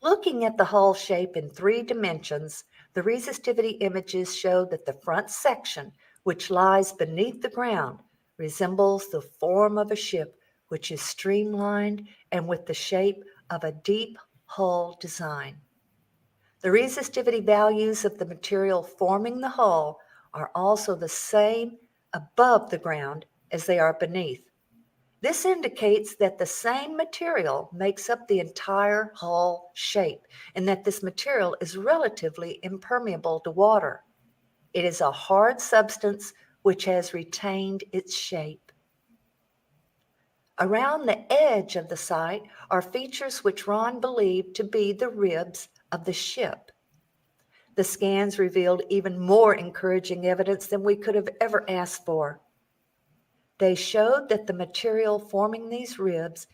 Q: Looking at the hull shape in 3 dimensions, the resistivity images show that the front section, which lies beneath the ground, resembles the form of a ship, which is streamlined and with the shape of a deep hull design. The resistivity values of the material forming the hull are also the same above the ground as they are beneath. This indicates that the same material makes up the entire hull shape and that this material is relatively impermeable to water. It is a hard substance which has retained its shape. Around the edge of the site are features which Ron believed to be the ribs of the ship. The scans revealed even more encouraging evidence than we could have ever asked for. They showed that the material forming these ribs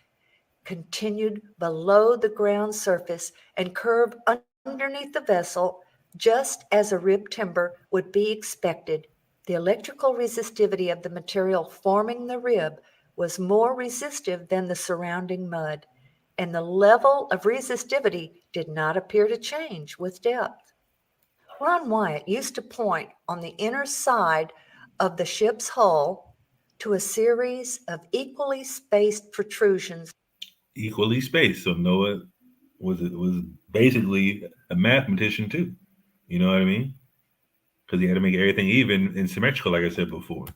Q: continued below the ground surface and curved underneath the vessel, just as a rib timber would be expected. The electrical resistivity of the material forming the rib was more resistive than the surrounding mud, and the level of resistivity did not appear to change with depth. Ron Wyatt used to point on the inner side of the ship's hull to a series of equally spaced protrusions.
A: Equally spaced. So Noah was basically a mathematician too. You know what I mean? Because he had to make everything even and symmetrical, like I said before.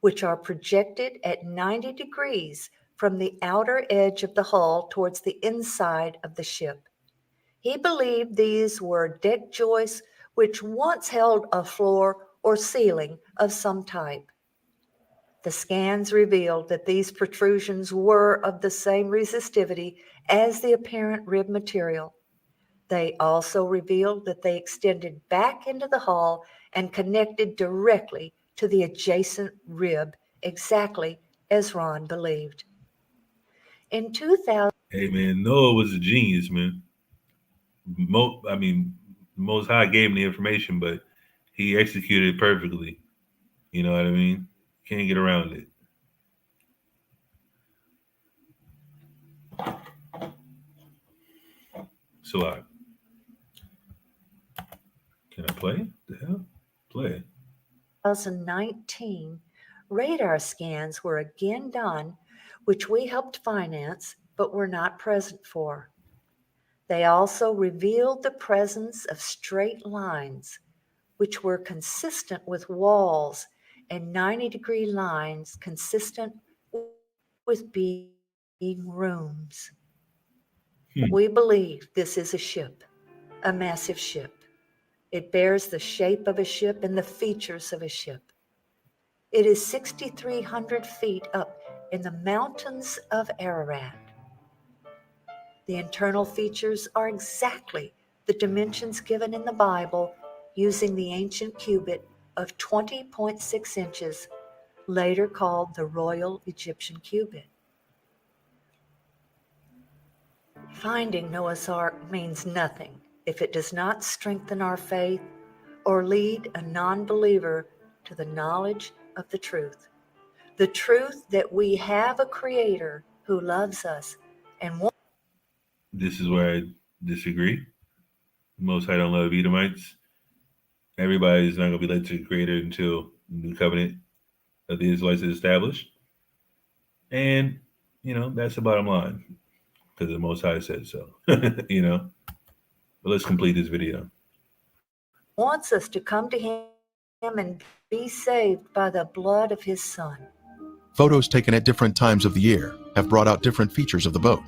Q: Which are projected at 90 degrees from the outer edge of the hull towards the inside of the ship. He believed these were deck joists which once held a floor or ceiling of some type. The scans revealed that these protrusions were of the same resistivity as the apparent rib material. They also revealed that they extended back into the hull and connected directly to the adjacent rib, exactly as Ron believed. In 2000,
A: Hey man, Noah was a genius, man. Most High gave him the information, but he executed it perfectly. You know what I mean? Can't get around it. So can I play? The hell? Play.
Q: 2019, radar scans were again done, which we helped finance but were not present for. They also revealed the presence of straight lines, which were consistent with walls, and 90-degree lines consistent with being rooms. We believe this is a ship, a massive ship. It bears the shape of a ship and the features of a ship. It is 6,300 feet up in the mountains of Ararat. The internal features are exactly the dimensions given in the Bible using the ancient cubit of 20.6 inches, later called the Royal Egyptian Cubit. Finding Noah's Ark means nothing if it does not strengthen our faith or lead a non-believer to the knowledge of the truth that we have a Creator who loves us and wants.
A: This is where I disagree. Most High don't love Edomites. Everybody's not going to be led to the Creator until the new covenant of the Israelites is established. And, that's the bottom line because the Most High said so, But let's complete this video.
Q: Wants us to come to Him and be saved by the blood of His Son.
D: Photos taken at different times of the year have brought out different features of the boat.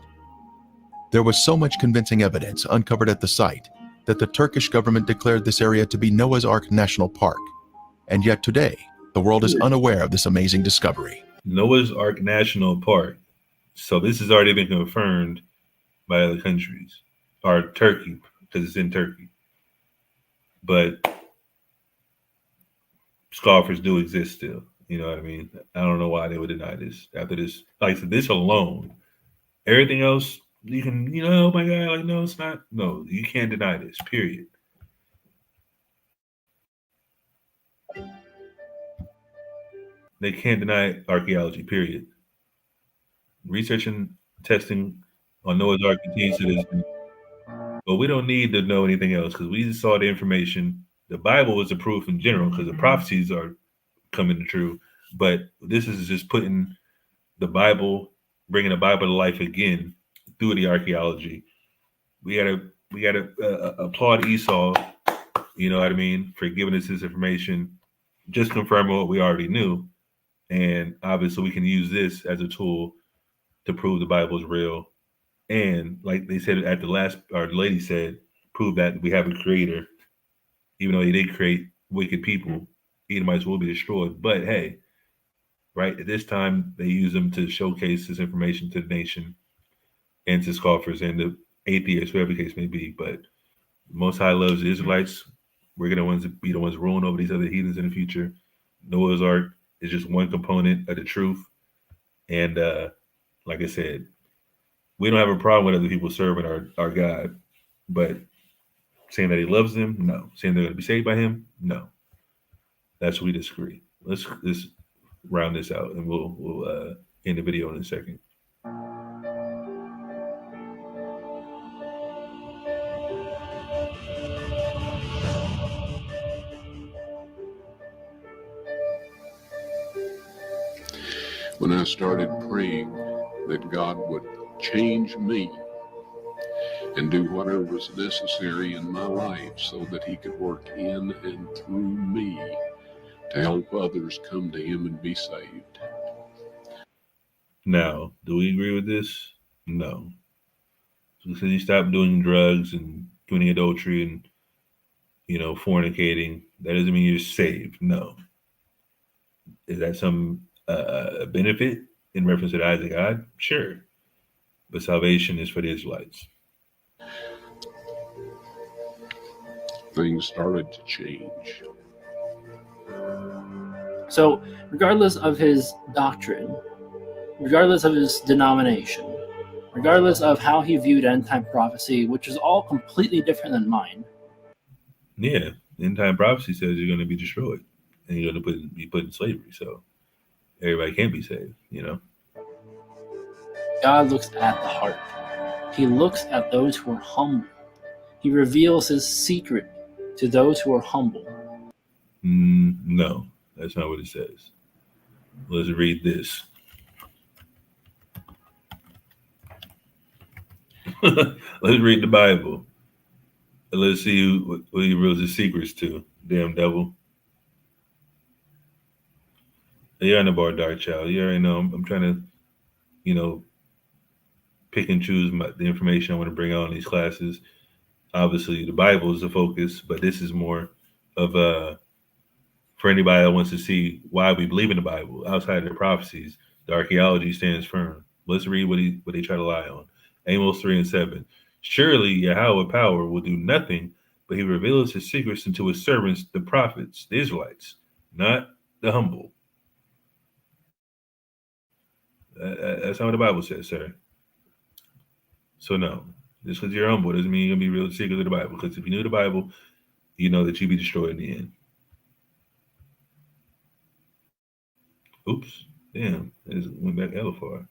D: There was so much convincing evidence uncovered at the site that the Turkish government declared this area to be Noah's Ark National Park. And yet today, the world is unaware of this amazing discovery.
A: Noah's Ark National Park. So this has already been confirmed by other countries, or Turkey, because it's in Turkey. But scoffers do exist still. You know what I mean? I don't know why they would deny this. After this, like I said, this alone, everything else, you can, oh my God, like, no, it's not. No, you can't deny this, period. They can't deny archaeology, period. Research and testing on Noah's Ark continues to this day. But we don't need to know anything else because we just saw the information. The Bible is the proof in general because the prophecies are coming true. But this is just putting the Bible, bringing the Bible to life again through the archaeology. We gotta applaud Esau, you know what I mean, for giving us this information, just confirming what we already knew. And obviously we can use this as a tool to prove the Bible is real. And like they said at the last, or the lady said, prove that we have a creator. Even though he did create wicked people, Edomites will be destroyed. But hey, right, at this time, they use them to showcase this information to the nation and to scoffers and the atheists, whoever the case may be. But Most High loves the Israelites. We're going to be the ones ruling over these other heathens in the future. Noah's Ark is just one component of the truth. And like I said, we don't have a problem with other people serving our God. But saying that he loves them, no. Saying they're going to be saved by him, no. That's where we disagree. Let's round this out, and we'll end the video in a second.
F: When I started praying that God would change me and do whatever was necessary in my life so that he could work in and through me to help others come to him and be saved.
A: Now, do we agree with this? No. So since you stop doing drugs and committing adultery and, fornicating, that doesn't mean you're saved. No. Is that some benefit in reference to the eyes of God? Sure. But salvation is for the Israelites.
F: Things started to change.
B: So, regardless of his doctrine, regardless of his denomination, regardless of how he viewed end-time prophecy, which is all completely different than mine.
A: Yeah, end-time prophecy says you're going to be destroyed and you're going to be put in slavery. So everybody can't be saved, you know.
B: God looks at the heart. He looks at those who are humble. He reveals his secret to those who are humble.
A: No, that's not what it says. Let's read this. Let's read the Bible. Let's see what he reveals his secrets to. Damn devil. You're on the bar, dark child. You already know. I'm trying to, you know, pick and choose the information I want to bring out in these classes. Obviously, the Bible is the focus, but this is more of for anybody that wants to see why we believe in the Bible outside of the prophecies. The archaeology stands firm. Let's read what they try to lie on. Amos 3:7. Surely Yahweh power will do nothing, but he reveals his secrets unto his servants, the prophets, the Israelites, not the humble. That's not what the Bible says, sir. So no, just because you're humble doesn't mean you're gonna be real secret of the Bible. Because if you knew the Bible, you know that you'd be destroyed in the end. Oops, damn, it went back hella far.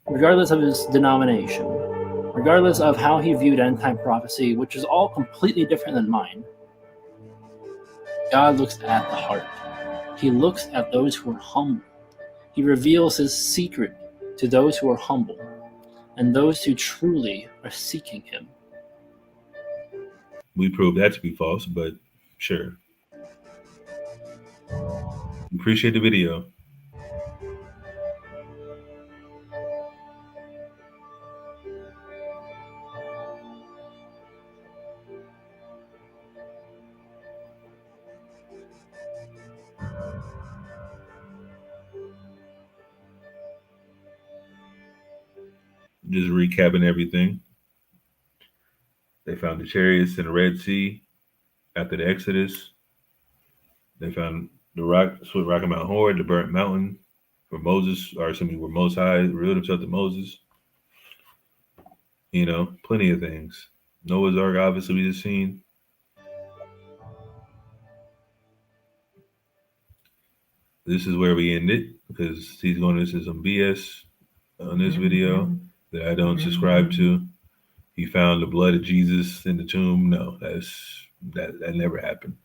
B: Regardless of his denomination, regardless of how he viewed end-time prophecy, which is all completely different than mine, God looks at the heart. He looks at those who are humble. He reveals his secret to those who are humble and those who truly are seeking him.
A: We proved that to be false, but sure. Appreciate the video. Just recapping everything. They found the chariots in the Red Sea after the Exodus. They found the Rocky Mount Horeb, the burnt mountain, where Most High revealed himself to Moses. You know, plenty of things. Noah's Ark, obviously, we just seen. This is where we end it because he's going into some BS on this video that I don't subscribe to. He found the blood of Jesus in the tomb. No, that never happened.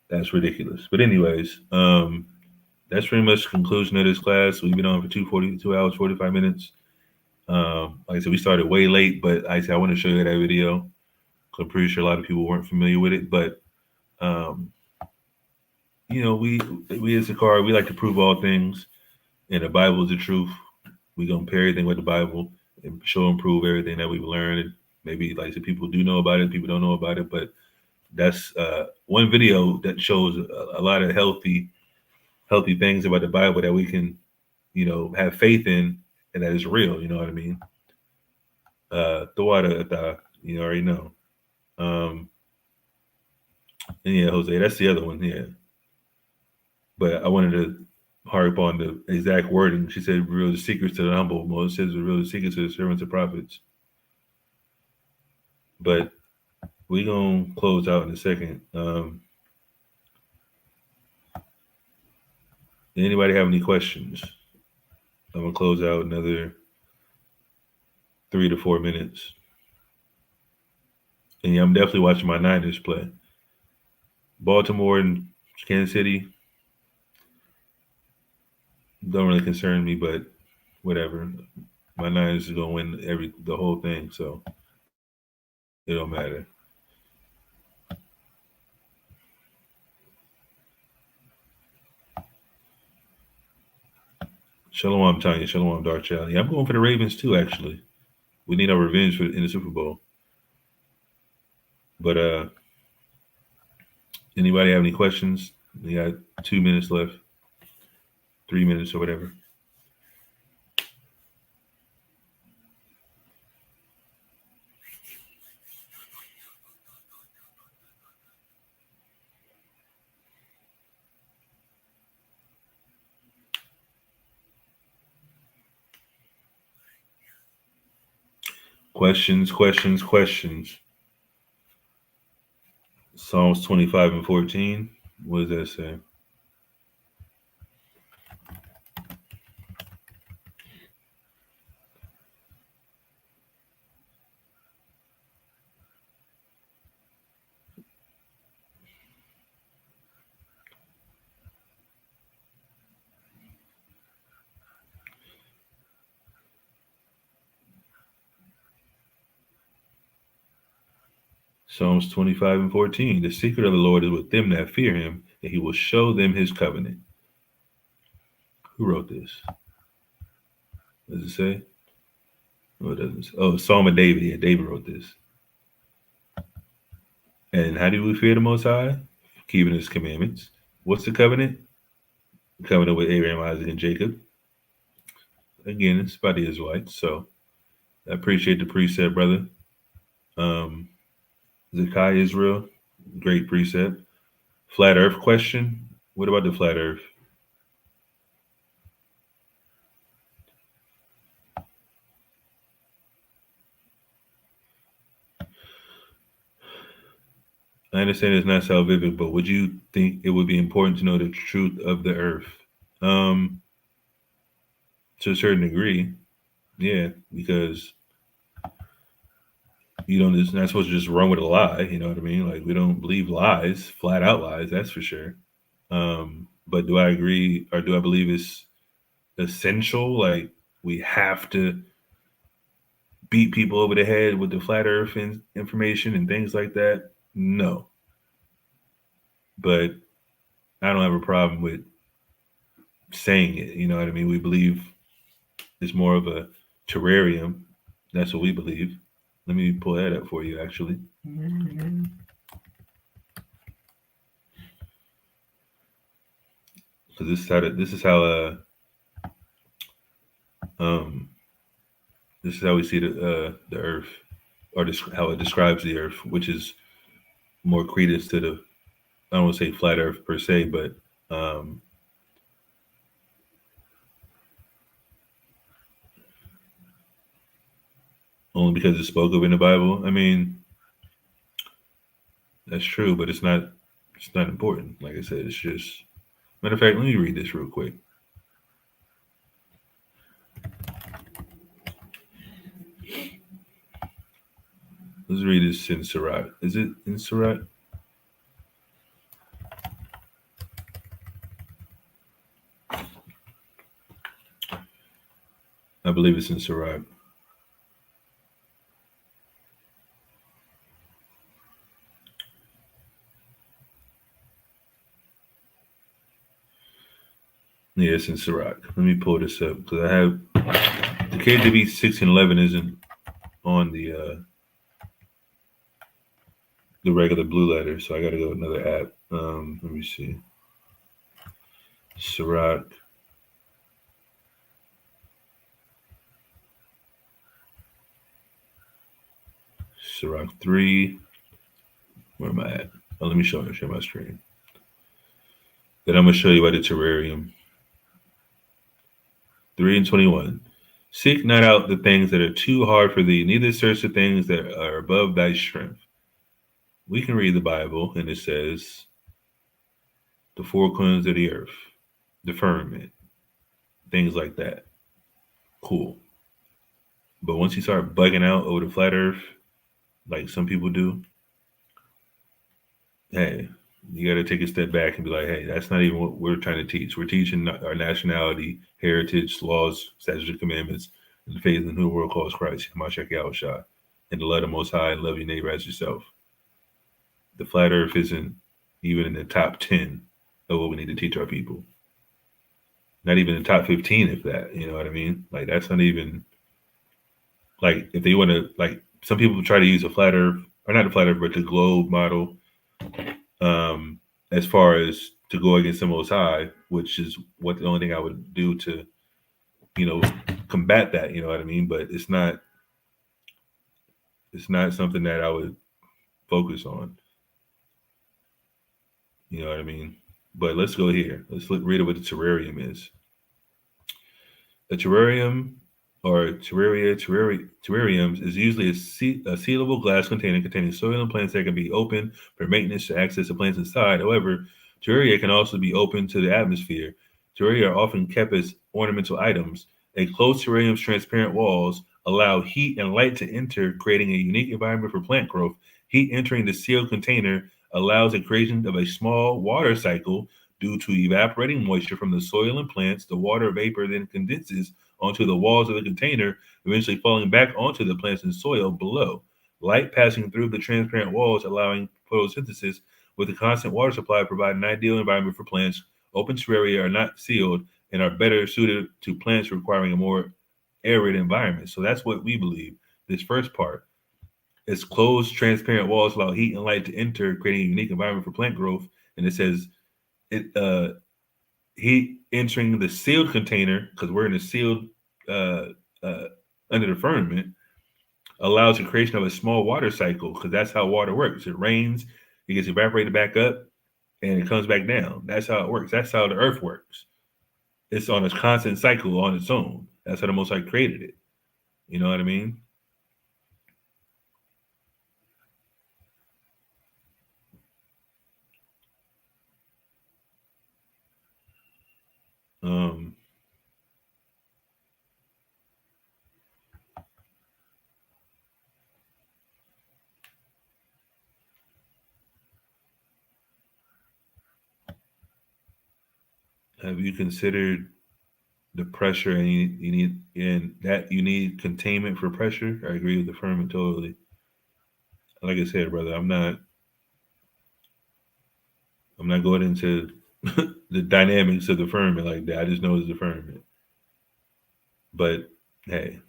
A: That's ridiculous. But anyways, that's pretty much the conclusion of this class. We've been on for 2 hours, 45 minutes. Like I said, we started way late, but I want to show you that video. I'm pretty sure a lot of people weren't familiar with it, but you know, we as a car, we like to prove all things, and the Bible is the truth. We gonna pair everything with the Bible and show and prove everything that we've learned. Maybe like I said, people do know about it, people don't know about it, but that's one video that shows a lot of healthy things about the Bible that we can, you know, have faith in and that is real. You know what I mean? The water, you already know. And yeah, Jose, that's the other one. Yeah. But I wanted to harp on the exact wording. She said, reveal the secrets to the humble. Moses says, reveal the secrets to the servants and prophets. But we're going to close out in a second. Anybody have any questions? I'm going to close out another 3 to 4 minutes. And yeah, I'm definitely watching my Niners play. Baltimore and Kansas City don't really concern me, but whatever. My Niners are gonna win the whole thing, so it don't matter. Shalom, Tanya. Shalom, Dark Child. Yeah, I'm going for the Ravens too. Actually, we need our revenge in the Super Bowl. But anybody have any questions? We got 2 minutes left, 3 minutes or whatever. Questions. Psalms 25 and 14. What does that say? Psalms 25 and 14. The secret of the Lord is with them that fear him, and he will show them his covenant. Who wrote this? Does it say? Oh, it doesn't say. Oh, Psalm of David. Yeah, David wrote this. And how do we fear the Most High? Keeping his commandments. What's the covenant? The covenant with Abraham, Isaac, and Jacob. Again, it's about the Israelites. So I appreciate the precept, brother. Zakai Israel, great precept. Flat Earth question. What about the flat Earth? I understand it's not salvific, but would you think it would be important to know the truth of the earth? To a certain degree, yeah, because it's not supposed to just run with a lie. You know what I mean? Like, we don't believe lies, flat out lies, that's for sure. But do I agree, or do I believe it's essential? Like, we have to beat people over the head with the flat earth information and things like that? No. But I don't have a problem with saying it. You know what I mean? We believe it's more of a terrarium. That's what we believe. Let me pull that up for you, actually. So this is how we see the earth, or how it describes the earth, which is more credence to the, I don't want to say flat earth per se, but only because it's spoke of in the Bible. I mean, that's true, but it's not important. Like I said, it's just, matter of fact, let me read this real quick. Let's read this in Sirach. Is it in Sirach? I believe it's in Sirach. Yeah, it's in Sirach. Let me pull this up because I have the KJV 1611 isn't on the regular blue letter, so I got to go to another app. Let me see. Sirach. Sirach 3. Where am I at? Oh, let me share my screen. Then I'm going to show you about the terrarium. 3 and 21. Seek not out the things that are too hard for thee, neither search the things that are above thy strength. We can read the Bible, and it says, the four corners of the earth, the firmament, things like that. Cool. But once you start bugging out over the flat earth, like some people do, hey, you got to take a step back and be like, hey, that's not even what we're trying to teach. We're teaching our nationality, heritage, laws, statutes, and commandments, and the faith in who the world calls Christ, Mashiach Yahushua, and to love the Most High and love your neighbor as yourself. The flat earth isn't even in the top 10 of what we need to teach our people. Not even in the top 15, if that, you know what I mean? Like, that's not even, like, if they want to, like, some people try to use a flat earth, or not the flat earth, but the globe model, as far as to go against the Most High, which is what the only thing I would do to, combat that, you know what I mean? But it's not something that I would focus on. You know what I mean? But let's go here. Let's read what the terrarium is. A terrarium or terrariums is usually a sealable glass container containing soil and plants that can be open for maintenance to access the plants inside. However, terraria can also be open to the atmosphere. Terraria are often kept as ornamental items. A closed terrarium's transparent walls allow heat and light to enter, creating a unique environment for plant growth. Heat entering the sealed container allows the creation of a small water cycle due to evaporating moisture from the soil and plants. The water vapor then condenses onto the walls of the container, eventually falling back onto the plants and soil below. Light passing through the transparent walls, allowing photosynthesis with a constant water supply, provide an ideal environment for plants. Open terraria are not sealed and are better suited to plants requiring a more arid environment. So that's what we believe. This first part is closed, transparent walls allow heat and light to enter, creating a unique environment for plant growth. And it says heat entering the sealed container, because we're in a sealed under the firmament, allows the creation of a small water cycle, because that's how water works. It rains, it gets evaporated back up, and it comes back down. That's how it works. That's how the earth works. It's on a constant cycle on its own. That's how the Most High created it. You know what I mean? Have you considered the pressure, and you need containment for pressure? I agree with the firmament totally. Like I said, brother, I'm not going into the dynamics of the firmament like that. I just know it's the firmament. But hey,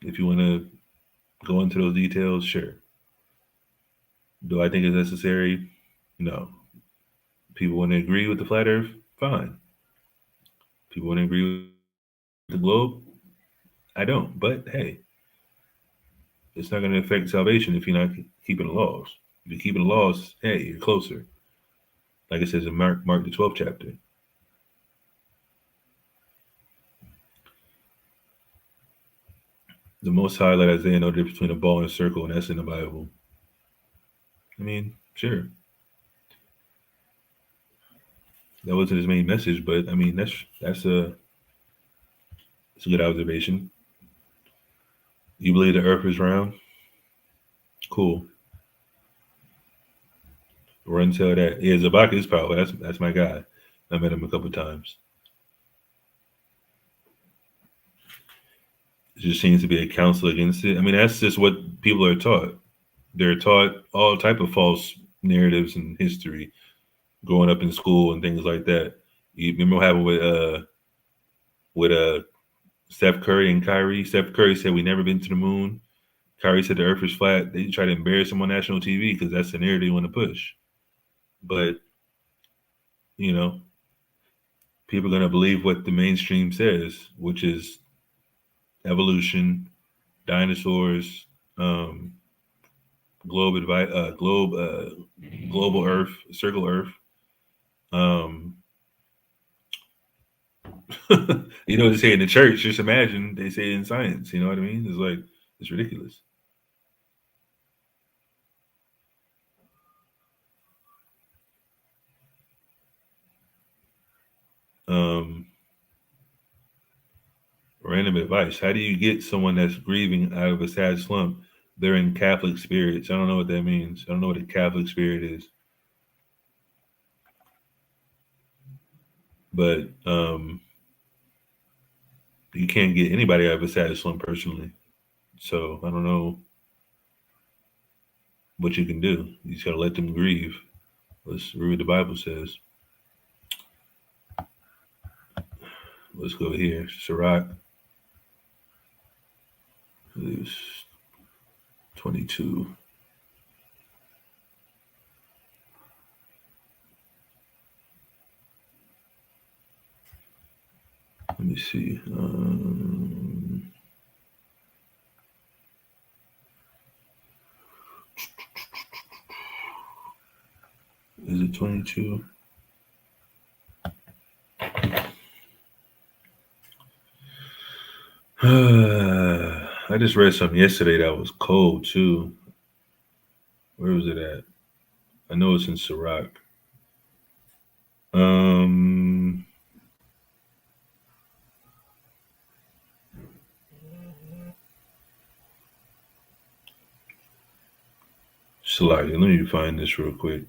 A: if you want to go into those details, sure. Do I think it's necessary? No. People want to agree with the flat earth? Fine. People want to agree with the globe? I don't. But hey, it's not going to affect salvation if you're not keeping the laws. If you're keeping the laws, hey, you're closer. Like it says in Mark the 12th chapter. The Most High let Isaiah know the difference between a ball and a circle, and that's in the Bible. I mean, sure. That wasn't his main message, but I mean, that's a good observation. You believe the earth is round? Cool. Run tell that. Yeah, Zabak is powerful. That's my guy. I met him a couple times. It just seems to be a counsel against it. I mean, that's just what people are taught. They're taught all type of false narratives in history, growing up in school and things like that. You remember what happened with Steph Curry and Kyrie? Steph Curry said we never been to the moon. Kyrie said the earth is flat. They try to embarrass him on national TV because that's the narrative they want to push. But, you know, people are going to believe what the mainstream says, which is evolution, dinosaurs, global Earth, circle Earth. You know, they say in the church, just imagine they say in science, you know what I mean? It's like, it's ridiculous. Random advice. How do you get someone that's grieving out of a sad slump? They're in Catholic spirits. I don't know what that means. I don't know what a Catholic spirit is. But you can't get anybody out of a sad slump personally. So I don't know what you can do. You just gotta let them grieve. Let's read what the Bible says. Let's go here. Sirach. It's 22. Let me see. Is it 22? I just read something yesterday that was cold too. Where was it at? I know it's in Sirach. Sirach. Let me find this real quick.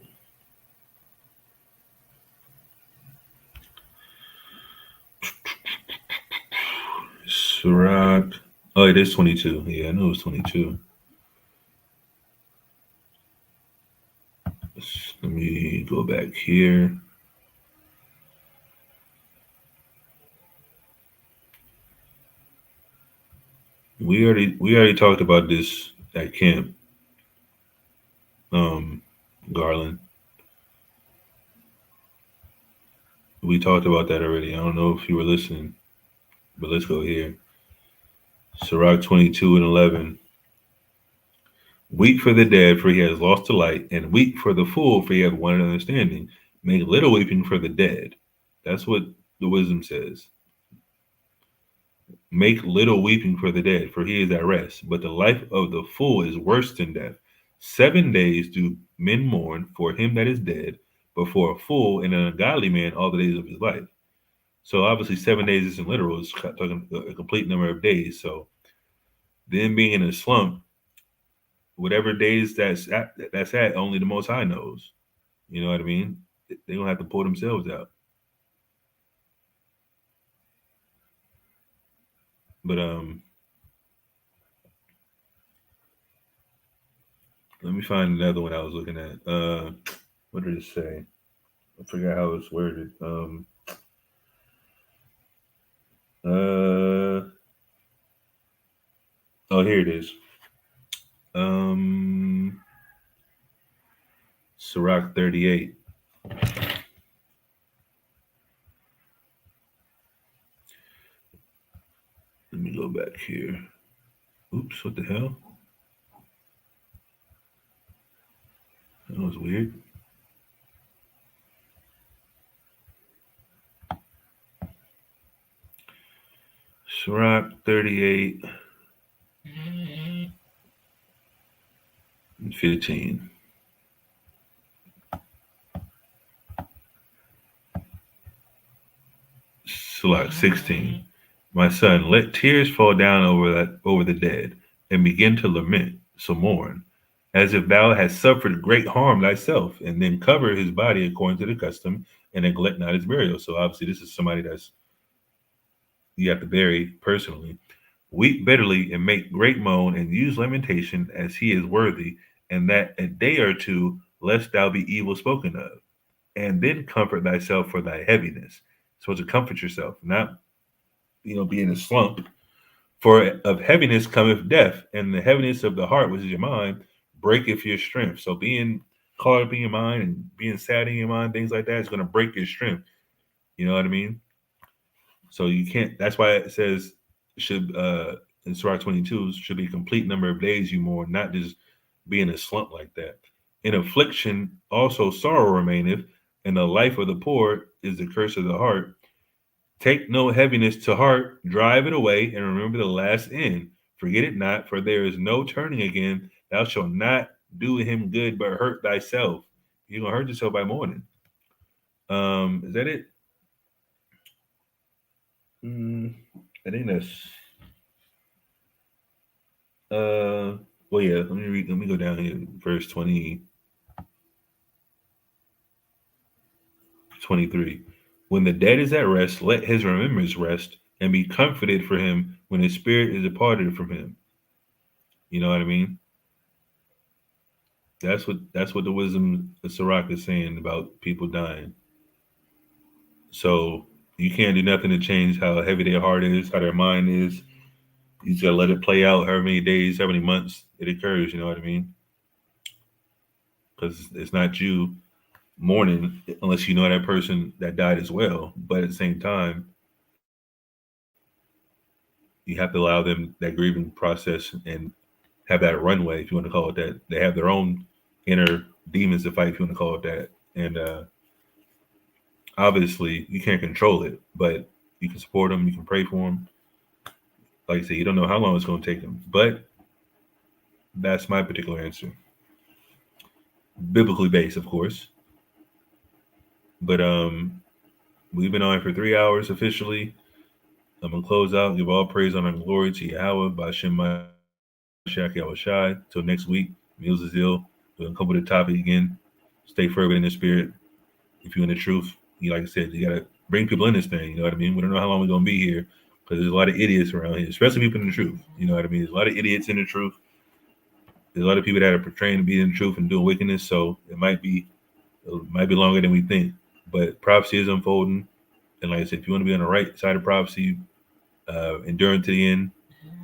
A: Sirach. Oh, it is 22. Yeah, I know it's 22. Let me go back here. We already talked about this at camp. Garland. We talked about that already. I don't know if you were listening, but let's go here. Sirach 22 and 11. Weep for the dead, for he has lost the light, and weep for the fool, for he hath wanted understanding. Make little weeping for the dead. That's what the wisdom says. Make little weeping for the dead, for he is at rest. But the life of the fool is worse than death. 7 days do men mourn for him that is dead, but for a fool and an ungodly man all the days of his life. So obviously 7 days isn't literal. It's talking a complete number of days. So them being in a slump, whatever days that's at, only the Most High knows. You know what I mean? They're going to have to pull themselves out. But let me find another one I was looking at. What did it say? I forgot how it's worded. Oh, here it is. Sirach 38. Let me go back here. Oops, what the hell? That was weird. Sirach 38 and 15. Sirach 16. My son, let tears fall down over the dead, and begin to lament, so mourn, as if thou hast suffered great harm thyself, and then cover his body according to the custom, and neglect not his burial. So obviously this is somebody that's you have to bury personally. Weep bitterly and make great moan, and use lamentation as he is worthy, and that a day or two, lest thou be evil spoken of. And then comfort thyself for thy heaviness. So to comfort yourself, not be in a slump. For of heaviness cometh death, and the heaviness of the heart, which is your mind, breaketh your strength. So being caught up in your mind and being sad in your mind, things like that, is going to break your strength. You know what I mean? So you can't. That's why it says should in Surah 22 should be a complete number of days you mourn, not just be in a slump like that. In affliction also sorrow remaineth, and the life of the poor is the curse of the heart. Take no heaviness to heart, drive it away, and remember the last end. Forget it not, for there is no turning again. Thou shalt not do him good, but hurt thyself. You're gonna hurt yourself by mourning. Is that it? I think that's. Well, yeah. Let me go down here, verse 23. When the dead is at rest, let his remembrance rest, and be comforted for him when his spirit is departed from him. You know what I mean? That's what the wisdom of Sirach is saying about people dying. So you can't do nothing to change how heavy their heart is, how their mind is. You just gotta let it play out however many days, how many months it occurs, you know what I mean? Because it's not you mourning unless you know that person that died as well. But at the same time, you have to allow them that grieving process and have that runway, if you want to call it that. They have their own inner demons to fight, if you want to call it that. And obviously, you can't control it, but you can support them, you can pray for them, like I said, you don't know how long it's going to take them. But that's my particular answer. Biblically based, of course. But we've been on for 3 hours officially. I'm gonna close out. Give all praise, honor, and glory to Yahweh by Shem Mashiach Yahushai. Till next week, Meals of Zeal. We're gonna come with the topic again. Stay fervent in the spirit. If you're in the truth, like I said, you gotta bring people in this thing. You know what I mean? We don't know how long we're gonna be here because there's a lot of idiots around here, especially people in the truth. You know what I mean? There's a lot of idiots in the truth. There's a lot of people that are portraying to be in the truth and doing wickedness. So it might be longer than we think. But prophecy is unfolding, and like I said, if you want to be on the right side of prophecy, enduring to the end,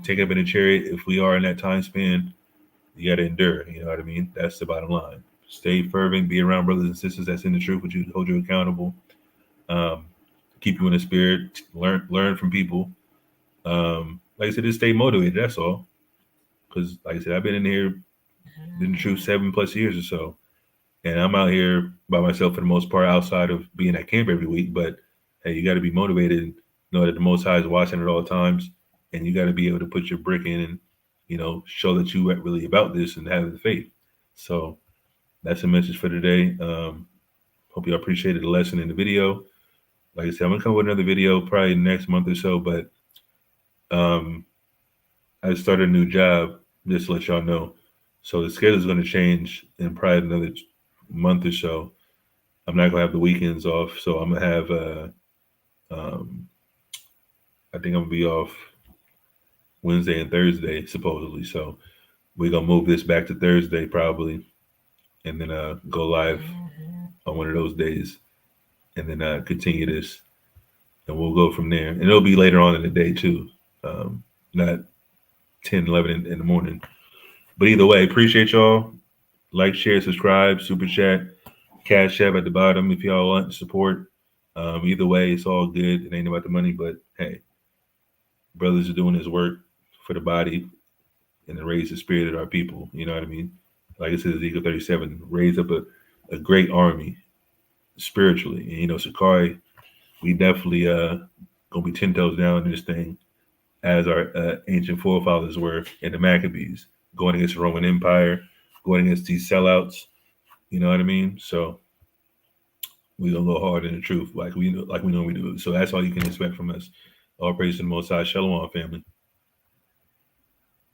A: take up in a chariot. If we are in that time span, you got to endure. You know what I mean? That's the bottom line. Stay fervent, be around brothers and sisters that's in the truth, which hold you accountable. Keep you in the spirit. Learn from people. Like I said, just stay motivated. That's all. Because, like I said, I've been in here, in the truth 7+ years or so, and I'm out here by myself for the most part, outside of being at camp every week. But hey, you got to be motivated and know that the Most High is watching at all times, and you got to be able to put your brick in and, show that you are really about this and have the faith. So that's a message for today. Hope you appreciated the lesson in the video. Like I said, I'm gonna come with another video probably next month or so, but I started a new job, just to let y'all know. So the schedule is going to change in probably another month or so. I'm not going to have the weekends off. So I'm going to have, I think I'm going to be off Wednesday and Thursday, supposedly. So we're going to move this back to Thursday probably, and then go live on one of those days, and then continue this. And we'll go from there. And it'll be later on in the day too, not 10, 11 in the morning. But either way, appreciate y'all. Like, share, subscribe, super chat, Cash App at the bottom if y'all want support. Either way, it's all good. It ain't about the money, but hey, brothers are doing this work for the body and to raise the spirit of our people. You know what I mean? Like it says, Ezekiel 37, raise up a great army spiritually. And, Sakari, we definitely gonna be 10 toes down in this thing, as our ancient forefathers were in the Maccabees, going against the Roman Empire, going against these sellouts. You know what I mean? So we're gonna go hard in the truth, like we know we do. So that's all you can expect from us. All praise to the Most High. Shalom, family.